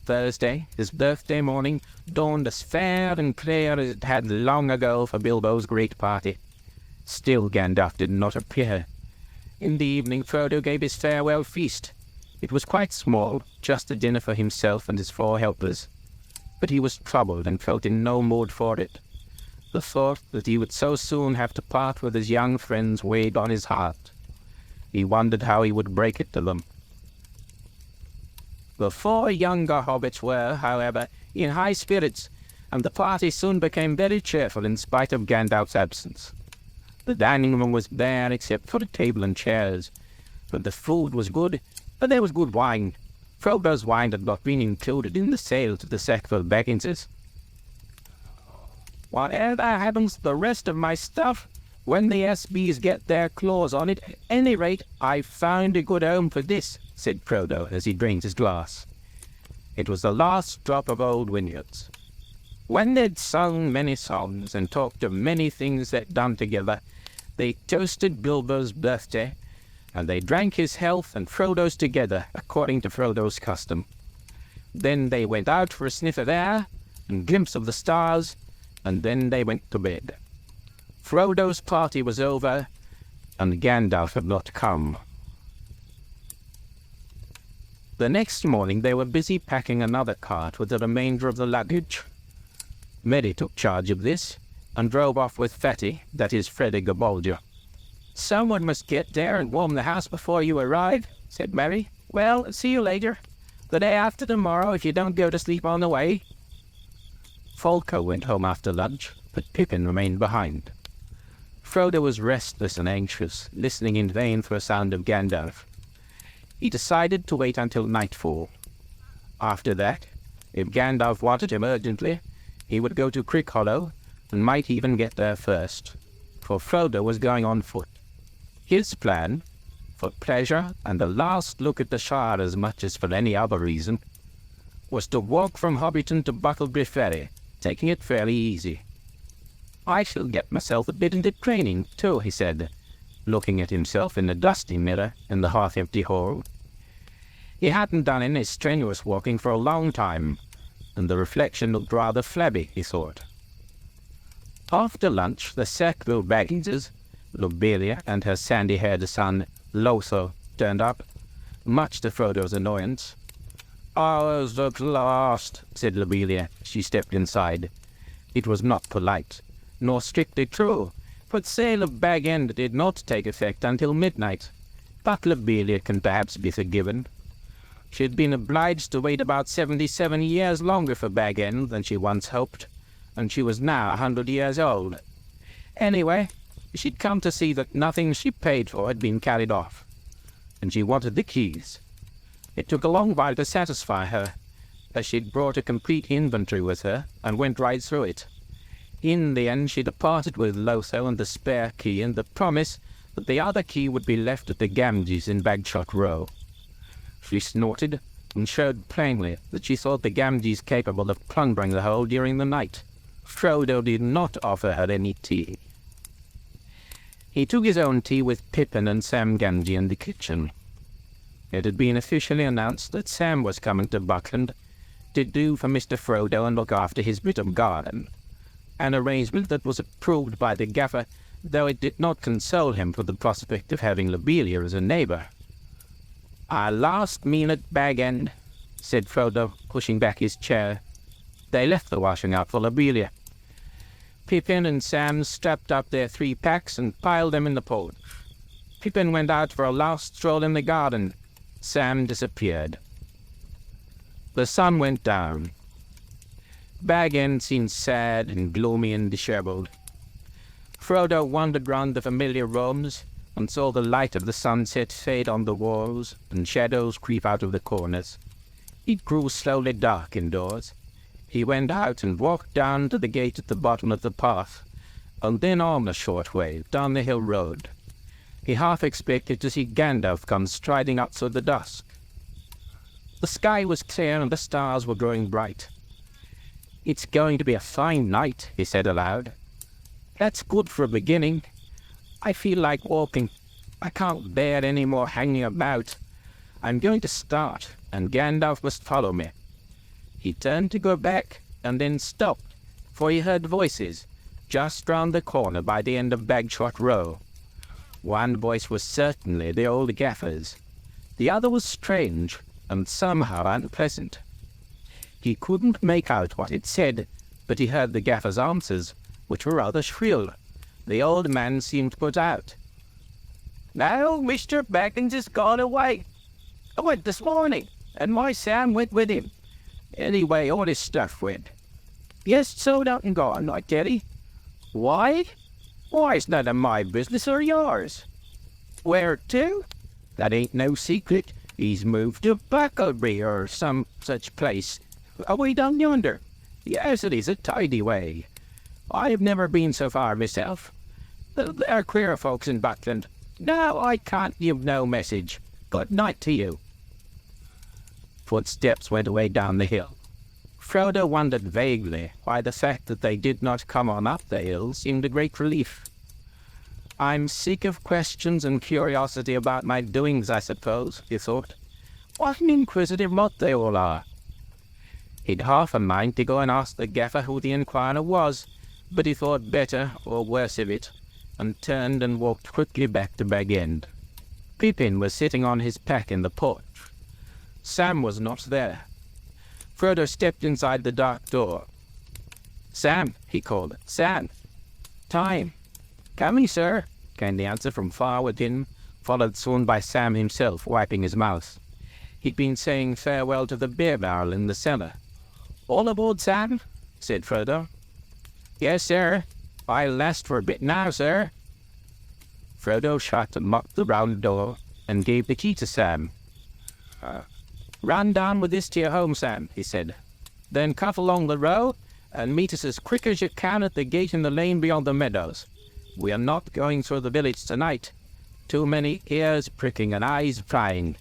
Thursday, his birthday morning, dawned as fair and clear as it had long ago for Bilbo's great party. Still Gandalf did not appear. In the evening Frodo gave his farewell feast. It was quite small, just a dinner for himself and his 4 helpers. But he was troubled and felt in no mood for it. The thought that he would so soon have to part with his young friends weighed on his heart. He wondered how he would break it to them. The 4 younger hobbits were, however, in high spirits, and the party soon became very cheerful in spite of Gandalf's absence. The dining room was bare except for a table and chairs, but the food was good, and there was good wine. Frodo's wine had not been included in the sale to the Sackville Bagginses. "Whatever happens to the rest of my stuff, when the SBs get their claws on it, at any rate, I've found a good home for this," said Frodo as he drained his glass. It was the last drop of Old Wynyard's. When they'd sung many songs and talked of many things they'd done together, they toasted Bilbo's birthday, and they drank his health and Frodo's together, according to Frodo's custom. Then they went out for a sniff of air and glimpse of the stars, and then they went to bed. Frodo's party was over, and Gandalf had not come. The next morning they were busy packing another cart with the remainder of the luggage. Merry took charge of this, and drove off with Fatty, that is Freddy Gaboldia. "Someone must get there and warm the house before you arrive," said Merry. "Well, see you later. The day after tomorrow, if you don't go to sleep on the way." Folko went home after lunch, but Pippin remained behind. Frodo was restless and anxious, listening in vain for a sound of Gandalf. He decided to wait until nightfall. After that, if Gandalf wanted him urgently, he would go to Crickhollow, and might even get there first, for Frodo was going on foot. His plan, for pleasure and a last look at the Shire as much as for any other reason, was to walk from Hobbiton to Bucklebury Ferry, taking it fairly easy. "I shall get myself a bit into training, too," he said, looking at himself in the dusty mirror in the half-empty hall. He hadn't done any strenuous walking for a long time, and the reflection looked rather flabby, he thought. After lunch, the Sackville Bagginses, Lobelia and her sandy-haired son, Lothar, turned up, much to Frodo's annoyance. "Ours at last," said Lobelia. She stepped inside. It was not polite, nor strictly true, for the sale of Bag End did not take effect until midnight, but Lobelia can perhaps be forgiven. She had been obliged to wait about 77 years longer for Bag End than she once hoped, and she was now 100 years old. Anyway, she'd come to see that nothing she paid for had been carried off, and she wanted the keys. It took a long while to satisfy her, as she'd brought a complete inventory with her and went right through it. In the end, she departed with Lothar and the spare key, and the promise that the other key would be left at the Gamgees in Bagshot Row. She snorted, and showed plainly that she thought the Gamgees capable of plundering the whole during the night. Frodo did not offer her any tea. He took his own tea with Pippin and Sam Gamgee in the kitchen. It had been officially announced that Sam was coming to Buckland to do for Mr. Frodo and look after his bit of garden, an arrangement that was approved by the gaffer, though it did not console him for the prospect of having Lobelia as a neighbour. "Our last meal at Bag End," said Frodo, pushing back his chair. They left the washing out for Lobelia. Pippin and Sam strapped up their 3 packs and piled them in the porch. Pippin went out for a last stroll in the garden. Sam disappeared. The sun went down. Bag End seemed sad and gloomy and dishevelled. Frodo wandered round the familiar rooms and saw the light of the sunset fade on the walls and shadows creep out of the corners. It grew slowly dark indoors. He went out and walked down to the gate at the bottom of the path, and then on a short way down the hill road. He half expected to see Gandalf come striding up through the dusk. The sky was clear and the stars were growing bright. "It's going to be a fine night," he said aloud. "That's good for a beginning. I feel like walking. I can't bear any more hanging about. I'm going to start, and Gandalf must follow me." He turned to go back, and then stopped, for he heard voices just round the corner by the end of Bagshot Row. One voice was certainly the old gaffer's. The other was strange, and somehow unpleasant. He couldn't make out what it said, but he heard the gaffer's answers, which were rather shrill. The old man seemed put out. "Now, Mr. Baggins has gone away. I went this morning, and my Sam went with him. Anyway, all his stuff went. Yes, sold out and gone, I tell ye. Why? Why, it's none of my business or yours. Where to? That ain't no secret. He's moved to Bucklebury or some such place, away down yonder. Yes, it is a tidy way. I have never been so far myself. They're queer folks in Buckland. No, I can't give no message. Good night to you." Footsteps went away down the hill. Frodo wondered vaguely why the fact that they did not come on up the hill seemed a great relief. "I'm sick of questions and curiosity about my doings, I suppose," he thought. "What an inquisitive lot they all are." He'd half a mind to go and ask the gaffer who the inquirer was, but he thought better or worse of it, and turned and walked quickly back to Bag End. Pippin was sitting on his pack in the porch. Sam was not there. Frodo stepped inside the dark door. "Sam," he called. "Sam!" "Time." "Coming, sir," came the answer from far within, followed soon by Sam himself, wiping his mouth. He'd been saying farewell to the beer barrel in the cellar. "All aboard, Sam?" said Frodo. "Yes, sir. I'll last for a bit now, sir." Frodo shut and locked the round door and gave the key to Sam. "Run down with this to your home, Sam," he said. "Then cut along the road and meet us as quick as you can at the gate in the lane beyond the meadows. We are not going through the village tonight. Too many ears pricking and eyes prying."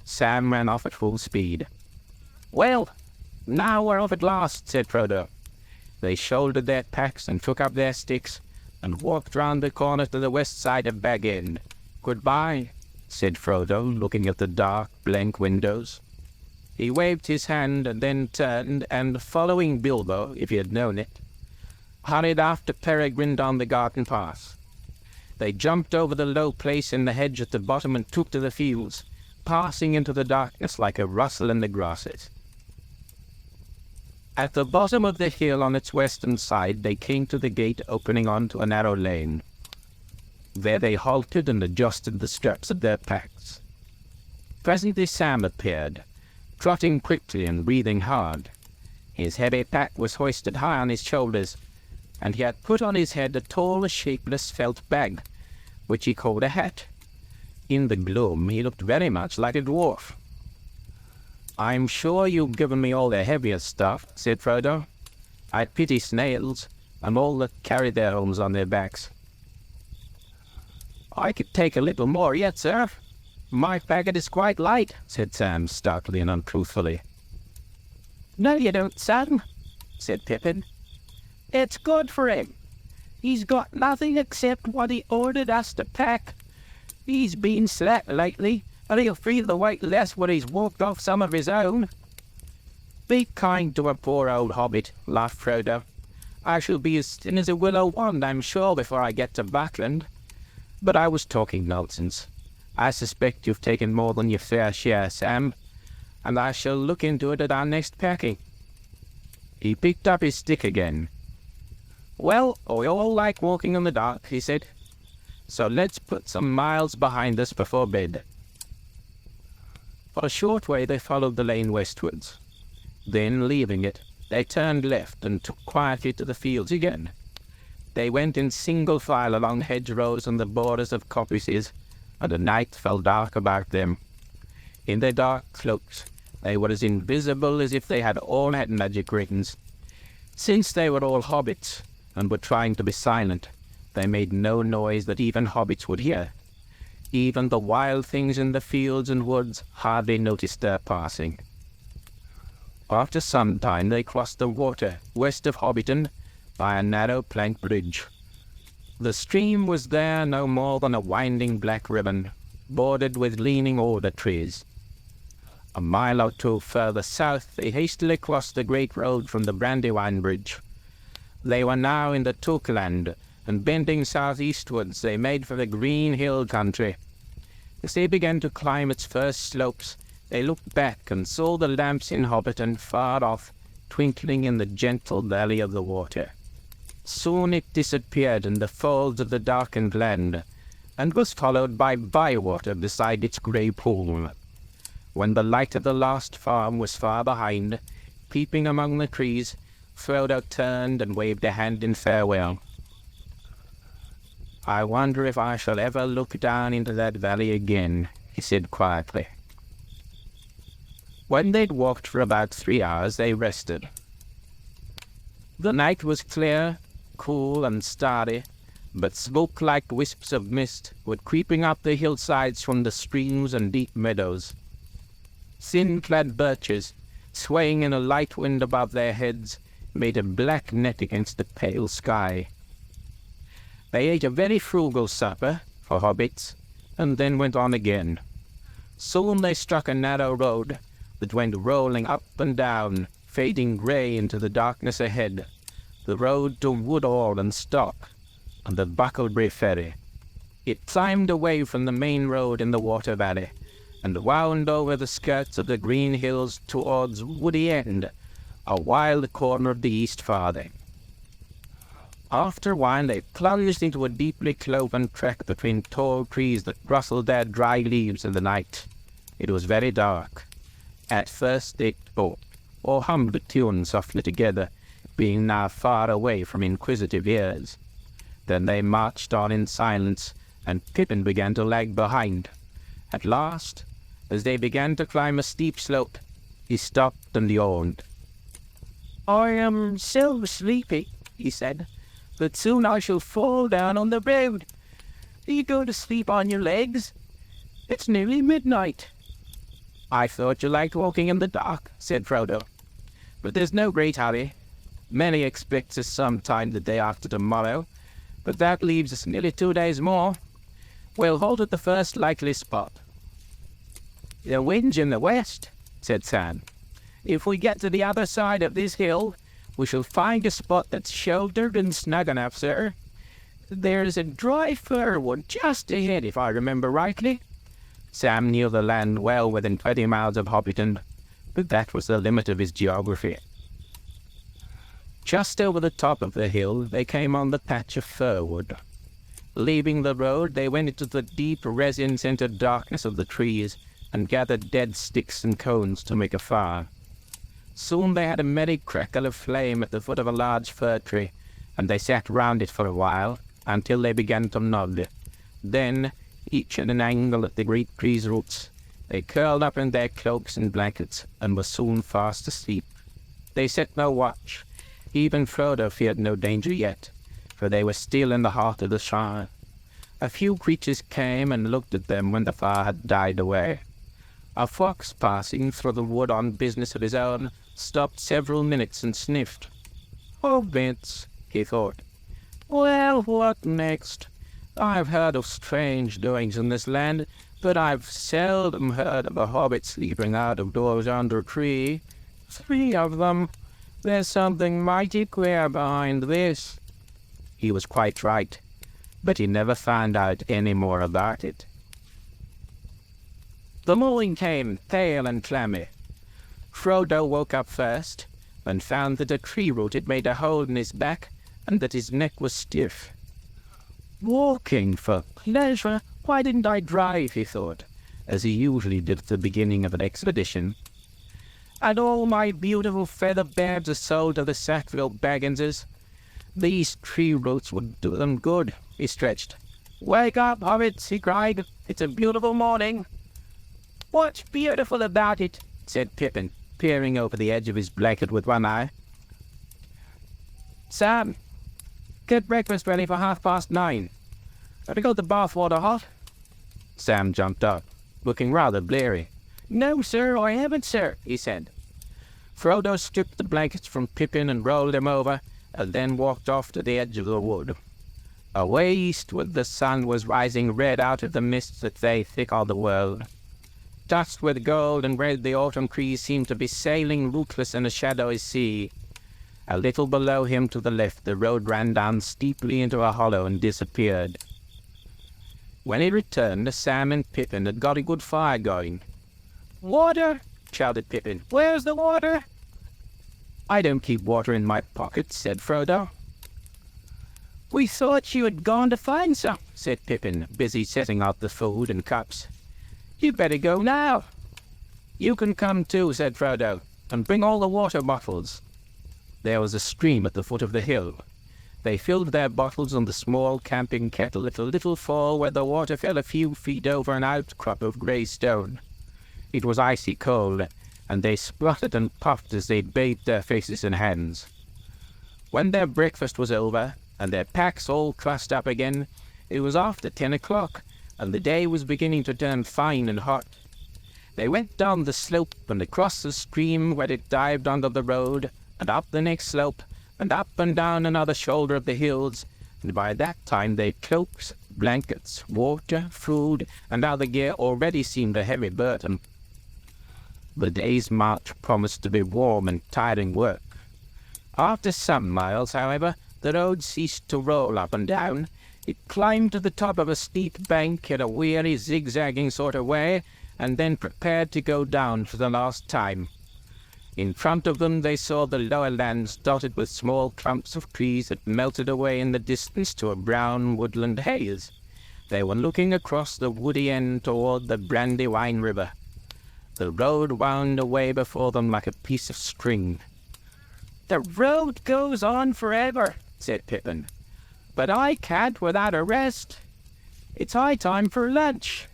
Sam ran off at full speed. "Well, now we're off at last," said Frodo. They shouldered their packs and took up their sticks and walked round the corner to the west side of Bag End. "Goodbye," said Frodo, looking at the dark, blank windows. He waved his hand and then turned and, following Bilbo, if he had known it, hurried after Peregrine down the garden path. They jumped over the low place in the hedge at the bottom and took to the fields, passing into the darkness like a rustle in the grasses. At the bottom of the hill on its western side they came to the gate opening onto a narrow lane. There they halted and adjusted the straps of their packs. Presently Sam appeared, trotting quickly and breathing hard. His heavy pack was hoisted high on his shoulders, and he had put on his head a tall, shapeless felt bag, which he called a hat. In the gloom he looked very much like a dwarf. "I'm sure you've given me all the heavier stuff," said Frodo. "I pity snails, and all that carry their homes on their backs." "I could take a little more yet, sir. My packet is quite light," said Sam, stoutly and untruthfully. "No, you don't, Sam," said Pippin. "It's good for him. He's got nothing except what he ordered us to pack. He's been slack lately, and he'll feel the weight less when he's walked off some of his own." "Be kind to a poor old hobbit," laughed Frodo. "I shall be as thin as a willow wand, I'm sure, before I get to Backland. But I was talking nonsense. I suspect you've taken more than your fair share, Sam, and I shall look into it at our next packing." He picked up his stick again. "Well, we all like walking in the dark," he said. "So let's put some miles behind us before bed." For a short way they followed the lane westwards. Then, leaving it, they turned left and took quietly to the fields again. They went in single file along hedgerows and the borders of coppices, and the night fell dark about them. In their dark cloaks they were as invisible as if they had all had magic rings. Since they were all hobbits, and were trying to be silent, they made no noise that even hobbits would hear. Even the wild things in the fields and woods hardly noticed their passing. After some time they crossed the water west of Hobbiton by a narrow plank bridge. The stream was there no more than a winding black ribbon, bordered with leaning alder trees. A mile or two further south they hastily crossed the great road from the Brandywine Bridge. They were now in the Tookland, and bending southeastwards they made for the green hill country. As they began to climb its first slopes, they looked back and saw the lamps in Hobbiton far off, twinkling in the gentle valley of the water. Soon it disappeared in the folds of the darkened land, and was followed by Bywater beside its grey pool. When the light of the last farm was far behind, peeping among the trees, Frodo turned and waved a hand in farewell. "I wonder if I shall ever look down into that valley again," he said quietly. When they'd walked for about 3 hours, they rested. The night was clear, cool and starry, but smoke-like wisps of mist were creeping up the hillsides from the streams and deep meadows. Thin-clad birches, swaying in a light wind above their heads, made a black net against the pale sky. They ate a very frugal supper, for hobbits, and then went on again. Soon they struck a narrow road that went rolling up and down, fading grey into the darkness ahead, the road to Woodall and Stock, and the Bucklebury ferry. It climbed away from the main road in the water valley, and wound over the skirts of the green hills towards Woody End, a wild corner of the East Farthing. After a while they plunged into a deeply cloven trek between tall trees that rustled their dry leaves in the night. It was very dark. At first they talked, or hummed a tune softly together, being now far away from inquisitive ears. Then they marched on in silence, and Pippin began to lag behind. At last, as they began to climb a steep slope, he stopped and yawned. "I am so sleepy," he said, "that soon I shall fall down on the road. Do you go to sleep on your legs? It's nearly midnight." "I thought you liked walking in the dark," said Frodo. "But there's no great hurry. Many expect us sometime the day after tomorrow, but that leaves us nearly 2 days more. We'll halt at the first likely spot." "The wind's in the west," said Sam. "If we get to the other side of this hill, we shall find a spot that's sheltered and snug enough, sir. There's a dry fir wood just ahead, if I remember rightly." Sam knew the land well within 20 miles of Hobbiton, but that was the limit of his geography. Just over the top of the hill they came on the patch of fir wood. Leaving the road, they went into the deep resin-scented darkness of the trees and gathered dead sticks and cones to make a fire. Soon they had a merry crackle of flame at the foot of a large fir tree, and they sat round it for a while, until they began to nod. Then, each at an angle at the great tree's roots, they curled up in their cloaks and blankets, and were soon fast asleep. They set no watch. Even Frodo feared no danger yet, for they were still in the heart of the Shire. A few creatures came and looked at them when the fire had died away. A fox passing through the wood on business of his own stopped several minutes and sniffed. "Hobbits," he thought. "Well, what next? I've heard of strange doings in this land, but I've seldom heard of a hobbit sleeping out of doors under a tree. 3 of them. There's something mighty queer behind this." He was quite right, but he never found out any more about it. The morning came, pale and clammy. Frodo woke up first, and found that a tree root had made a hole in his back, and that his neck was stiff. "Walking for pleasure? Why didn't I drive?" he thought, as he usually did at the beginning of an expedition. "And all my beautiful feather beds are sold to the Sackville Bagginses. These tree roots would do them good." He stretched. "Wake up, hobbits," he cried. "It's a beautiful morning." "What's beautiful about it?" said Pippin, peering over the edge of his blanket with one eye. "Sam, get breakfast ready for 9:30. Have you got the bathwater hot?" Sam jumped up, looking rather bleary. "No, sir, I haven't, sir," he said. Frodo stripped the blankets from Pippin and rolled him over, and then walked off to the edge of the wood. Away eastward the sun was rising red out of the mists that lay thick on the world. Touched with gold and red, the autumn trees seemed to be sailing rootless in a shadowy sea. A little below him to the left the road ran down steeply into a hollow and disappeared. When he returned, Sam and Pippin had got a good fire going. "Water!" shouted Pippin. "Where's the water?" "I don't keep water in my pockets," said Frodo. "We thought you had gone to find some," said Pippin, busy setting out the food and cups. "You'd better go now." "You can come too," said Frodo, "and bring all the water bottles." There was a stream at the foot of the hill. They filled their bottles on the small camping kettle at a little fall where the water fell a few feet over an outcrop of grey stone. It was icy cold, and they spluttered and puffed as they bathed their faces and hands. When their breakfast was over, and their packs all trussed up again, it was after 10 o'clock, and the day was beginning to turn fine and hot. They went down the slope and across the stream where it dived under the road, and up the next slope, and up and down another shoulder of the hills, and by that time their cloaks, blankets, water, food, and other gear already seemed a heavy burden. The day's march promised to be warm and tiring work. After some miles, however, the road ceased to roll up and down. It climbed to the top of a steep bank in a weary, zigzagging sort of way, and then prepared to go down for the last time. In front of them they saw the lower lands dotted with small clumps of trees that melted away in the distance to a brown woodland haze. They were looking across the woody end toward the Brandywine River. The road wound away before them like a piece of string. "The road goes on forever," said Pippin, "but I can't without a rest. It's high time for lunch."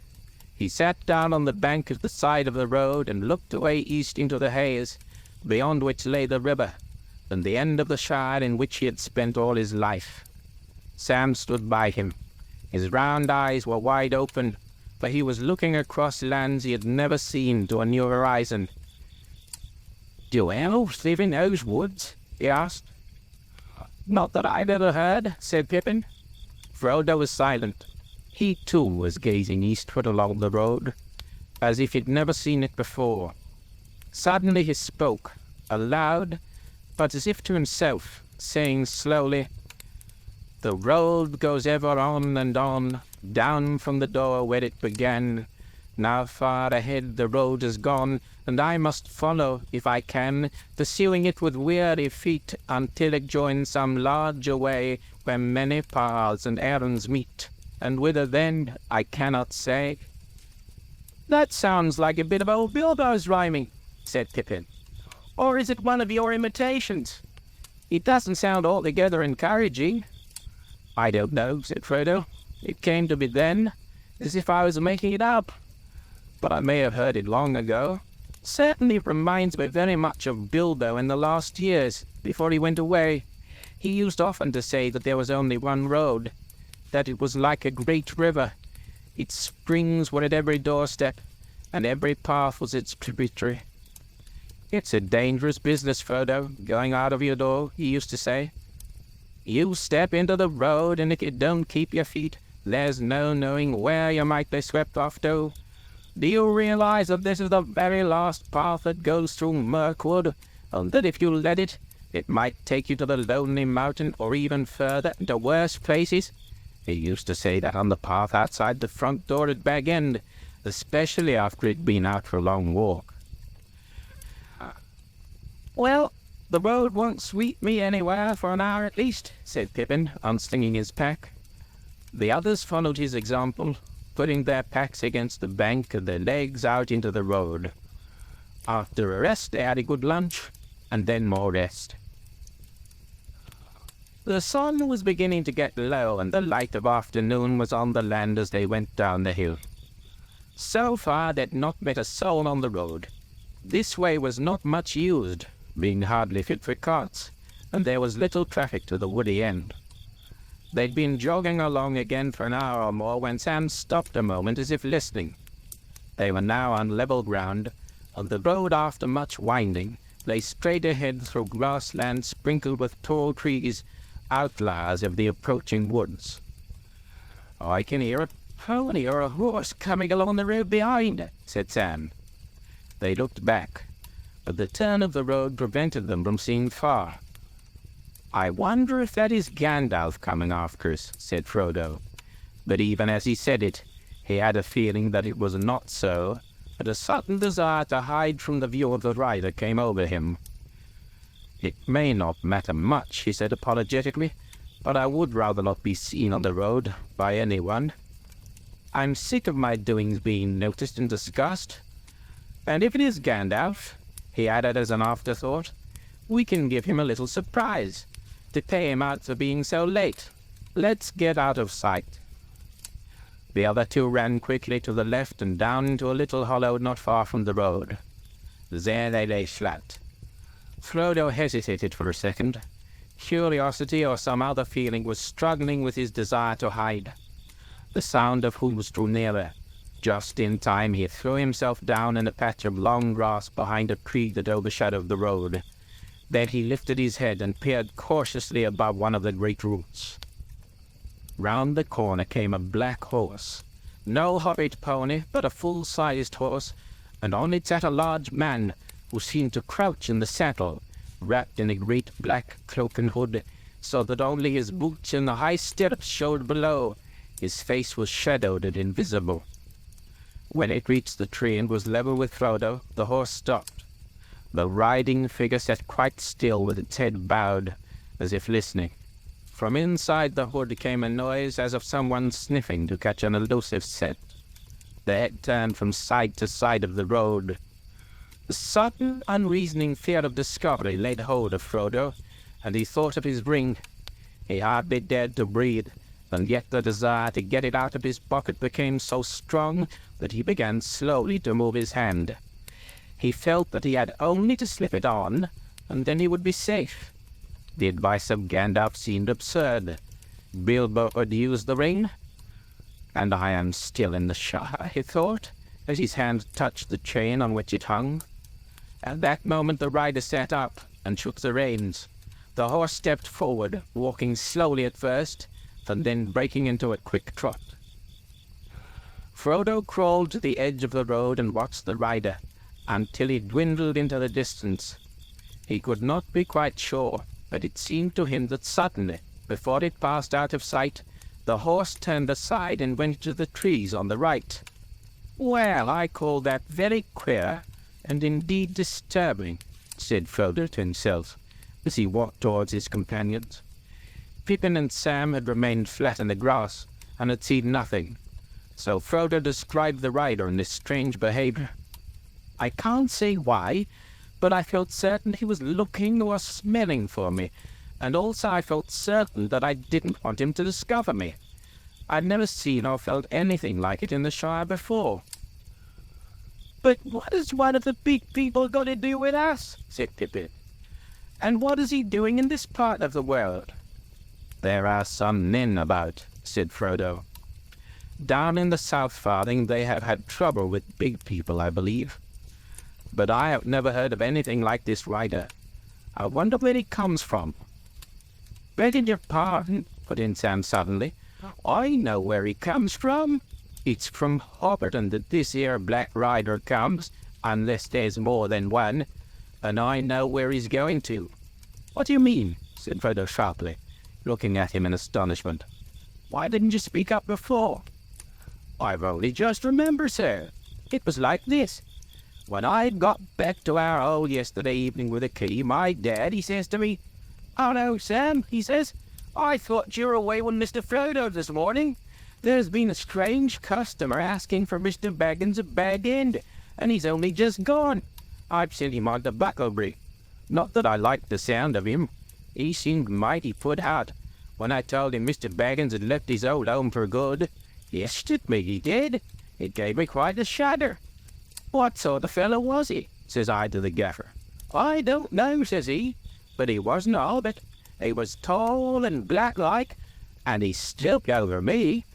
He sat down on the bank at the side of the road and looked away east into the haze, beyond which lay the river, and the end of the shire in which he had spent all his life. Sam stood by him. His round eyes were wide open, for he was looking across lands he had never seen to a new horizon. "Do elves live in those woods?" he asked. "Not that I've ever heard," said Pippin. Frodo was silent. He, too, was gazing eastward along the road, as if he'd never seen it before. Suddenly he spoke, aloud, but as if to himself, saying slowly, "The road goes ever on and on, down from the door where it began. Now far ahead the road is gone, and I must follow, if I can, pursuing it with weary feet until it joins some larger way where many paths and errands meet. And whither then, I cannot say." "That sounds like a bit of old Bilbo's rhyming," said Pippin. "Or is it one of your imitations? It doesn't sound altogether encouraging." "I don't know," said Frodo. "It came to me then, as if I was making it up. But I may have heard it long ago. Certainly reminds me very much of Bilbo in the last years, before he went away. He used often to say that there was only one road, that it was like a great river. Its springs were at every doorstep, and every path was its tributary. It's a dangerous business, Frodo, going out of your door, he used to say. You step into the road, and if you don't keep your feet, there's no knowing where you might be swept off to. Do you realize that this is the very last path that goes through Mirkwood, and that if you let it, it might take you to the Lonely Mountain or even further, into worse places? He used to say that on the path outside the front door at Bag End, especially after he'd been out for a long walk. Well, the road won't sweep me anywhere for an hour at least, said Pippin, unslinging his pack. The others followed his example, putting their packs against the bank and their legs out into the road. After a rest, they had a good lunch, and then more rest. The sun was beginning to get low, and the light of afternoon was on the land as they went down the hill. So far they'd not met a soul on the road. This way was not much used, being hardly fit for carts, and there was little traffic to the woody end. They'd been jogging along again for an hour or more when Sam stopped a moment as if listening. They were now on level ground, and the road, after much winding, lay straight ahead through grassland sprinkled with tall trees, outliers of the approaching woods. I can hear a pony or a horse coming along the road behind, said Sam. They looked back, but the turn of the road prevented them from seeing far. I wonder if that is Gandalf coming after us, said Frodo. But even as he said it, he had a feeling that it was not so, and a sudden desire to hide from the view of the rider came over him. It may not matter much, he said apologetically, but I would rather not be seen on the road by anyone. I'm sick of my doings being noticed and discussed. And if it is Gandalf, he added as an afterthought, we can give him a little surprise, to pay him out for being so late. Let's get out of sight. The other two ran quickly to the left and down into a little hollow not far from the road. There they lay flat. Frodo hesitated for a second. Curiosity or some other feeling was struggling with his desire to hide. The sound of hoofs drew nearer. Just in time, he threw himself down in a patch of long grass behind a tree that overshadowed the road. Then he lifted his head and peered cautiously above one of the great roots. Round the corner came a black horse. No hobbit pony, but a full-sized horse, and on it sat a large man who seemed to crouch in the saddle, wrapped in a great black cloak and hood, so that only his boots and the high stirrups showed below. His face was shadowed and invisible. When it reached the tree and was level with Frodo, the horse stopped. The riding figure sat quite still with its head bowed, as if listening. From inside the hood came a noise as of someone sniffing to catch an elusive scent. The head turned from side to side of the road. The sudden, unreasoning fear of discovery laid hold of Frodo, and he thought of his ring. He hardly dared to breathe, and yet the desire to get it out of his pocket became so strong that he began slowly to move his hand. He felt that he had only to slip it on, and then he would be safe. The advice of Gandalf seemed absurd. Bilbo had used the ring, and I am still in the Shire, he thought, as his hand touched the chain on which it hung. At that moment the rider sat up and shook the reins. The horse stepped forward, walking slowly at first, and then breaking into a quick trot. Frodo crawled to the edge of the road and watched the rider, until he dwindled into the distance. He could not be quite sure, but it seemed to him that suddenly, before it passed out of sight, the horse turned aside and went to the trees on the right. "Well, I call that very queer, and indeed disturbing," said Frodo to himself, as he walked towards his companions. Pippin and Sam had remained flat in the grass, and had seen nothing, so Frodo described the rider and his strange behavior. "I can't say why, but I felt certain he was looking or smelling for me, and also I felt certain that I didn't want him to discover me. I'd never seen or felt anything like it in the Shire before." "But what has one of the big people got to do with us?" said Pippin. "And what is he doing in this part of the world?" "There are some men about," said Frodo. "Down in the South Farthing they have had trouble with big people, I believe. But I have never heard of anything like this rider. I wonder where he comes from." "Begging your pardon," put in Sam suddenly, "I know where he comes from. It's from Hobbiton that this here black rider comes, unless there's more than one, and I know where he's going to." "What do you mean?" said Frodo sharply, looking at him in astonishment. "Why didn't you speak up before?" "I've only just remembered, sir. It was like this. When I got back to our hole yesterday evening with the key, my dad, he says to me, 'Oh no, Sam,' he says, 'I thought you were away with Mr. Frodo this morning. There's been a strange customer asking for Mr. Baggins of Bag End, and he's only just gone. I've sent him on to Bucklebury. Not that I liked the sound of him. He seemed mighty put out when I told him Mr. Baggins had left his old home for good. Yes, me, he did. It gave me quite a shudder. 'What sort of fellow was he?' says I to the gaffer. 'I don't know,' says he, 'but he wasn't a hobbit. He was tall and black-like, and he stooped over me.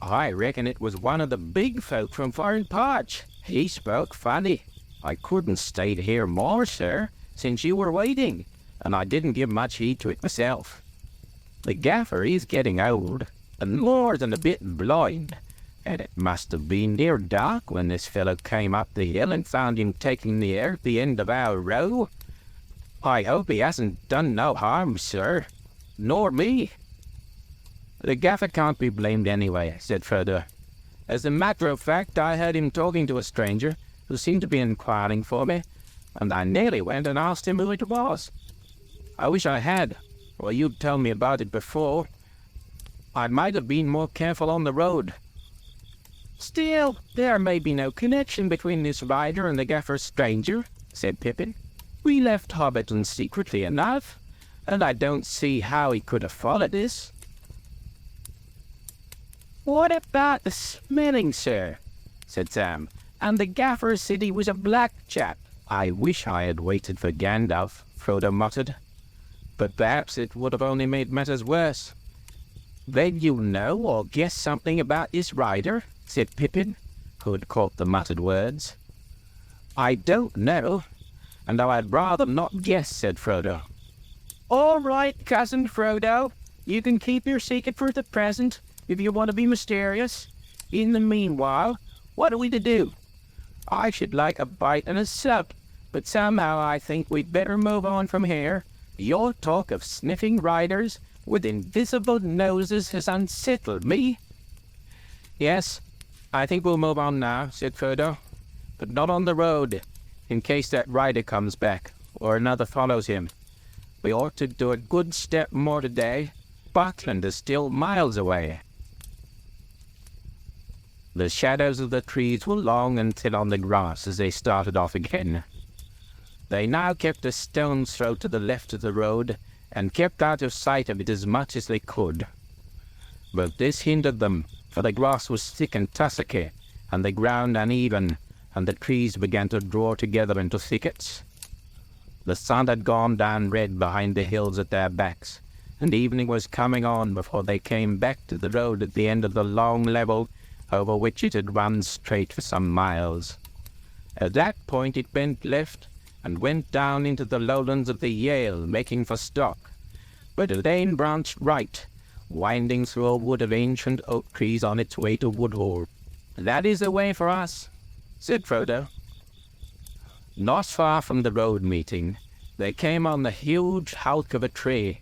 I reckon it was one of the big folk from foreign parts. He spoke funny. I couldn't stay to hear more, sir, since you were waiting, and I didn't give much heed to it myself. The gaffer is getting old, and more than a bit blind, and it must have been near dark when this fellow came up the hill and found him taking the air at the end of our row. I hope he hasn't done no harm, sir, nor me.' 'The gaffer can't be blamed anyway,' said Frodo. 'As a matter of fact, I heard him talking to a stranger who seemed to be inquiring for me, and I nearly went and asked him who it was. I wish I had, or you'd told me about it before. I might have been more careful on the road.' 'Still, there may be no connection between this rider and the gaffer's stranger,' said Pippin. 'We left Hobbiton secretly enough, and I don't see how he could have followed us.' 'What about the smelling, sir?' said Sam. 'And the gaffer said he was a black chap.' 'I wish I had waited for Gandalf,' Frodo muttered. 'But perhaps it would have only made matters worse.' 'Then you know or guess something about this rider?' said Pippin. who had caught the muttered words. "I don't know, and I'd rather not guess," said Frodo. "All right, Cousin Frodo. You can keep your secret for the present, if you want to be mysterious. In the meanwhile, what are we to do? I should like a bite and a sup, but somehow I think we'd better move on from here. Your talk of sniffing riders with invisible noses has unsettled me." "Yes, I think we'll move on now," said Frodo. "But not on the road, in case that rider comes back, or another follows him. We ought to do a good step more today. Buckland is still miles away." The shadows of the trees were long and thin on the grass as they started off again. They now kept a stone's throw to the left of the road, and kept out of sight of it as much as they could. But this hindered them, for the grass was thick and tussocky, and the ground uneven, and the trees began to draw together into thickets. The sun had gone down red behind the hills at their backs, and evening was coming on before they came back to the road at the end of the long level over which it had run straight for some miles. At that point it bent left and went down into the lowlands of the Yale, making for Stock, but a lane branched right, winding through a wood of ancient oak trees on its way to Woodhall. "That is the way for us," said Frodo. Not far from the road meeting, they came on the huge hulk of a tree.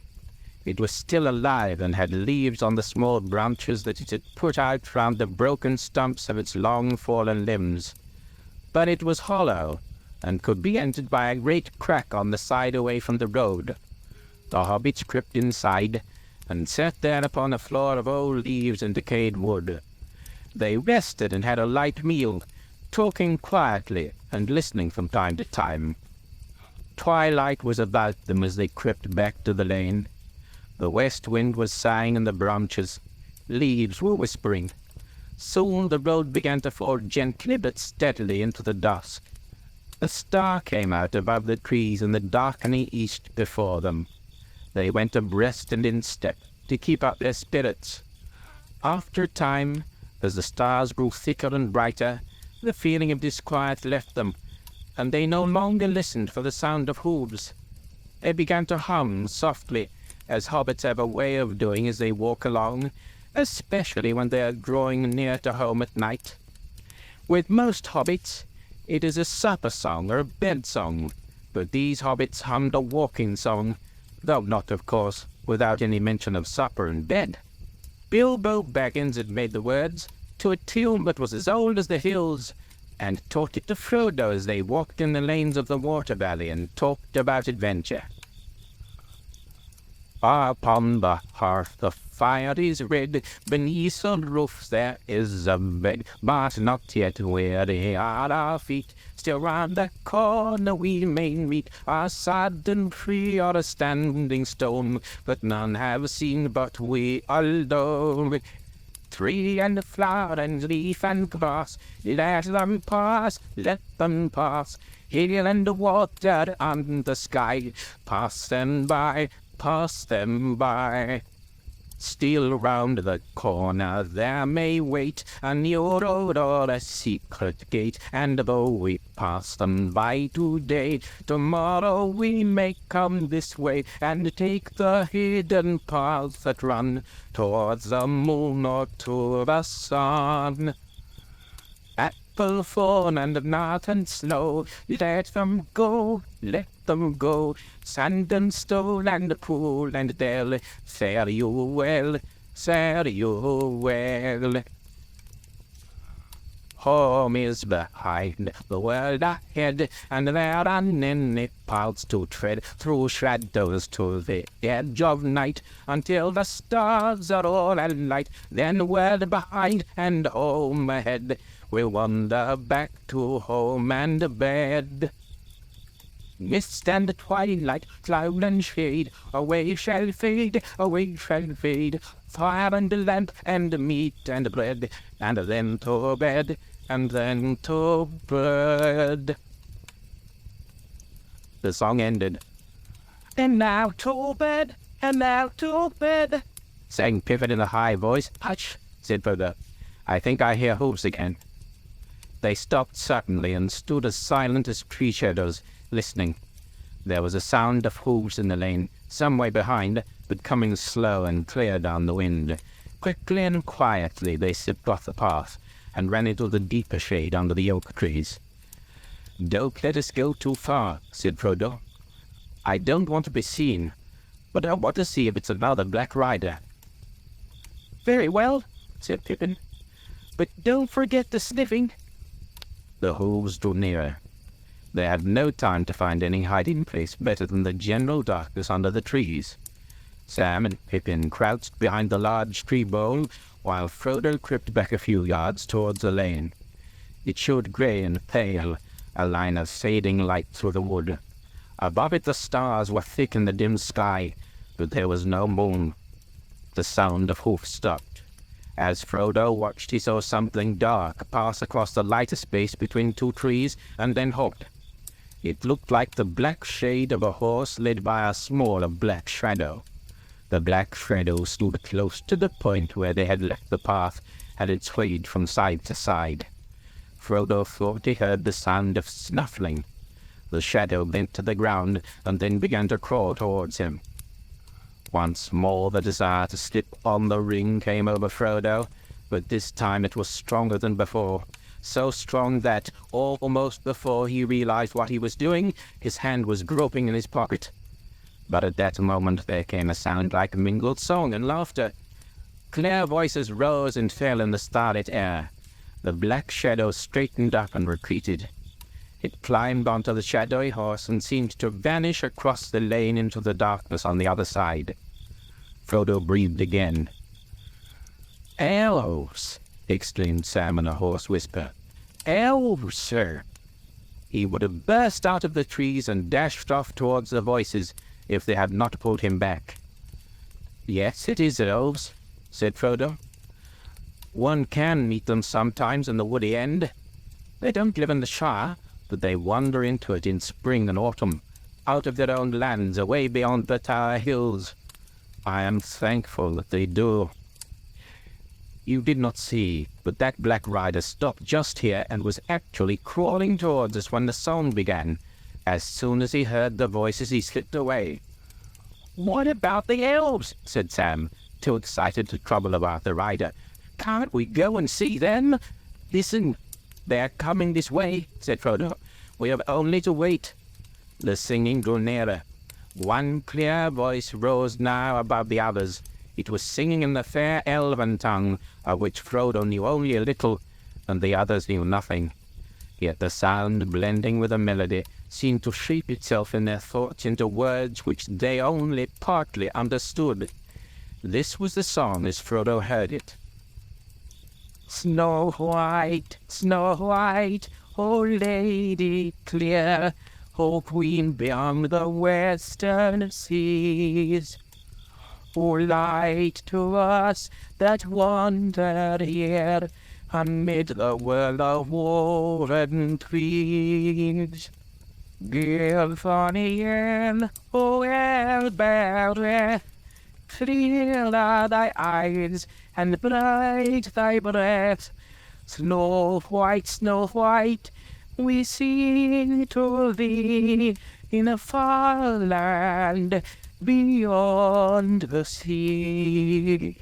It was still alive and had leaves on the small branches that it had put out round the broken stumps of its long fallen limbs. But it was hollow, and could be entered by a great crack on the side away from the road. The hobbits crept inside, and sat there upon a floor of old leaves and decayed wood. They rested and had a light meal, talking quietly and listening from time to time. Twilight was about them as they crept back to the lane. The west wind was sighing in the branches. Leaves were whispering. Soon the road began to fall gently but steadily into the dusk. A star came out above the trees in the darkening east before them. They went abreast and in step, to keep up their spirits. After a time, as the stars grew thicker and brighter, the feeling of disquiet left them, and they no longer listened for the sound of hooves. They began to hum softly, as hobbits have a way of doing as they walk along, especially when they are drawing near to home at night. With most hobbits, it is a supper song or a bed song, but these hobbits hummed a walking song, though not, of course, without any mention of supper and bed. Bilbo Baggins had made the words to a tune that was as old as the hills, and taught it to Frodo as they walked in the lanes of the Water Valley and talked about adventure. Upon the hearth the fire is red, beneath the roof there is a bed, but not yet weary are our feet. Still round the corner we may meet a sudden tree or a standing stone, but none have seen but we alone. Tree and flower and leaf and grass, let them pass, let them pass. Hill and water and the sky, pass them by, pass them by. Still round the corner there may wait a new road or a secret gate, and though we pass them by today, tomorrow we may come this way and take the hidden paths that run towards the moon or to the sun. Apple, thorn, and gnat and snow, let them go, let them go. Sand and stone and pool and dell, fare you well, fare you well. Home is behind, the world ahead, and there are many paths to tread, through shadows to the edge of night, until the stars are all alight. Then world behind and home ahead, we'll wander back to home and bed. Mist and twilight, cloud and shade, away shall fade, away shall fade. Fire and lamp and meat and bread, and then to bed, and then to bed. The song ended. "And now to bed, and now to bed," sang Pippin in a high voice. "Hush," said Frodo. "I think I hear hooves again." They stopped suddenly and stood as silent as tree shadows, listening. There was a sound of hooves in the lane, some way behind, but coming slow and clear down the wind. Quickly and quietly they slipped off the path, and ran into the deeper shade under the oak trees. "Don't let us go too far," said Frodo. "I don't want to be seen, but I want to see if it's another Black Rider." "Very well," said Pippin. "But don't forget the sniffing." The hooves drew nearer. They had no time to find any hiding place better than the general darkness under the trees. Sam and Pippin crouched behind the large tree bole, while Frodo crept back a few yards towards the lane. It showed grey and pale, a line of fading light through the wood. Above it the stars were thick in the dim sky, but there was no moon. The sound of hoofs stopped. As Frodo watched, he saw something dark pass across the lighter space between two trees, and then halt. It looked like the black shade of a horse led by a smaller black shadow. The black shadow stood close to the point where they had left the path, and it swayed from side to side. Frodo thought he heard the sound of snuffling. The shadow bent to the ground, and then began to crawl towards him. Once more the desire to slip on the ring came over Frodo, but this time it was stronger than before. So strong that, almost before he realized what he was doing, his hand was groping in his pocket. But at that moment there came a sound like mingled song and laughter. Clear voices rose and fell in the starlit air. The black shadow straightened up and retreated. It climbed onto the shadowy horse and seemed to vanish across the lane into the darkness on the other side. Frodo breathed again. "Elves!" exclaimed Sam in a hoarse whisper. "Elves, sir!" He would have burst out of the trees and dashed off towards the voices if they had not pulled him back. "Yes, it is elves," said Frodo. "One can meet them sometimes in the woody end. They don't live in the Shire, but they wander into it in spring and autumn, out of their own lands, away beyond the Tower Hills. I am thankful that they do." "You did not see, but that Black Rider stopped just here and was actually crawling towards us when the song began. As soon as he heard the voices, he slipped away." "What about the elves?" said Sam, too excited to trouble about the rider. "Can't we go and see them?" "Listen, they are coming this way," said Frodo. "We have only to wait." The singing drew nearer. One clear voice rose now above the others. It was singing in the fair elven tongue, of which Frodo knew only a little, and the others knew nothing. Yet the sound, blending with the melody, seemed to shape itself in their thoughts into words which they only partly understood. This was the song as Frodo heard it. Snow White, O Lady clear, O Queen beyond the western seas, O light to us that wander here amid the world of woven trees. Gilfaniel, O Elbereth, clear are thy eyes and bright thy breath. Snow White, we sing to thee in a far land beyond the sea.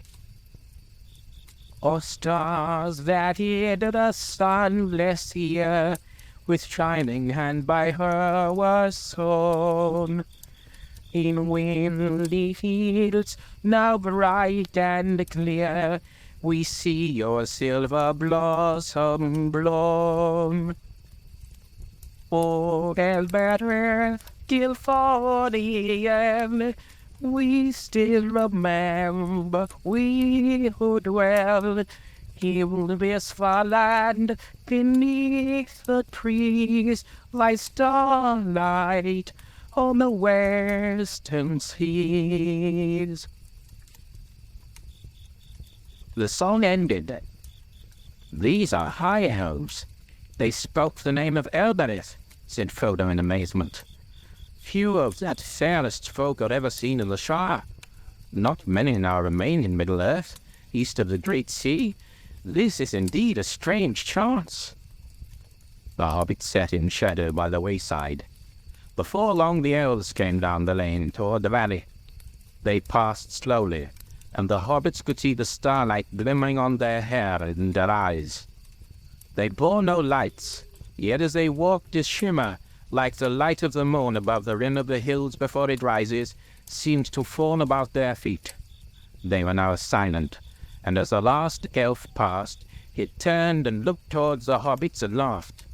O stars that hid the sunless year, with shining hand by her was sown, in windy fields now bright and clear, we see your silver blossom blown. O Elbereth, Gilfaniel, we still remember, we who dwell in this far land beneath the trees, like starlight on the western seas. The song ended. "These are high elves. They spoke the name of Elbereth," said Frodo in amazement. "Few of that fairest folk are ever seen in the Shire. Not many now remain in Middle-earth, east of the Great Sea. This is indeed a strange chance." The hobbits sat in shadow by the wayside. Before long the elves came down the lane toward the valley. They passed slowly, and the hobbits could see the starlight glimmering on their hair and their eyes. They bore no lights, yet as they walked a shimmer, like the light of the moon above the rim of the hills before it rises, seemed to fawn about their feet. They were now silent, and as the last elf passed, he turned and looked towards the hobbits and laughed.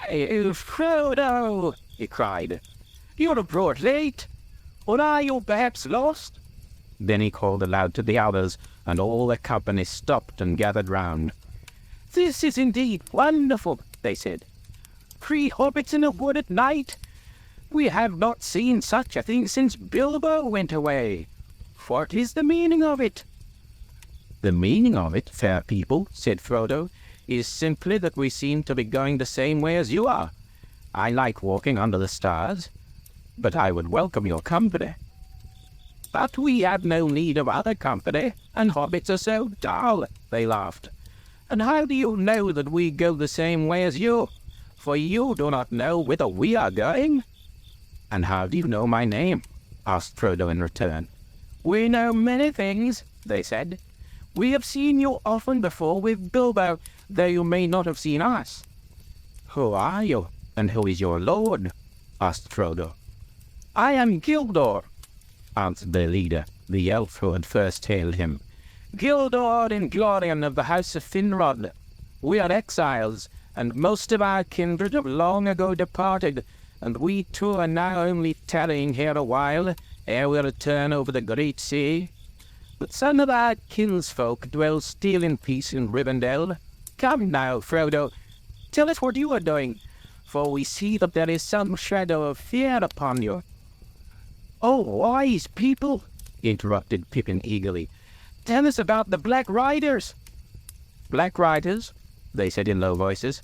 "Hey, Frodo!" he cried. "You're brought late. Or are you perhaps lost?" Then he called aloud to the others, and all the company stopped and gathered round. "This is indeed wonderful," they said. "3 hobbits in a wood at night? We have not seen such a thing since Bilbo went away. What is the meaning of it?" "The meaning of it, fair people," said Frodo, "is simply that we seem to be going the same way as you are. I like walking under the stars, but I would welcome your company." "But we have no need of other company, and hobbits are so dull," they laughed. "And how do you know that we go the same way as you? For you do not know whither we are going." "And how do you know my name?" asked Frodo in return. "We know many things," they said. "We have seen you often before with Bilbo, though you may not have seen us." "Who are you, and who is your lord?" asked Frodo. "I am Gildor," answered their leader, the elf who had first hailed him. "Gildor and Glorian of the house of Finrod. We are exiles, and most of our kindred have long ago departed, and we too are now only tarrying here a while, ere we return over the great sea. But some of our kinsfolk dwell still in peace in Rivendell. Come now, Frodo, tell us what you are doing, for we see that there is some shadow of fear upon you." "Oh, wise people," interrupted Pippin eagerly, "tell us about the Black Riders." "Black Riders?" they said in low voices.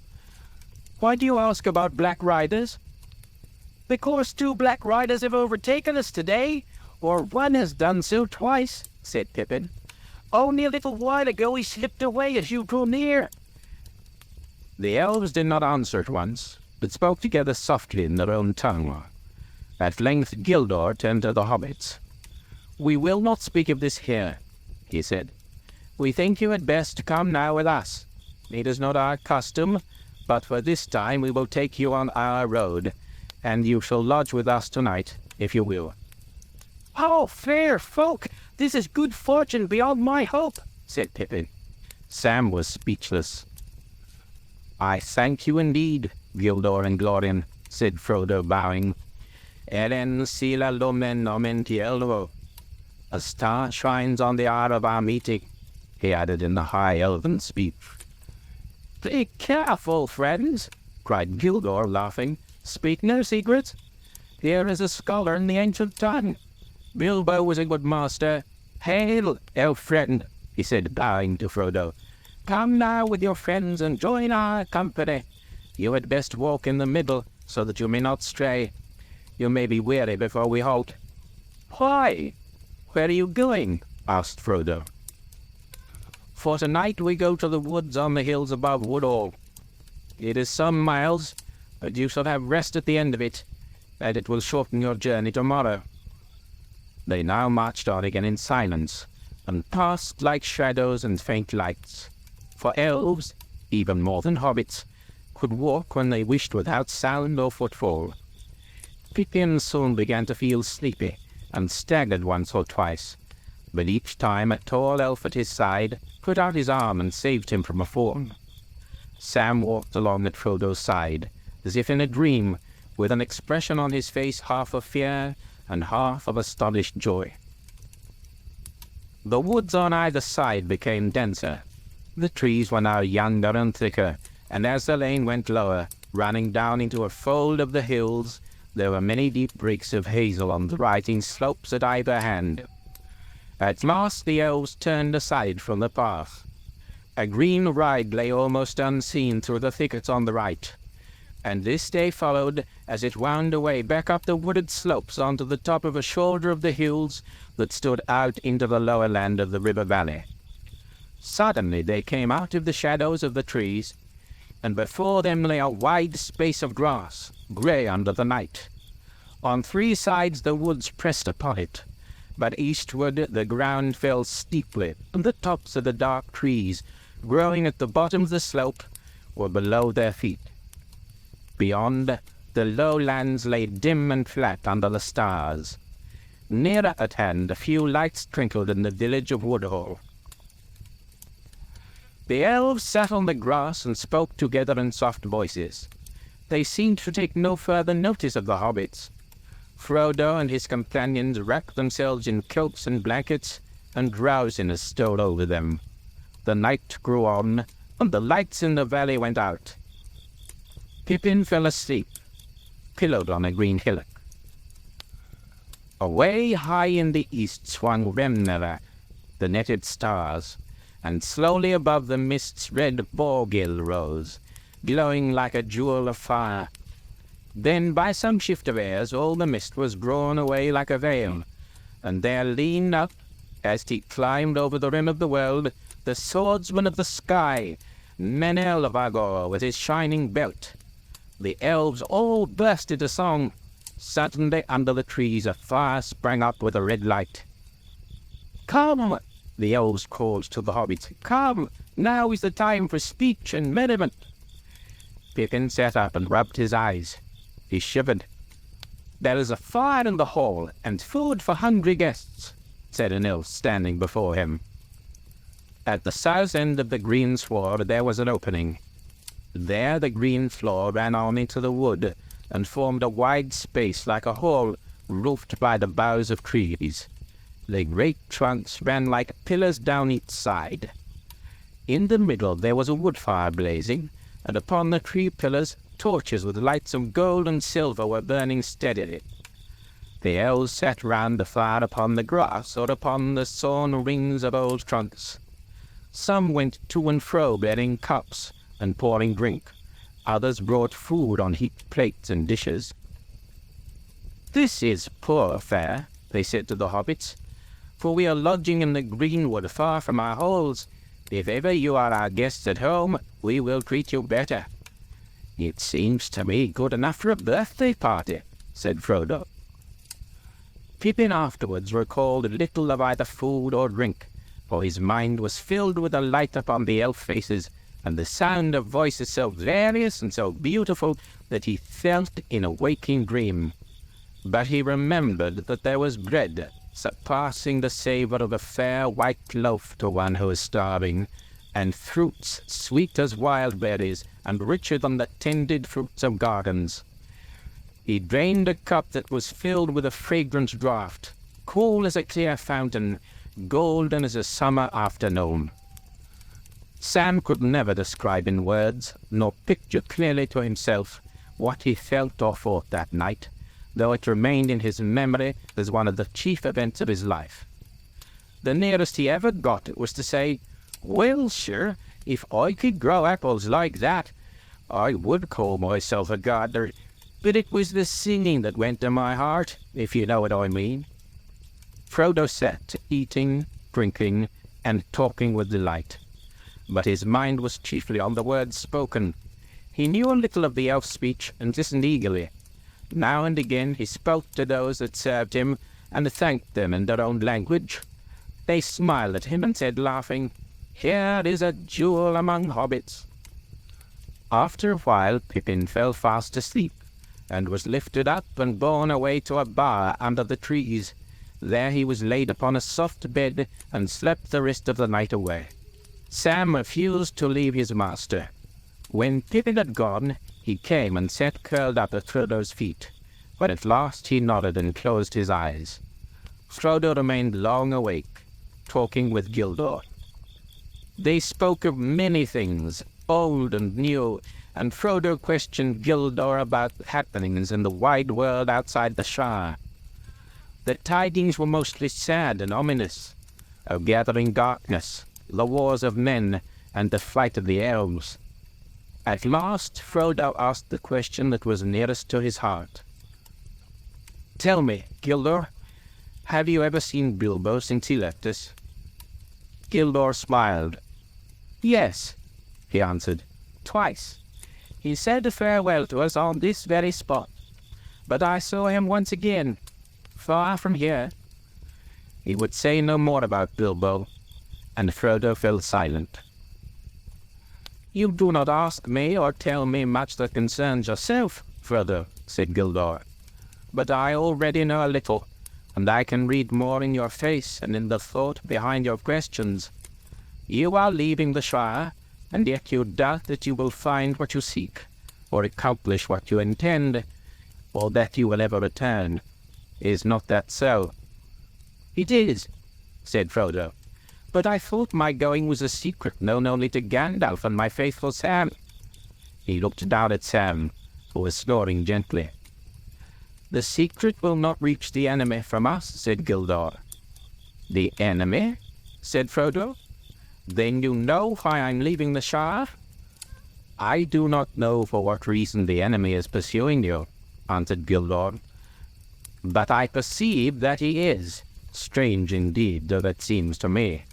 "Why do you ask about Black Riders?" "Because 2 Black Riders have overtaken us today, or one has done so twice," said Pippin. "Only a little while ago he slipped away as you drew near." The elves did not answer at once, but spoke together softly in their own tongue. At length Gildor turned to the hobbits. "We will not speak of this here," he said. "We think you had best come now with us. It is not our custom, but for this time we will take you on our road, and you shall lodge with us tonight, if you will." "Oh, fair folk, this is good fortune beyond my hope," said Pippin. Sam was speechless. "I thank you indeed, Gildor and Glorian," said Frodo, bowing. "Eren sila lumen nomen tielvo." "A star shines on the hour of our meeting," he added in the high elven speech. "Be careful, friends," cried Gildor, laughing. "Speak no secrets. Here is a scholar in the ancient tongue. Bilbo was a good master. Hail, elf friend," he said, bowing to Frodo. "Come now with your friends and join our company. You had best walk in the middle, so that you may not stray. You may be weary before we halt." "Why? Where are you going?" asked Frodo. "For tonight we go to the woods on the hills above Woodall. It is some miles, but you shall have rest at the end of it, and it will shorten your journey tomorrow." They now marched on again in silence, and passed like shadows and faint lights. For elves, even more than hobbits, could walk when they wished without sound or footfall. Pippin soon began to feel sleepy, and staggered once or twice, but each time a tall elf at his side put out his arm and saved him from a fall. Sam walked along at Frodo's side, as if in a dream, with an expression on his face half of fear and half of astonished joy. The woods on either side became denser. The trees were now younger and thicker, and as the lane went lower, running down into a fold of the hills, there were many deep brakes of hazel on the rising slopes at either hand. At last the elves turned aside from the path. A green ride lay almost unseen through the thickets on the right, and this they followed as it wound away back up the wooded slopes onto the top of a shoulder of the hills that stood out into the lower land of the river valley. Suddenly they came out of the shadows of the trees. and before them lay a wide space of grass, grey under the night. On 3 sides the woods pressed upon it, but eastward the ground fell steeply, and the tops of the dark trees, growing at the bottom of the slope, were below their feet. Beyond, the lowlands lay dim and flat under the stars. Nearer at hand, a few lights twinkled in the village of Woodhall. The elves sat on the grass and spoke together in soft voices. They seemed to take no further notice of the hobbits. Frodo and his companions wrapped themselves in coats and blankets, and drowsiness stole over them. The night grew on, and the lights in the valley went out. Pippin fell asleep, pillowed on a green hillock. Away high in the east swung Remnella, the netted stars, and slowly above the mist's red Borgil rose, glowing like a jewel of fire. Then by some shift of airs all the mist was drawn away like a veil, and there leaned up, as he climbed over the rim of the world, the swordsman of the sky, Menelvagor, with his shining belt. The elves all burst into song. Suddenly under the trees a fire sprang up with a red light. "Come!" the elves called to the hobbits. "Come! Now is the time for speech and merriment." Pippin sat up and rubbed his eyes. He shivered. "There is a fire in the hall, and food for hungry guests," said an elf standing before him. At the south end of the green sward there was an opening. There the green floor ran on into the wood, and formed a wide space like a hall, roofed by the boughs of trees. The great trunks ran like pillars down each side. In the middle there was a wood fire blazing, and upon the tree pillars torches with lights of gold and silver were burning steadily. The elves sat round the fire upon the grass or upon the sawn rings of old trunks. Some went to and fro bearing cups and pouring drink. Others brought food on heaped plates and dishes. "This is poor fare," they said to the hobbits, "for we are lodging in the greenwood far from our halls. If ever you are our guests at home, we will treat you better." "It seems to me good enough for a birthday party," said Frodo. Pippin afterwards recalled little of either food or drink, for his mind was filled with a light upon the elf faces, and the sound of voices so various and so beautiful that he felt in a waking dream. But he remembered that there was bread, surpassing the savour of a fair white loaf to one who is starving, and fruits sweet as wild berries and richer than the tended fruits of gardens. He drained a cup that was filled with a fragrant draught, cool as a clear fountain, golden as a summer afternoon. Sam could never describe in words, nor picture clearly to himself, what he felt or thought that night, though it remained in his memory as one of the chief events of his life. The nearest he ever got was to say, "Well, sure, if I could grow apples like that, I would call myself a gardener, but it was the singing that went to my heart, if you know what I mean." Frodo sat, eating, drinking, and talking with delight. But his mind was chiefly on the words spoken. He knew a little of the elf speech and listened eagerly. Now and again he spoke to those that served him and thanked them in their own language. They smiled at him and said, laughing, "Here is a jewel among hobbits." After a while Pippin fell fast asleep, and was lifted up and borne away to a bower under the trees. There he was laid upon a soft bed, and slept the rest of the night away. Sam refused to leave his master. When Pippin had gone, he came and sat curled up at Frodo's feet, but at last he nodded and closed his eyes. Frodo remained long awake, talking with Gildor. They spoke of many things, old and new, and Frodo questioned Gildor about happenings in the wide world outside the Shire. The tidings were mostly sad and ominous, of gathering darkness, the wars of men, and the flight of the elves. At last Frodo asked the question that was nearest to his heart. "Tell me, Gildor, have you ever seen Bilbo since he left us?" Gildor smiled. "Yes," he answered, "twice. He said farewell to us on this very spot, but I saw him once again, far from here." He would say no more about Bilbo, and Frodo fell silent. "You do not ask me or tell me much that concerns yourself, Frodo," said Gildor. "But I already know a little, and I can read more in your face and in the thought behind your questions. You are leaving the Shire, and yet you doubt that you will find what you seek, or accomplish what you intend, or that you will ever return. Is not that so?" "It is," said Frodo. "But I thought my going was a secret known only to Gandalf and my faithful Sam." He looked down at Sam, who was snoring gently. "The secret will not reach the enemy from us," said Gildor. "The enemy?" said Frodo. "Then you know why I'm leaving the Shire?" "I do not know for what reason the enemy is pursuing you," answered Gildor. "But I perceive that he is, strange indeed though that seems to me.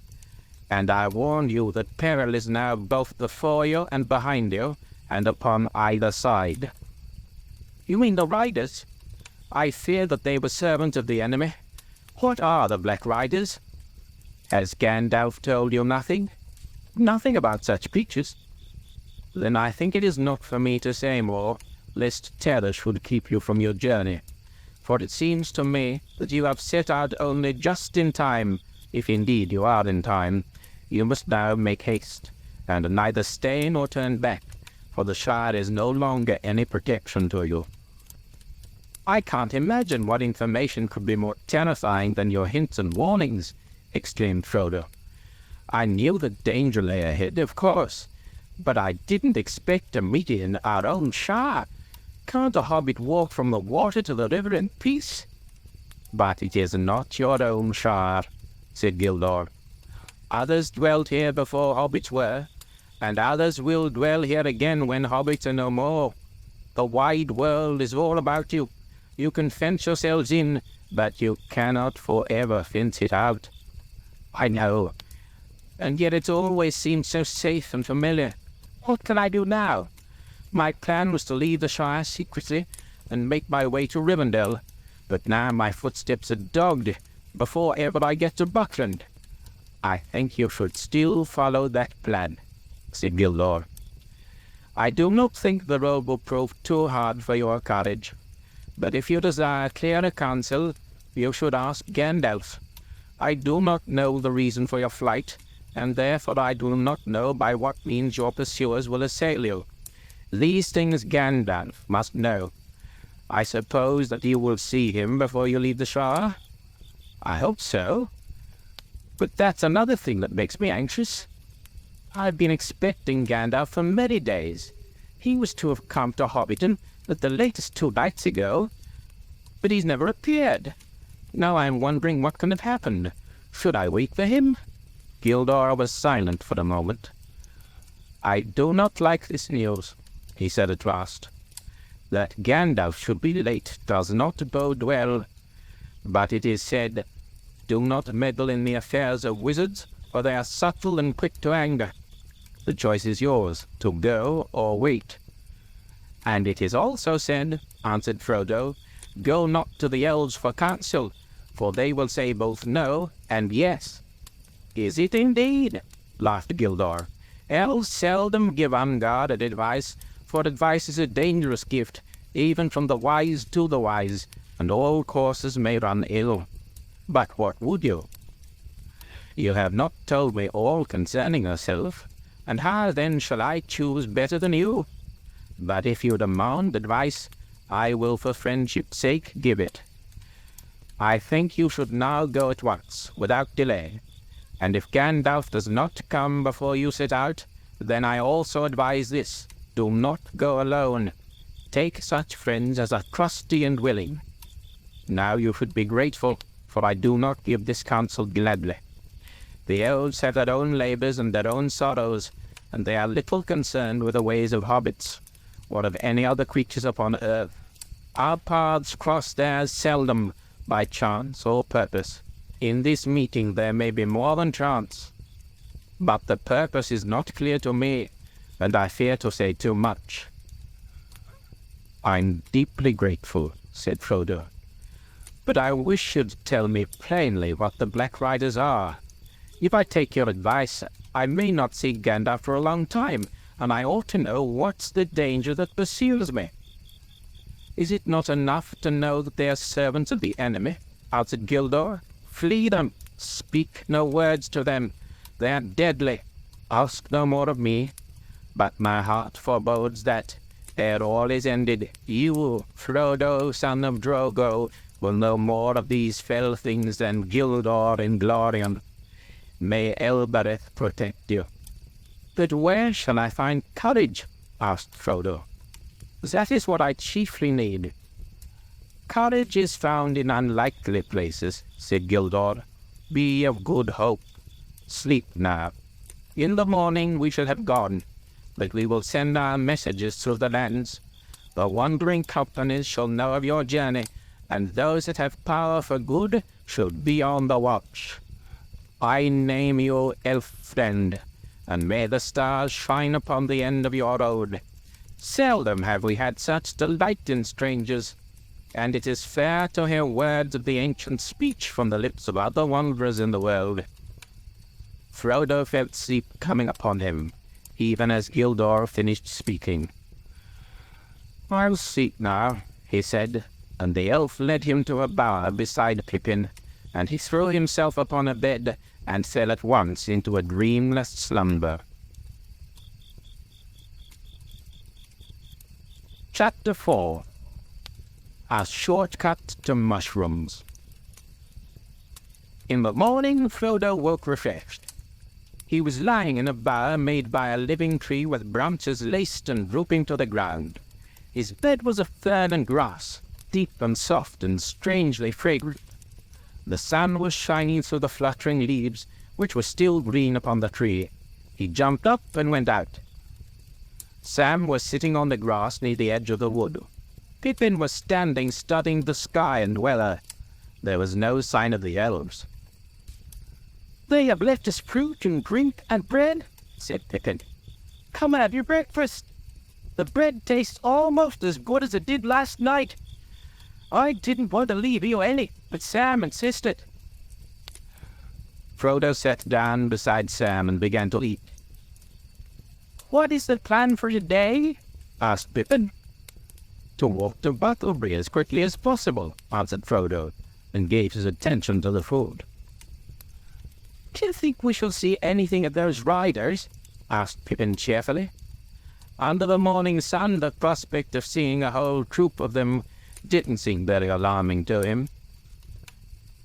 And I warn you that peril is now both before you and behind you, and upon either side." "You mean the Riders? I fear that they were servants of the enemy. What are the Black Riders?" "Has Gandalf told you nothing?" "Nothing about such creatures." "Then I think it is not for me to say more, lest terror should keep you from your journey. For it seems to me that you have set out only just in time, if indeed you are in time. You must now make haste, and neither stay nor turn back, for the Shire is no longer any protection to you." "I can't imagine what information could be more terrifying than your hints and warnings," exclaimed Frodo. "I knew that danger lay ahead, of course, but I didn't expect to meet it in our own Shire. Can't a hobbit walk from the water to the river in peace?" "But it is not your own Shire," said Gildor. "Others dwelt here before hobbits were, and others will dwell here again when hobbits are no more. The wide world is all about you. You can fence yourselves in, but you cannot forever fence it out." "I know. And yet it's always seemed so safe and familiar. What can I do now? My plan was to leave the Shire secretly and make my way to Rivendell, but now my footsteps are dogged before ever I get to Buckland." "I think you should still follow that plan," said Gildor. "I do not think the road will prove too hard for your courage, but if you desire clearer counsel, you should ask Gandalf. I do not know the reason for your flight, and therefore I do not know by what means your pursuers will assail you. These things Gandalf must know. I suppose that you will see him before you leave the Shire?" "I hope so. But that's another thing that makes me anxious. I've been expecting Gandalf for many days. He was to have come to Hobbiton at the latest 2 nights ago, but he's never appeared. Now I'm wondering what can have happened. Should I wait for him?" Gildor was silent for a moment. "I do not like this news," he said at last. "That Gandalf should be late does not bode well. But it is said, 'Do not meddle in the affairs of wizards, for they are subtle and quick to anger.' The choice is yours, to go or wait." "And it is also said," answered Frodo, "'Go not to the elves for counsel, for they will say both no and yes.'" "Is it indeed?" laughed Gildor. "Elves seldom give unguarded advice, for advice is a dangerous gift, even from the wise to the wise, and all courses may run ill. But what would you? You have not told me all concerning yourself, and how then shall I choose better than you? But if you demand advice, I will for friendship's sake give it. I think you should now go at once, without delay, and if Gandalf does not come before you set out, then I also advise this: do not go alone. Take such friends as are trusty and willing. Now you should be grateful, for I do not give this counsel gladly. The elves have their own labours and their own sorrows, and they are little concerned with the ways of hobbits, or of any other creatures upon earth. Our paths cross theirs seldom, by chance or purpose. In this meeting there may be more than chance. But the purpose is not clear to me, and I fear to say too much. I'm deeply grateful, said Frodo. But I wish you'd tell me plainly what the Black Riders are. If I take your advice, I may not see Gandalf for a long time, and I ought to know what's the danger that pursues me. Is it not enough to know that they are servants of the enemy, answered Gildor? Flee them. Speak no words to them. They are deadly. Ask no more of me. But my heart forebodes that, ere all is ended, you, Frodo, son of Drogo, will know more of these fell things than Gildor and Glorion. May Elbereth protect you. But where shall I find courage? Asked Frodo. That is what I chiefly need. Courage is found in unlikely places, said Gildor. Be of good hope. Sleep now. In the morning we shall have gone, but we will send our messages through the lands. The wandering companies shall know of your journey, and those that have power for good shall be on the watch. I name you elf friend, and may the stars shine upon the end of your road. Seldom have we had such delight in strangers, and it is fair to hear words of the ancient speech from the lips of other wanderers in the world. Frodo felt sleep coming upon him, even as Gildor finished speaking. I'll sleep now, he said, and the elf led him to a bower beside Pippin, and he threw himself upon a bed and fell at once into a dreamless slumber. Chapter 4. A Shortcut to Mushrooms. In the morning, Frodo woke refreshed. He was lying in a bower made by a living tree with branches laced and drooping to the ground. His bed was of fern and grass, deep and soft and strangely fragrant. The sun was shining through the fluttering leaves, which were still green upon the tree. He jumped up and went out. Sam was sitting on the grass near the edge of the wood. Pippin was standing studying the sky and weather. There was no sign of the elves. "They have left us fruit and drink and bread," said Pippin. "Come have your breakfast. The bread tastes almost as good as it did last night. I didn't want to leave you any, but Sam insisted." Frodo sat down beside Sam and began to eat. "What is the plan for today?" asked Pippin. "To walk to Butterbury as quickly as possible," answered Frodo, and gave his attention to the food. "Do you think we shall see anything of those riders?" asked Pippin cheerfully. Under the morning sun, the prospect of seeing a whole troop of them didn't seem very alarming to him.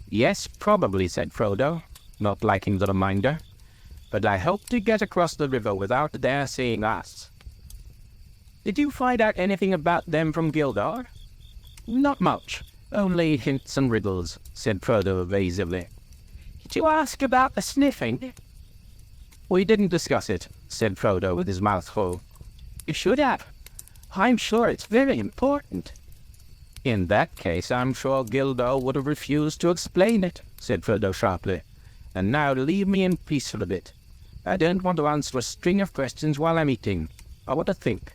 "Yes, probably," said Frodo, not liking the reminder. "But I hope to get across the river without their seeing us." "Did you find out anything about them from Gildor?" "Not much, only hints and riddles," said Frodo evasively. "Did you ask about the sniffing?" "We didn't discuss it," said Frodo with his mouth full. "You should have. I'm sure it's very important." "In that case, I'm sure Gildor would have refused to explain it," said Frodo sharply. "And now leave me in peace for a bit. I don't want to answer a string of questions while I'm eating. I want to think."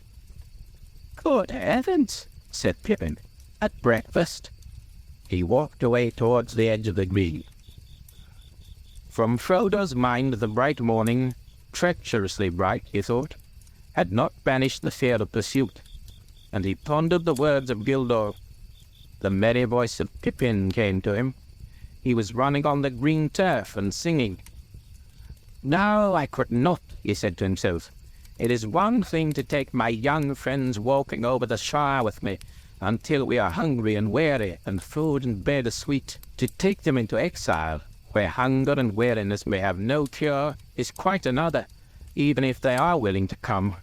"Good heavens," said Pippin. "At breakfast?" He walked away towards the edge of the green. From Frodo's mind the bright morning, treacherously bright, he thought, had not banished the fear of pursuit, and he pondered the words of Gildor. The merry voice of Pippin came to him. He was running on the green turf and singing. "No, I could not," he said to himself. "It is one thing to take my young friends walking over the Shire with me until we are hungry and weary, and food and bed are sweet. To take them into exile, where hunger and weariness may have no cure, is quite another, even if they are willing to come.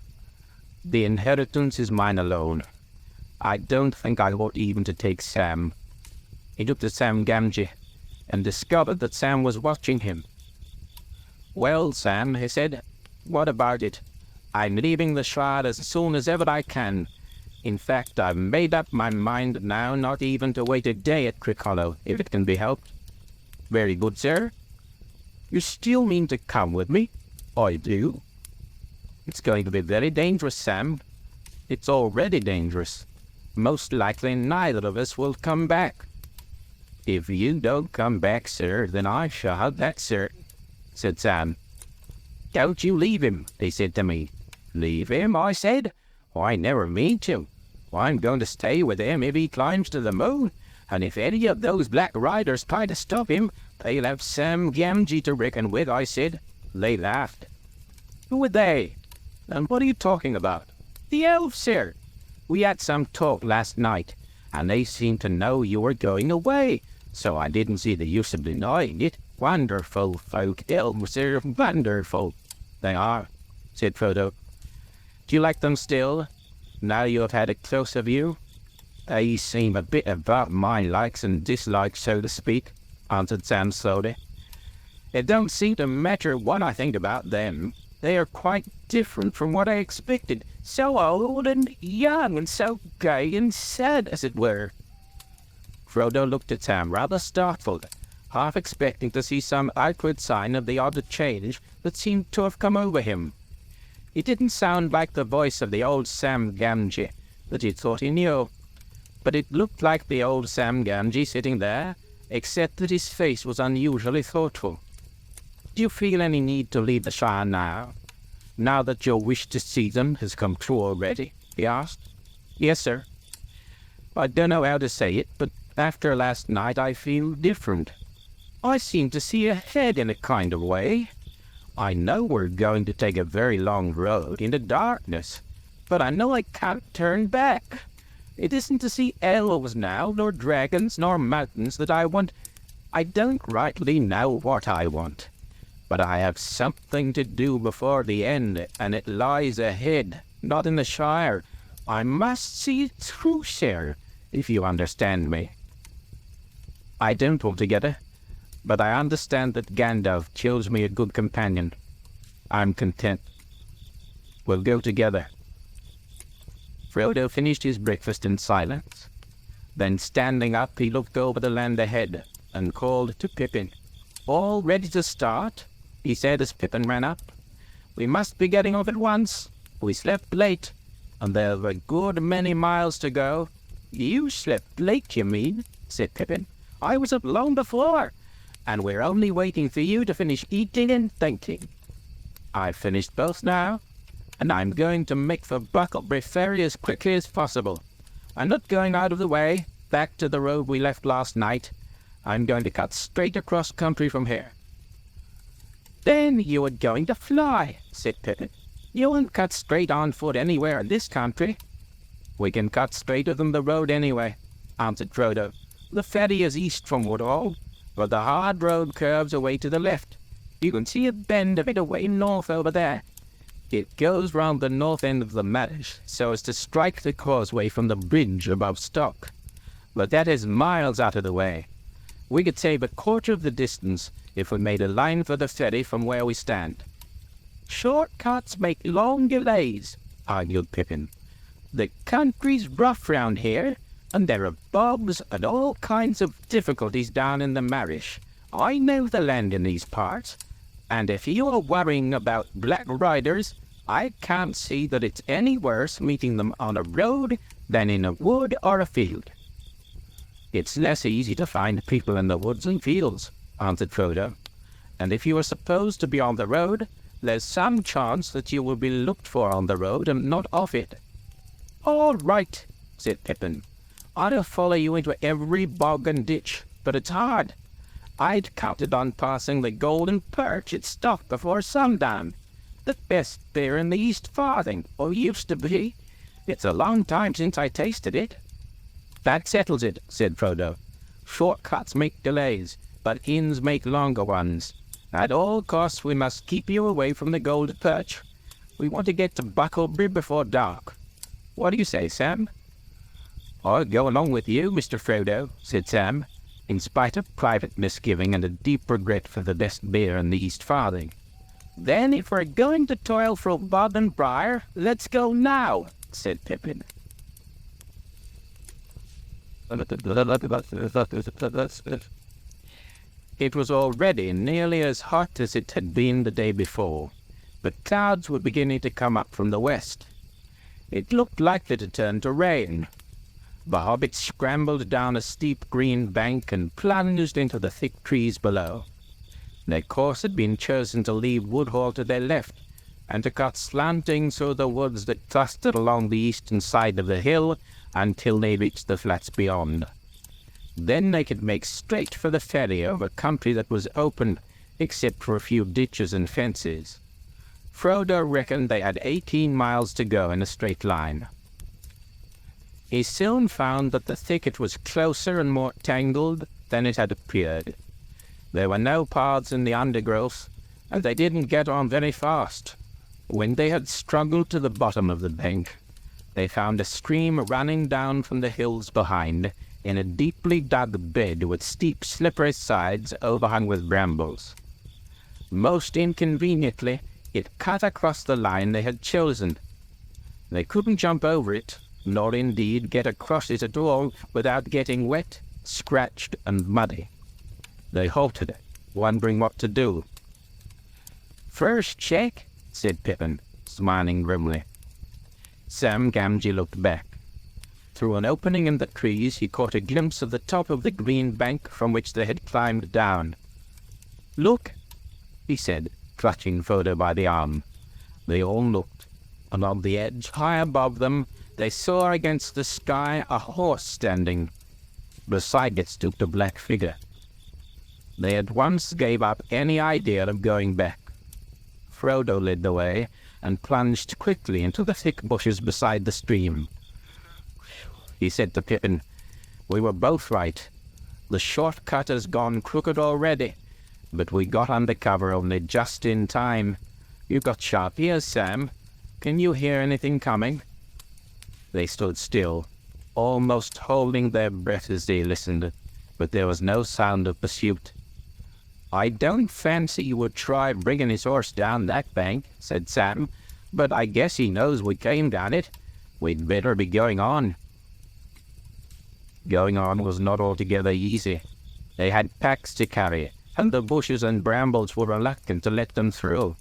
The inheritance is mine alone. I don't think I ought even to take Sam." He looked at Sam Gamgee, and discovered that Sam was watching him. "Well, Sam," he said, "what about it? I'm leaving the Shire as soon as ever I can. In fact, I've made up my mind now not even to wait a day at Crickhollow, if it can be helped." "Very good, sir." "You still mean to come with me?" "I do." "It's going to be very dangerous, Sam." "It's already dangerous." Most likely neither of us will come back." "If you don't come back, sir, then I shall, that's certain," said Sam. "Don't you leave him," they said to me. "Leave him," I said. "I never mean to. I'm going to stay with him if he climbs to the moon, and if any of those black riders try to stop him, they'll have Sam Gamgee to reckon with," I said. They laughed. "Who were they? And what are you talking about?" "The elves, sir. We had some talk last night, and they seemed to know you were going away, so I didn't see the use of denying it. Wonderful folk, elves, sir, wonderful." "They are," said Frodo. "Do you like them still, now you have had a closer view?" "They seem a bit above my likes and dislikes, so to speak," answered Sam slowly. "It don't seem to matter what I think about them. They are quite different from what I expected. So old and young, and so gay and sad, as it were." Frodo looked at Sam, rather startled, half expecting to see some outward sign of the odd change that seemed to have come over him. It didn't sound like the voice of the old Sam Gamgee that he thought he knew, but it looked like the old Sam Gamgee sitting there, except that his face was unusually thoughtful. "Do you feel any need to leave the Shire now that your wish to see them has come true already?" he asked. "Yes, sir. I don't know how to say it, but after last night I feel different. I seem to see ahead in a kind of way. I know we're going to take a very long road into darkness, but I know I can't turn back. It isn't to see elves now, nor dragons, nor mountains that I want. I don't rightly know what I want, but I have something to do before the end, and it lies ahead, not in the Shire. I must see it through, sir, if you understand me." "I don't altogether, but I understand that Gandalf chose me a good companion. I'm content. We'll go together." Frodo finished his breakfast in silence. Then, standing up, he looked over the land ahead and called to Pippin. "All ready to start?" he said as Pippin ran up. "We must be getting off at once. We slept late, and there's a good many miles to go." "You slept late, you mean?" said Pippin. "I was up long before, and we're only waiting for you to finish eating and thinking." "I've finished both now, and I'm going to make for Bucklebury Ferry as quickly as possible. I'm not going out of the way, back to the road we left last night. I'm going to cut straight across country from here." "Then you are going to fly," said Pippin. "You won't cut straight on foot anywhere in this country." "We can cut straighter than the road anyway," answered Frodo. "The ferry is east from Woodall, but the hard road curves away to the left. You can see a bend of it away north over there. It goes round the north end of the marsh, so as to strike the causeway from the bridge above Stock. But that is miles out of the way. We could save a quarter of the distance if we made a line for the ferry from where we stand." "Shortcuts make long delays," argued Pippin. "The country's rough round here, and there are bogs and all kinds of difficulties down in the Marish. I know the land in these parts, and if you are worrying about black riders, I can't see that it's any worse meeting them on a road than in a wood or a field." "It's less easy to find people in the woods and fields," answered Frodo. "And if you are supposed to be on the road, there's some chance that you will be looked for on the road and not off it." "All right," said Pippin. "I'll follow you into every bog and ditch, but it's hard. I'd counted on passing the Golden Perch at Stock before sundown. The best beer in the East Farthing, or used to be. It's a long time since I tasted it." "That settles it," said Frodo. "Shortcuts make delays, but inns make longer ones. At all costs we must keep you away from the Golden Perch. We want to get to Bucklebury before dark. What do you say, Sam?" "I'll go along with you, Mr. Frodo," said Sam, in spite of private misgiving and a deep regret for the best beer in the East Farthing. "Then if we're going to toil through bog and briar, let's go now," said Pippin. It was already nearly as hot as it had been the day before, but clouds were beginning to come up from the west. It looked likely to turn to rain. The hobbits scrambled down a steep green bank and plunged into the thick trees below. Their course had been chosen to leave Woodhall to their left, and to cut slanting through the woods that clustered along the eastern side of the hill until they reached the flats beyond. Then they could make straight for the ferry over country that was open, except for a few ditches and fences. Frodo reckoned they had 18 miles to go in a straight line. He soon found that the thicket was closer and more tangled than it had appeared. There were no paths in the undergrowth, and they didn't get on very fast. When they had struggled to the bottom of the bank, they found a stream running down from the hills behind in a deeply dug bed with steep, slippery sides overhung with brambles. Most inconveniently, it cut across the line they had chosen. They couldn't jump over it, nor indeed get across it at all without getting wet, scratched, and muddy. They halted, wondering what to do. "First check," said Pippin, smiling grimly. Sam Gamgee looked back. Through an opening in the trees he caught a glimpse of the top of the green bank from which they had climbed down. "Look," he said, clutching Frodo by the arm. They all looked, and on the edge, high above them, they saw against the sky a horse standing. Beside it stood a black figure. They at once gave up any idea of going back. Frodo led the way, and plunged quickly into the thick bushes beside the stream. He said to Pippin, "We were both right. The short cut has gone crooked already, but we got under cover only just in time. You got sharp ears, Sam. Can you hear anything coming?" They stood still, almost holding their breath as they listened, but there was no sound of pursuit. "I don't fancy you would try bringing his horse down that bank," said Sam, "but I guess he knows we came down it. We'd better be going on." Going on was not altogether easy. They had packs to carry, and the bushes and brambles were reluctant to let them through.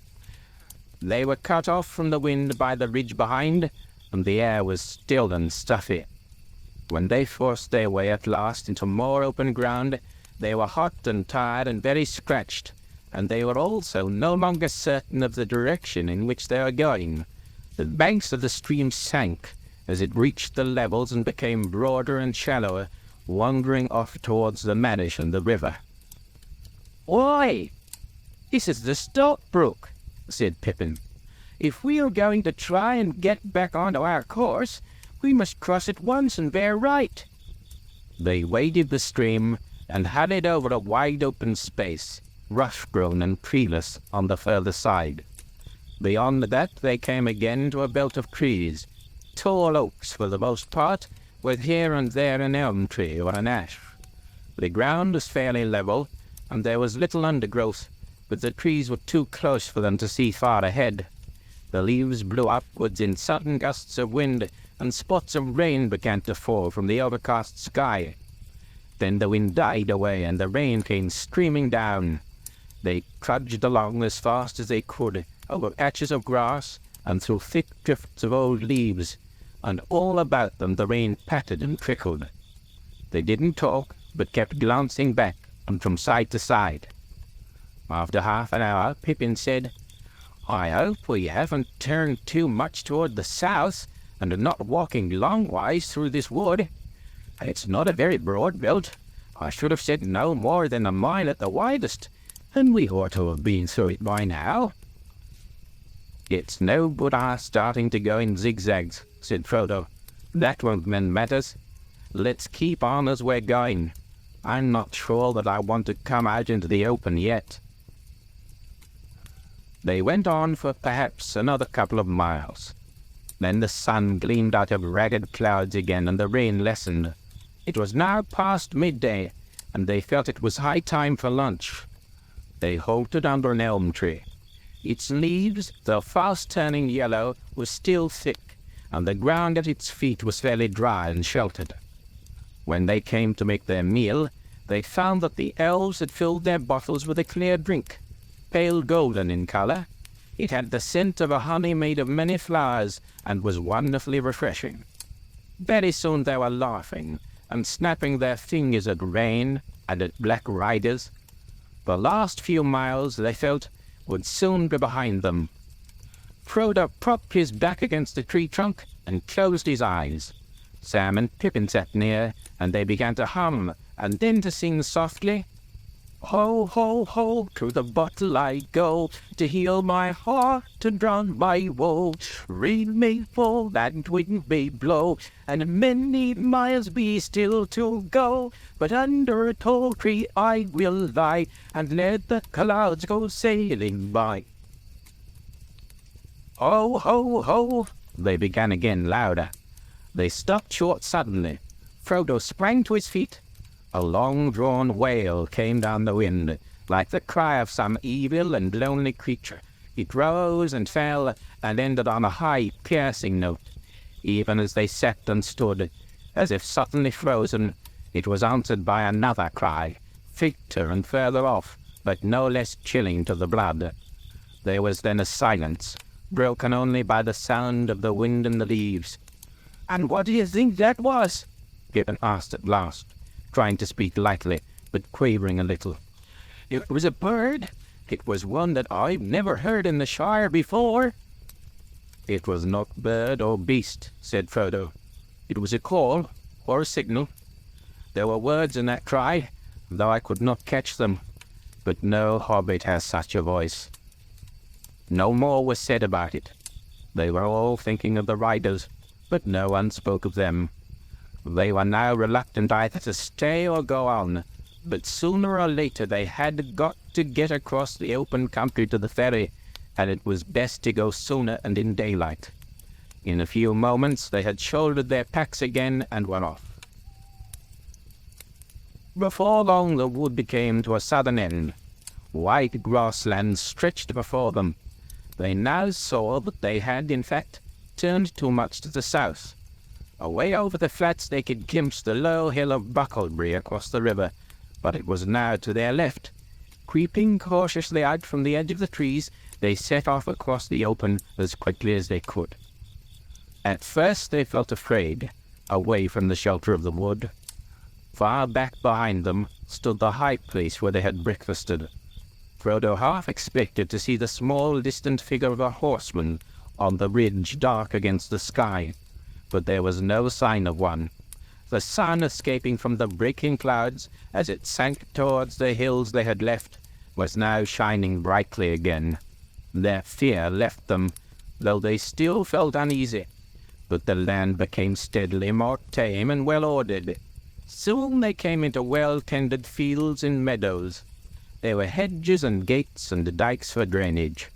They were cut off from the wind by the ridge behind, and the air was still and stuffy. When they forced their way at last into more open ground, they were hot and tired and very scratched, and they were also no longer certain of the direction in which they were going. The banks of the stream sank as it reached the levels and became broader and shallower, wandering off towards the Manish and the river. "Why, this is the Stockbrook," said Pippin. "If we are going to try and get back onto our course, we must cross it once and bear right." They waded the stream and hurried over a wide open space, rush-grown and treeless, on the further side. Beyond that they came again to a belt of trees, tall oaks for the most part, with here and there an elm tree or an ash. The ground was fairly level, and there was little undergrowth, but the trees were too close for them to see far ahead. The leaves blew upwards in sudden gusts of wind, and spots of rain began to fall from the overcast sky. Then the wind died away, and the rain came streaming down. They trudged along as fast as they could, over patches of grass, and through thick drifts of old leaves, and all about them the rain pattered and trickled. They didn't talk, but kept glancing back and from side to side. After half an hour, Pippin said, "I hope we haven't turned too much toward the south, and are not walking longwise through this wood. It's not a very broad belt. I should have said no more than a mile at the widest, and we ought to have been through it by now." "It's no good our starting to go in zigzags," said Frodo. "That won't mend matters. Let's keep on as we're going. I'm not sure that I want to come out into the open yet." They went on for perhaps another couple of miles. Then the sun gleamed out of ragged clouds again, and the rain lessened. It was now past midday, and they felt it was high time for lunch. They halted under an elm tree. Its leaves, though fast turning yellow, were still thick, and the ground at its feet was fairly dry and sheltered. When they came to make their meal, they found that the elves had filled their bottles with a clear drink, pale golden in color. It had the scent of a honey made of many flowers, and was wonderfully refreshing. Very soon they were laughing and snapping their fingers at rain and at black riders. The last few miles, they felt, would soon be behind them. Frodo propped his back against a tree trunk and closed his eyes. Sam and Pippin sat near, and they began to hum, and then to sing softly, "Ho, ho, ho, to the bottle I go, to heal my heart and drown my woe. Rain may fall and wind may blow, and many miles be still to go, but under a tall tree I will lie, and let the clouds go sailing by." "Ho, ho, ho," they began again louder. They stopped short suddenly. Frodo sprang to his feet. A long-drawn wail came down the wind, like the cry of some evil and lonely creature. It rose and fell, and ended on a high, piercing note. Even as they sat and stood, as if suddenly frozen, it was answered by another cry, fainter and further off, but no less chilling to the blood. There was then a silence, broken only by the sound of the wind in the leaves. "And what do you think that was?" Pippin asked at last, trying to speak lightly, but quavering a little. "It was a bird. It was one that I've never heard in the Shire before." "It was not bird or beast," said Frodo. "It was a call, or a signal. There were words in that cry, though I could not catch them. But no hobbit has such a voice." No more was said about it. They were all thinking of the riders, but no one spoke of them. They were now reluctant either to stay or go on, but sooner or later they had got to get across the open country to the ferry, and it was best to go sooner and in daylight. In a few moments they had shouldered their packs again and were off. Before long the wood came to a southern end. White grassland stretched before them. They now saw that they had, in fact, turned too much to the south. Away over the flats they could glimpse the low hill of Bucklebury across the river, but it was now to their left. Creeping cautiously out from the edge of the trees, they set off across the open as quickly as they could. At first they felt afraid, away from the shelter of the wood. Far back behind them stood the high place where they had breakfasted. Frodo half expected to see the small distant figure of a horseman on the ridge dark against the sky, but there was no sign of one. The sun, escaping from the breaking clouds as it sank towards the hills they had left, was now shining brightly again. Their fear left them, though they still felt uneasy, but the land became steadily more tame and well-ordered. Soon they came into well-tended fields and meadows. There were hedges and gates and dikes for drainage.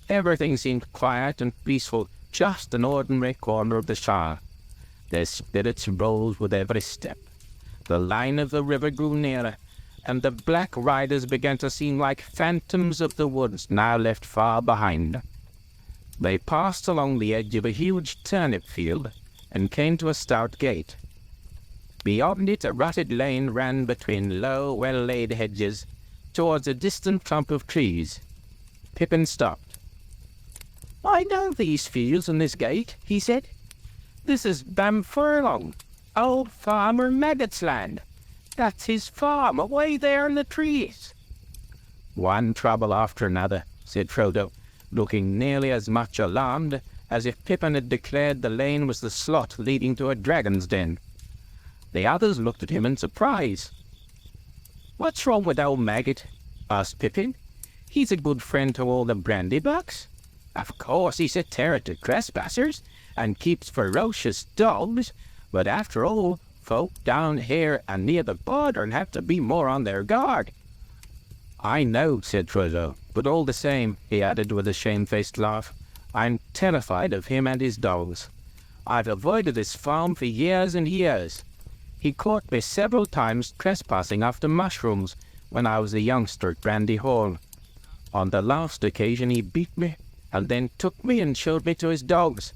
Everything seemed quiet and peaceful, just an ordinary corner of the Shire. Their spirits rose with every step. The line of the river grew nearer, and the black riders began to seem like phantoms of the woods now left far behind. They passed along the edge of a huge turnip field and came to a stout gate. Beyond it a rutted lane ran between low, well-laid hedges towards a distant clump of trees. Pippin stopped. "I know these fields and this gate," he said. "This is Bamfurlong, old Farmer Maggot's land. That's his farm away there in the trees." "One trouble after another," said Frodo, looking nearly as much alarmed as if Pippin had declared the lane was the slot leading to a dragon's den. The others looked at him in surprise. "What's wrong with old Maggot?" asked Pippin. "He's a good friend to all the Brandybucks. Of course he's a terror to trespassers, and keeps ferocious dogs, but after all, folk down here and near the border have to be more on their guard." "I know," said Frodo, "but all the same," he added with a shamefaced laugh, "I'm terrified of him and his dogs. I've avoided his farm for years and years. He caught me several times trespassing after mushrooms when I was a youngster at Brandy Hall. On the last occasion he beat me, and then took me and showed me to his dogs.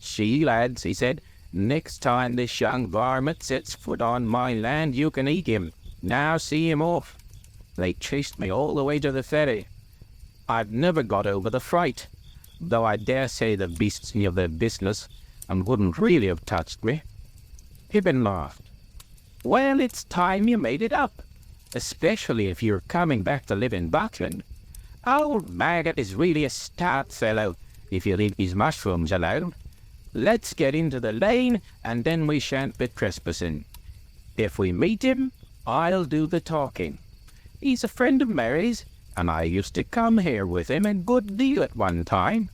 'See, lads,' he said, 'next time this young varmint sets foot on my land you can eat him. Now see him off.' They chased me all the way to the ferry. I've never got over the fright, though I dare say the beasts knew their business, and wouldn't really have touched me. Pippin laughed. Well, it's time you made it up, especially if you're coming back to live in Buckland. Old Maggot is really a stout fellow, if you leave his mushrooms alone. Let's get into the lane, and then we shan't be trespassing. If we meet him, I'll do the talking. He's a friend of Mary's, and I used to come here with him a good deal at one time.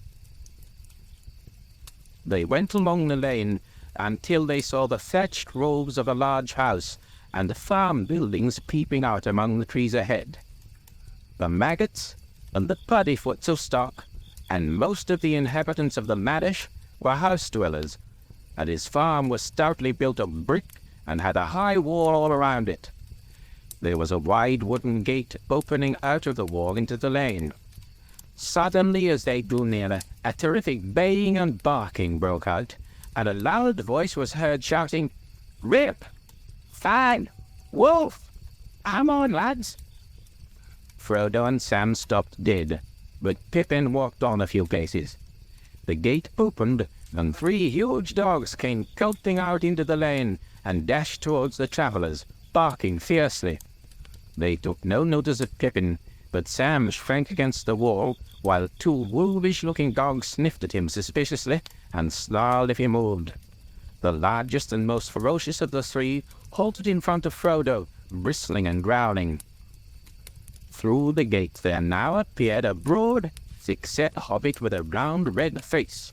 They went along the lane until they saw the thatched roofs of a large house and the farm buildings peeping out among the trees ahead. The Maggots and the Puddyfoots of stock, and most of the inhabitants of the Madish, were house-dwellers, and his farm was stoutly built of brick and had a high wall all around it. There was a wide wooden gate opening out of the wall into the lane. Suddenly, as they drew nearer, a terrific baying and barking broke out, and a loud voice was heard shouting, "Rip! Fang! Wolf! Come on, lads!" Frodo and Sam stopped dead, but Pippin walked on a few paces. The gate opened, and 3 huge dogs came pelting out into the lane and dashed towards the travellers, barking fiercely. They took no notice of Pippin, but Sam shrank against the wall, while 2 wolfish-looking dogs sniffed at him suspiciously and snarled if he moved. The largest and most ferocious of the 3 halted in front of Frodo, bristling and growling. Through the gate there now appeared a broad, thick-set hobbit with a round red face.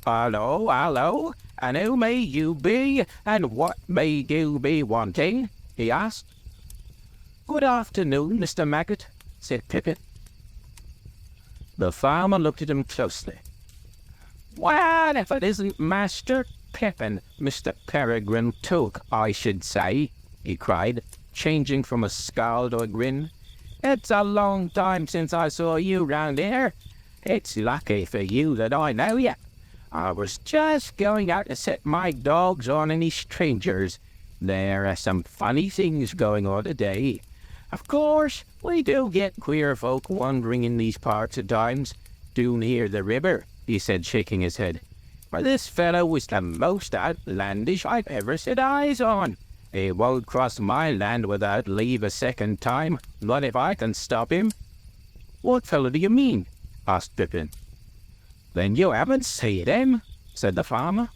"Hallo, hallo, and who may you be, and what may you be wanting?" he asked. "Good afternoon, Mr. Maggot," said Pippin. The farmer looked at him closely. "Well, if it isn't Master Pippin, Mr. Peregrine Took, I should say," he cried, changing from a scowl to a grin. "It's a long time since I saw you round here. It's lucky for you that I know you. I was just going out to set my dogs on any strangers. There are some funny things going on today. Of course, we do get queer folk wandering in these parts at times, too near the river," he said, shaking his head. "But this fellow is the most outlandish I've ever set eyes on. He won't cross my land without leave a second time, not if I can stop him." "What fellow do you mean?" asked Pippin. "Then you haven't seen him?" said the farmer.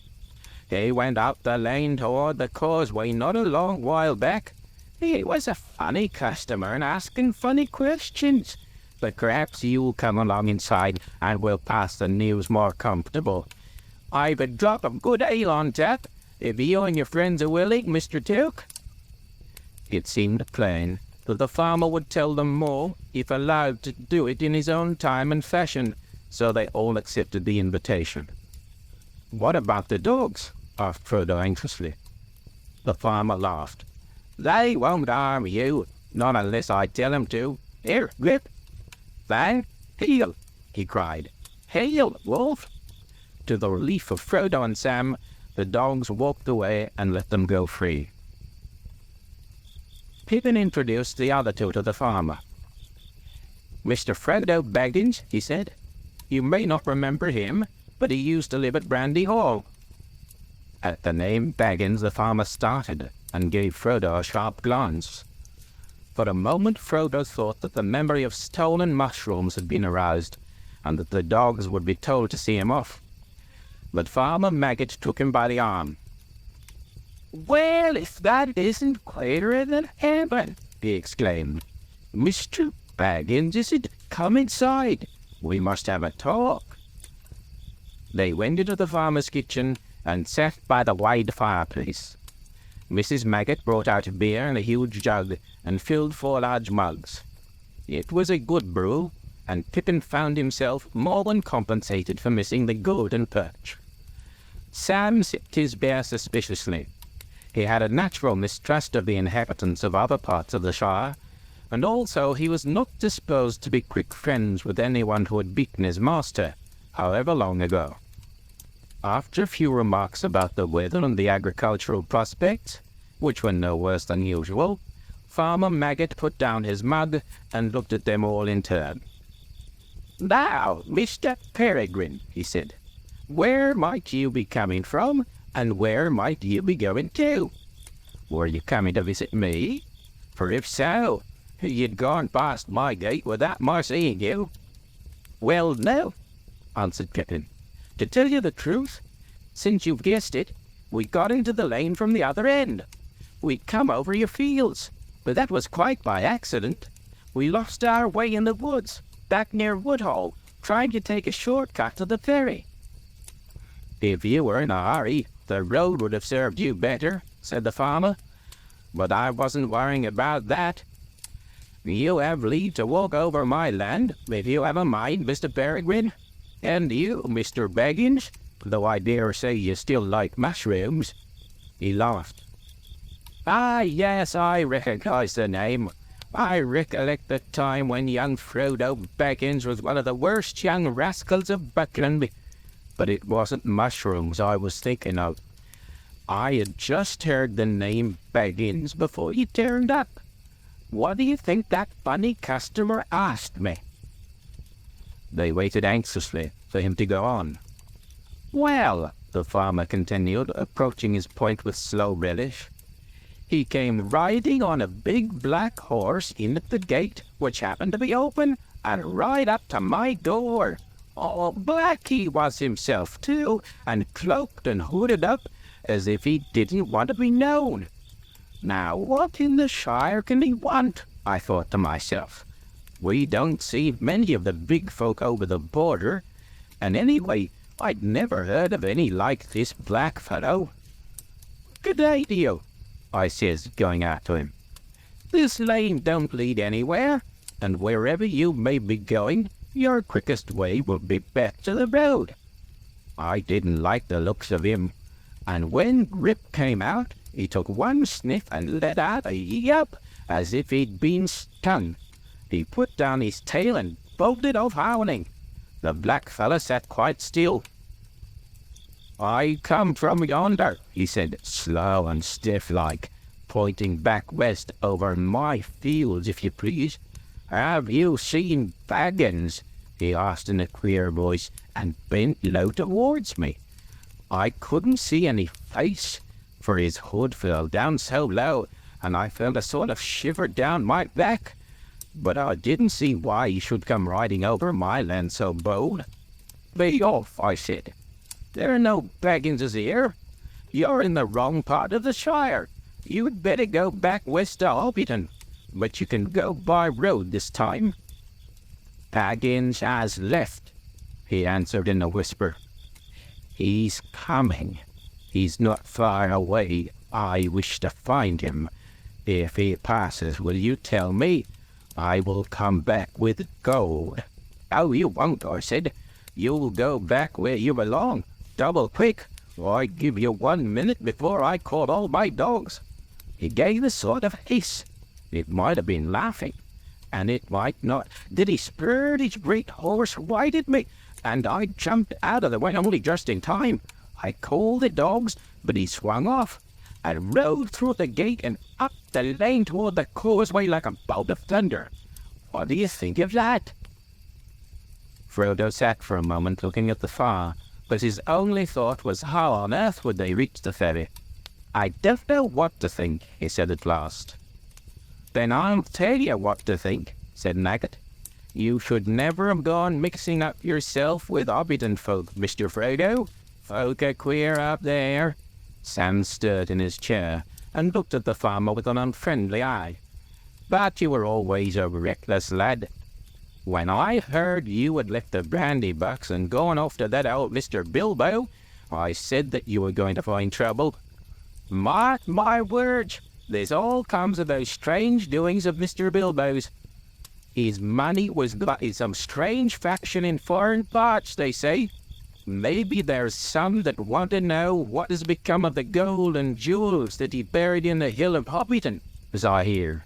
"He went up the lane toward the causeway not a long while back. He was a funny customer and asking funny questions. But perhaps you'll come along inside and we'll pass the news more comfortable. I've a drop of good ale on tap, if you and your friends are willing, Mr. Took." It seemed plain that the farmer would tell them more if allowed to do it in his own time and fashion, so they all accepted the invitation. "What about the dogs?" asked Frodo anxiously. The farmer laughed. "They won't harm you, not unless I tell them to. Here, Grip! Fang! Heel!" he cried. "Hail, Wolf!" To the relief of Frodo and Sam, the dogs walked away and let them go free. Pippin introduced the other 2 to the farmer. "Mr. Frodo Baggins," he said. "You may not remember him, but he used to live at Brandy Hall." At the name Baggins, the farmer started and gave Frodo a sharp glance. For a moment Frodo thought that the memory of stolen mushrooms had been aroused, and that the dogs would be told to see him off. But Farmer Maggot took him by the arm. "Well, if that isn't clearer than heaven!" he exclaimed. "Mr. Baggins, is it? Come inside. We must have a talk." They went into the farmer's kitchen and sat by the wide fireplace. Mrs. Maggot brought out beer in a huge jug and filled 4 large mugs. It was a good brew, and Pippin found himself more than compensated for missing the golden perch. Sam sipped his beer suspiciously. He had a natural mistrust of the inhabitants of other parts of the Shire, and also he was not disposed to be quick friends with anyone who had beaten his master, however long ago. After a few remarks about the weather and the agricultural prospects, which were no worse than usual, Farmer Maggot put down his mug and looked at them all in turn. "Now, Mr. Peregrine," he said, "where might you be coming from, And where might you be going to? Were you coming to visit me? For if so, you'd gone past my gate without my seeing you. Well, no, answered Pippin. To tell you the truth, since you've guessed it, we got into the lane from the other end. We'd come over your fields, but that was quite by accident. We lost our way in the woods, back near Woodhall, trying to take a shortcut to the ferry. If you were in a hurry, the road would have served you better, said the farmer. But I wasn't worrying about that. You have leave to walk over my land, if you have a mind, Mr. Peregrine. And you, Mr. Baggins, though I dare say you still like mushrooms. He laughed. Ah, yes, I recognize the name. I recollect the time when young Frodo Baggins was one of the worst young rascals of Buckland. But it wasn't mushrooms I was thinking of. I had just heard the name Baggins before you turned up. What do you think that funny customer asked me? They waited anxiously for him to go on. Well, the farmer continued, approaching his point with slow relish, he came riding on a big black horse in at the gate, which happened to be open, and right up to my door. All black he was himself, too, and cloaked and hooded up, as if he didn't want to be known. Now, what in the Shire can he want? I thought to myself. We don't see many of the big folk over the border, and anyway, I'd never heard of any like this black fellow. Good day to you, I says, going out to him. This lane don't lead anywhere, and wherever you may be going, your quickest way will be back to the road. I didn't like the looks of him, and when Grip came out, he took one sniff and let out a yelp as if he'd been stung. He put down his tail and bolted off howling. The black fellow sat quite still. I come from yonder, he said, slow and stiff-like, pointing back west over my fields, if you please. Have you seen Baggins? He asked in a queer voice, and bent low towards me. I couldn't see any face, for his hood fell down so low, and I felt a sort of shiver down my back. But I didn't see why he should come riding over my land so bold. Be off, I said. There are no Bagginses here. You're in the wrong part of the Shire. You'd better go back west to Hobbiton, but you can go by road this time. Baggins has left, he answered in a whisper. He's coming. He's not far away. I wish to find him. If he passes, will you tell me? I will come back with gold. Oh, you won't, I said. You'll go back where you belong. Double quick, or I give you 1 minute before I call all my dogs. He gave a sort of hiss. It might have been laughing, and it might not. Then he spurred his great horse right at me, and I jumped out of the way only just in time. I called the dogs, but he swung off, and rode through the gate and up the lane toward the causeway like a bolt of thunder. What do you think of that? Frodo sat for a moment looking at the fire, but his only thought was how on earth would they reach the ferry. I don't know what to think, he said at last. Then I'll tell you what to think, said Nugget. You should never have gone mixing up yourself with Hobbiton folk, Mr. Frodo. Folk are queer up there. Sam stirred in his chair and looked at the farmer with an unfriendly eye. But you were always a reckless lad. When I heard you had left the brandy box and gone off to that old Mr. Bilbo, I said that you were going to find trouble. Mark my words, this all comes of those strange doings of Mr. Bilbo's. His money was got in some strange faction in foreign parts, they say. Maybe there's some that want to know what has become of the gold and jewels that he buried in the hill of Hobbiton, as I hear.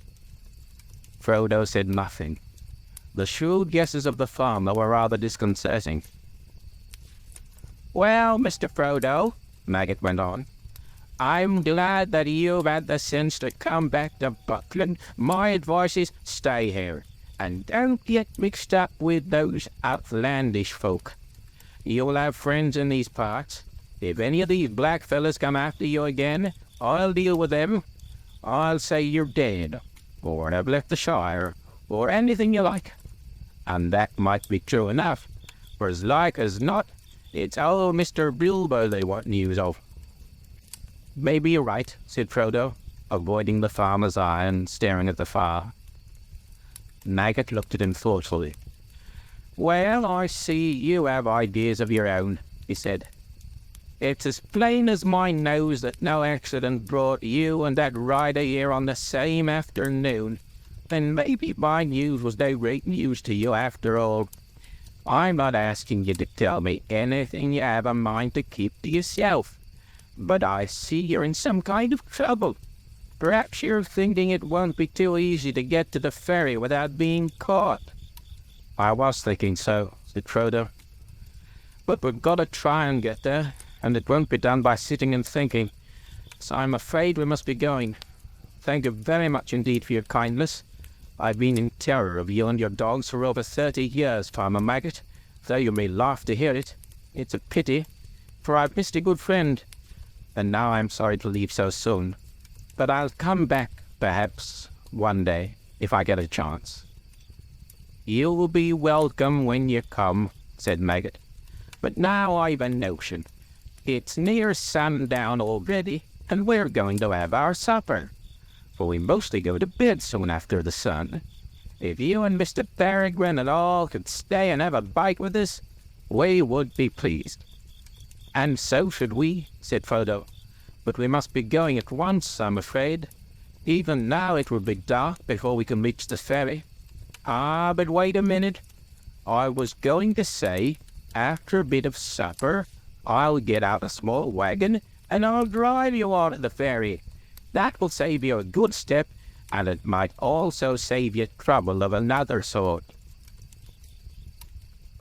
Frodo said nothing. The shrewd guesses of the farmer were rather disconcerting. Well, Mr. Frodo, Maggot went on, I'm glad that you've had the sense to come back to Buckland. My advice is stay here, and don't get mixed up with those outlandish folk. You'll have friends in these parts. If any of these black fellas come after you again, I'll deal with them. I'll say you're dead, or have left the Shire, or anything you like. And that might be true enough, for as like as not, it's old Mr. Bilbo they want news of." "Maybe you're right," said Frodo, avoiding the farmer's eye and staring at the fire. Maggot looked at him thoughtfully. "Well, I see you have ideas of your own," he said. "It's as plain as my nose that no accident brought you and that rider here on the same afternoon. Then maybe my news was no great news to you after all. I'm not asking you to tell me anything you have a mind to keep to yourself, but I see you're in some kind of trouble. Perhaps you're thinking it won't be too easy to get to the ferry without being caught." "I was thinking so," said Frodo. "But we've got to try and get there, and it won't be done by sitting and thinking. So I'm afraid we must be going. Thank you very much indeed for your kindness. I've been in terror of you and your dogs for over 30 years, Farmer Maggot, though you may laugh to hear it. It's a pity, for I've missed a good friend, and now I'm sorry to leave so soon. But I'll come back, perhaps, one day, if I get a chance." "You'll be welcome when you come," said Maggot. "But now I've a notion. It's near sundown already, and we're going to have our supper, for we mostly go to bed soon after the sun. If you and Mr. Peregrine and all could stay and have a bite with us, we would be pleased." "And so should we," said Frodo. "But we must be going at once, I'm afraid. Even now it will be dark before we can reach the ferry." "Ah, but wait a minute. I was going to say, after a bit of supper, I'll get out a small wagon, and I'll drive you on to the ferry. That will save you a good step, and it might also save you trouble of another sort."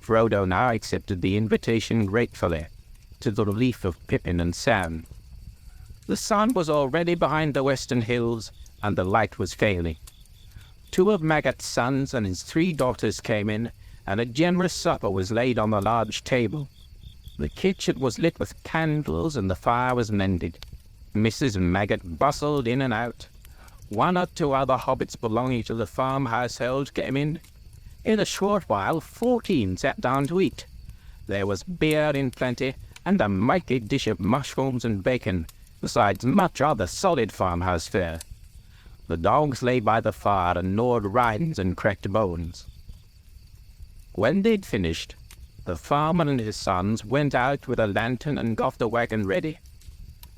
Frodo now accepted the invitation gratefully, to the relief of Pippin and Sam. The sun was already behind the western hills, and the light was failing. 2 of Maggot's sons and his 3 daughters came in, and a generous supper was laid on the large table. The kitchen was lit with candles, and the fire was mended. Mrs. Maggot bustled in and out. 1 or 2 other hobbits belonging to the farm household came in. In a short while 14 sat down to eat. There was beer in plenty, and a mighty dish of mushrooms and bacon, besides much other solid farmhouse fare. The dogs lay by the fire and gnawed rinds and cracked bones. When they'd finished, the farmer and his sons went out with a lantern and got the wagon ready.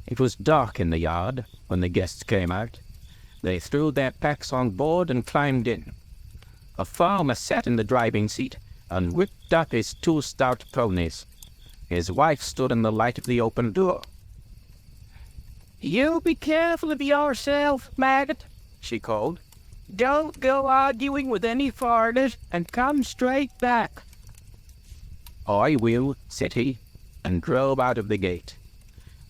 It was dark in the yard when the guests came out. They threw their packs on board and climbed in. A farmer sat in the driving seat and whipped up his 2 stout ponies. His wife stood in the light of the open door. "You be careful of yourself, Maggot," she called. "Don't go arguing with any foreigners, and come straight back." "I will," said he, and drove out of the gate.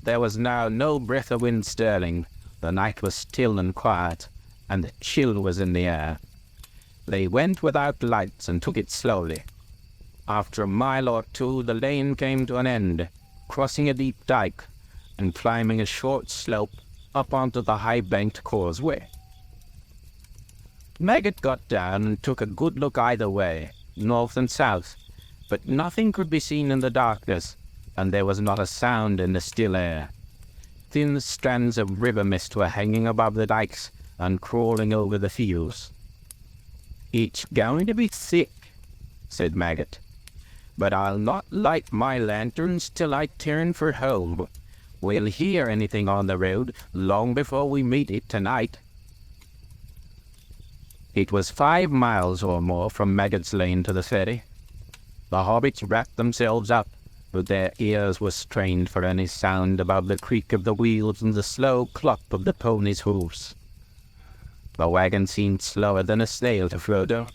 There was now no breath of wind stirring. The night was still and quiet, and the chill was in the air. They went without lights and took it slowly. After a mile or 2, the lane came to an end, crossing a deep dike and climbing a short slope up onto the high-banked causeway. Maggot got down and took a good look either way, north and south, but nothing could be seen in the darkness, and there was not a sound in the still air. Thin strands of river mist were hanging above the dikes and crawling over the fields. "It's going to be thick," said Maggot, "but I'll not light my lanterns till I turn for home. We'll hear anything on the road long before we meet it tonight." It was 5 miles or more from Maggot's Lane to the ferry. The hobbits wrapped themselves up, but their ears were strained for any sound above the creak of the wheels and the slow clop of the ponies' hoofs. The wagon seemed slower than a snail to Frodo.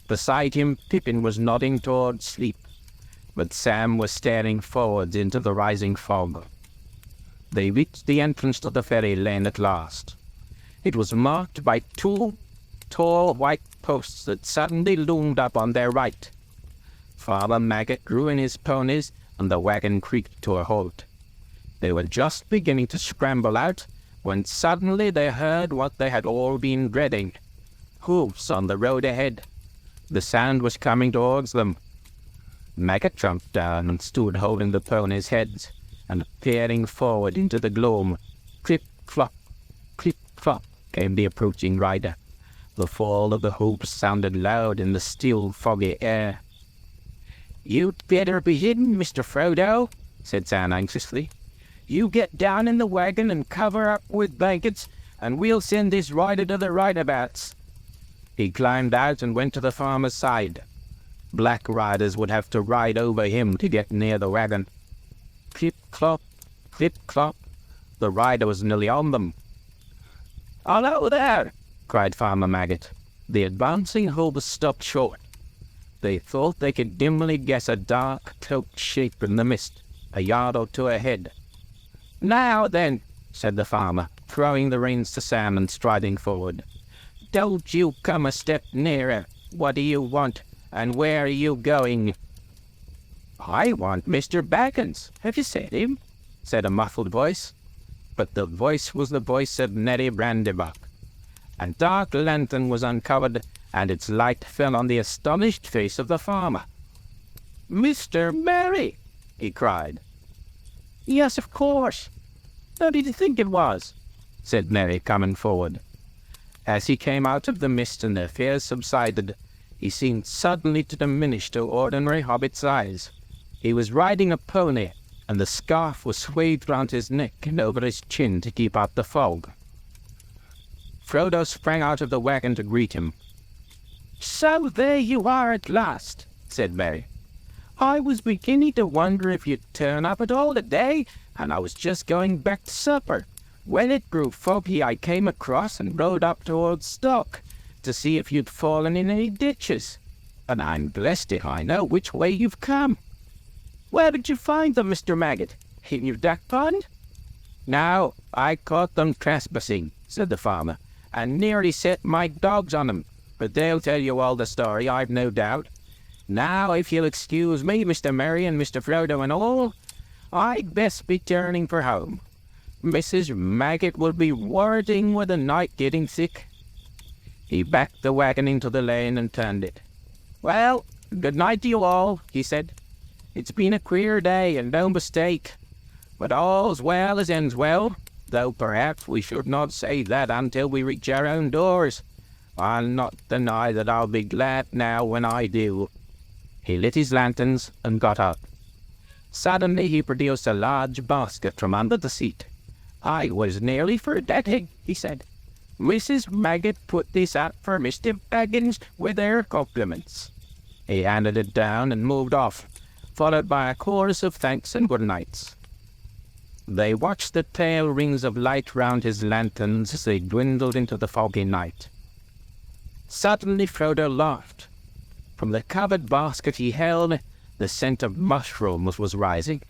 Beside him, Pippin was nodding toward sleep, but Sam was staring forwards into the rising fog. They reached the entrance to the ferry lane at last. It was marked by 2 tall white posts that suddenly loomed up on their right. Farmer Maggot drew in his ponies and the wagon creaked to a halt. They were just beginning to scramble out when suddenly they heard what they had all been dreading. Hoofs on the road ahead. The sound was coming towards them. Maggot jumped down and stood holding the ponies' heads and peering forward into the gloom. Clip-clop, clip-clop came the approaching rider. The fall of the hoofs sounded loud in the still, foggy air. "You'd better be hidden, Mr. Frodo," said Sam anxiously. "You get down in the wagon and cover up with blankets, and we'll send this rider to the rightabouts." He climbed out and went to the farmer's side. Black riders would have to ride over him to get near the wagon. Clip-clop, clip-clop. The rider was nearly on them. "Hello there!" cried Farmer Maggot. The advancing hoofs stopped short. They thought they could dimly guess a dark, cloaked shape in the mist, a yard or two ahead. "Now then," said the farmer, throwing the reins to Sam and striding forward. "Don't you come a step nearer. What do you want, and where are you going?" "I want Mr. Baggins. Have you seen him?" said a muffled voice. But the voice was the voice of Neddy Brandybuck. A dark lantern was uncovered, and its light fell on the astonished face of the farmer. "Mr. Merry!" he cried. "Yes, of course. How did you think it was?" said Merry, coming forward. As he came out of the mist and their fears subsided, he seemed suddenly to diminish to ordinary hobbit size. He was riding a pony, and the scarf was swathed round his neck and over his chin to keep out the fog. Frodo sprang out of the wagon to greet him. "So there you are at last," said Merry. "I was beginning to wonder if you'd turn up at all today, and I was just going back to supper. When it grew foggy, I came across and rode up towards Stock to see if you'd fallen in any ditches. And I'm blessed if I know which way you've come." "Where did you find them, Mr. Maggot? In your duck pond?" "No, I caught them trespassing," said the farmer, "and nearly set my dogs on 'em. But they'll tell you all the story, I've no doubt. Now, if you'll excuse me, Mr. Merry and Mr. Frodo and all, I'd best be turning for home. Mrs. Maggot will be worrying with the night getting thick." He backed the wagon into the lane and turned it. "Well, good night to you all," he said. "It's been a queer day, and no mistake. But all's well as ends well, though perhaps we should not say that until we reach our own doors. I'll not deny that I'll be glad now when I do." He lit his lanterns and got up. Suddenly he produced a large basket from under the seat. "I was nearly forgetting," he said. "Mrs. Maggot put this out for Mr. Baggins with her compliments." He handed it down and moved off, followed by a chorus of thanks and good nights. They watched the pale rings of light round his lanterns as they dwindled into the foggy night. Suddenly Frodo laughed. From the covered basket he held, the scent of mushrooms was rising.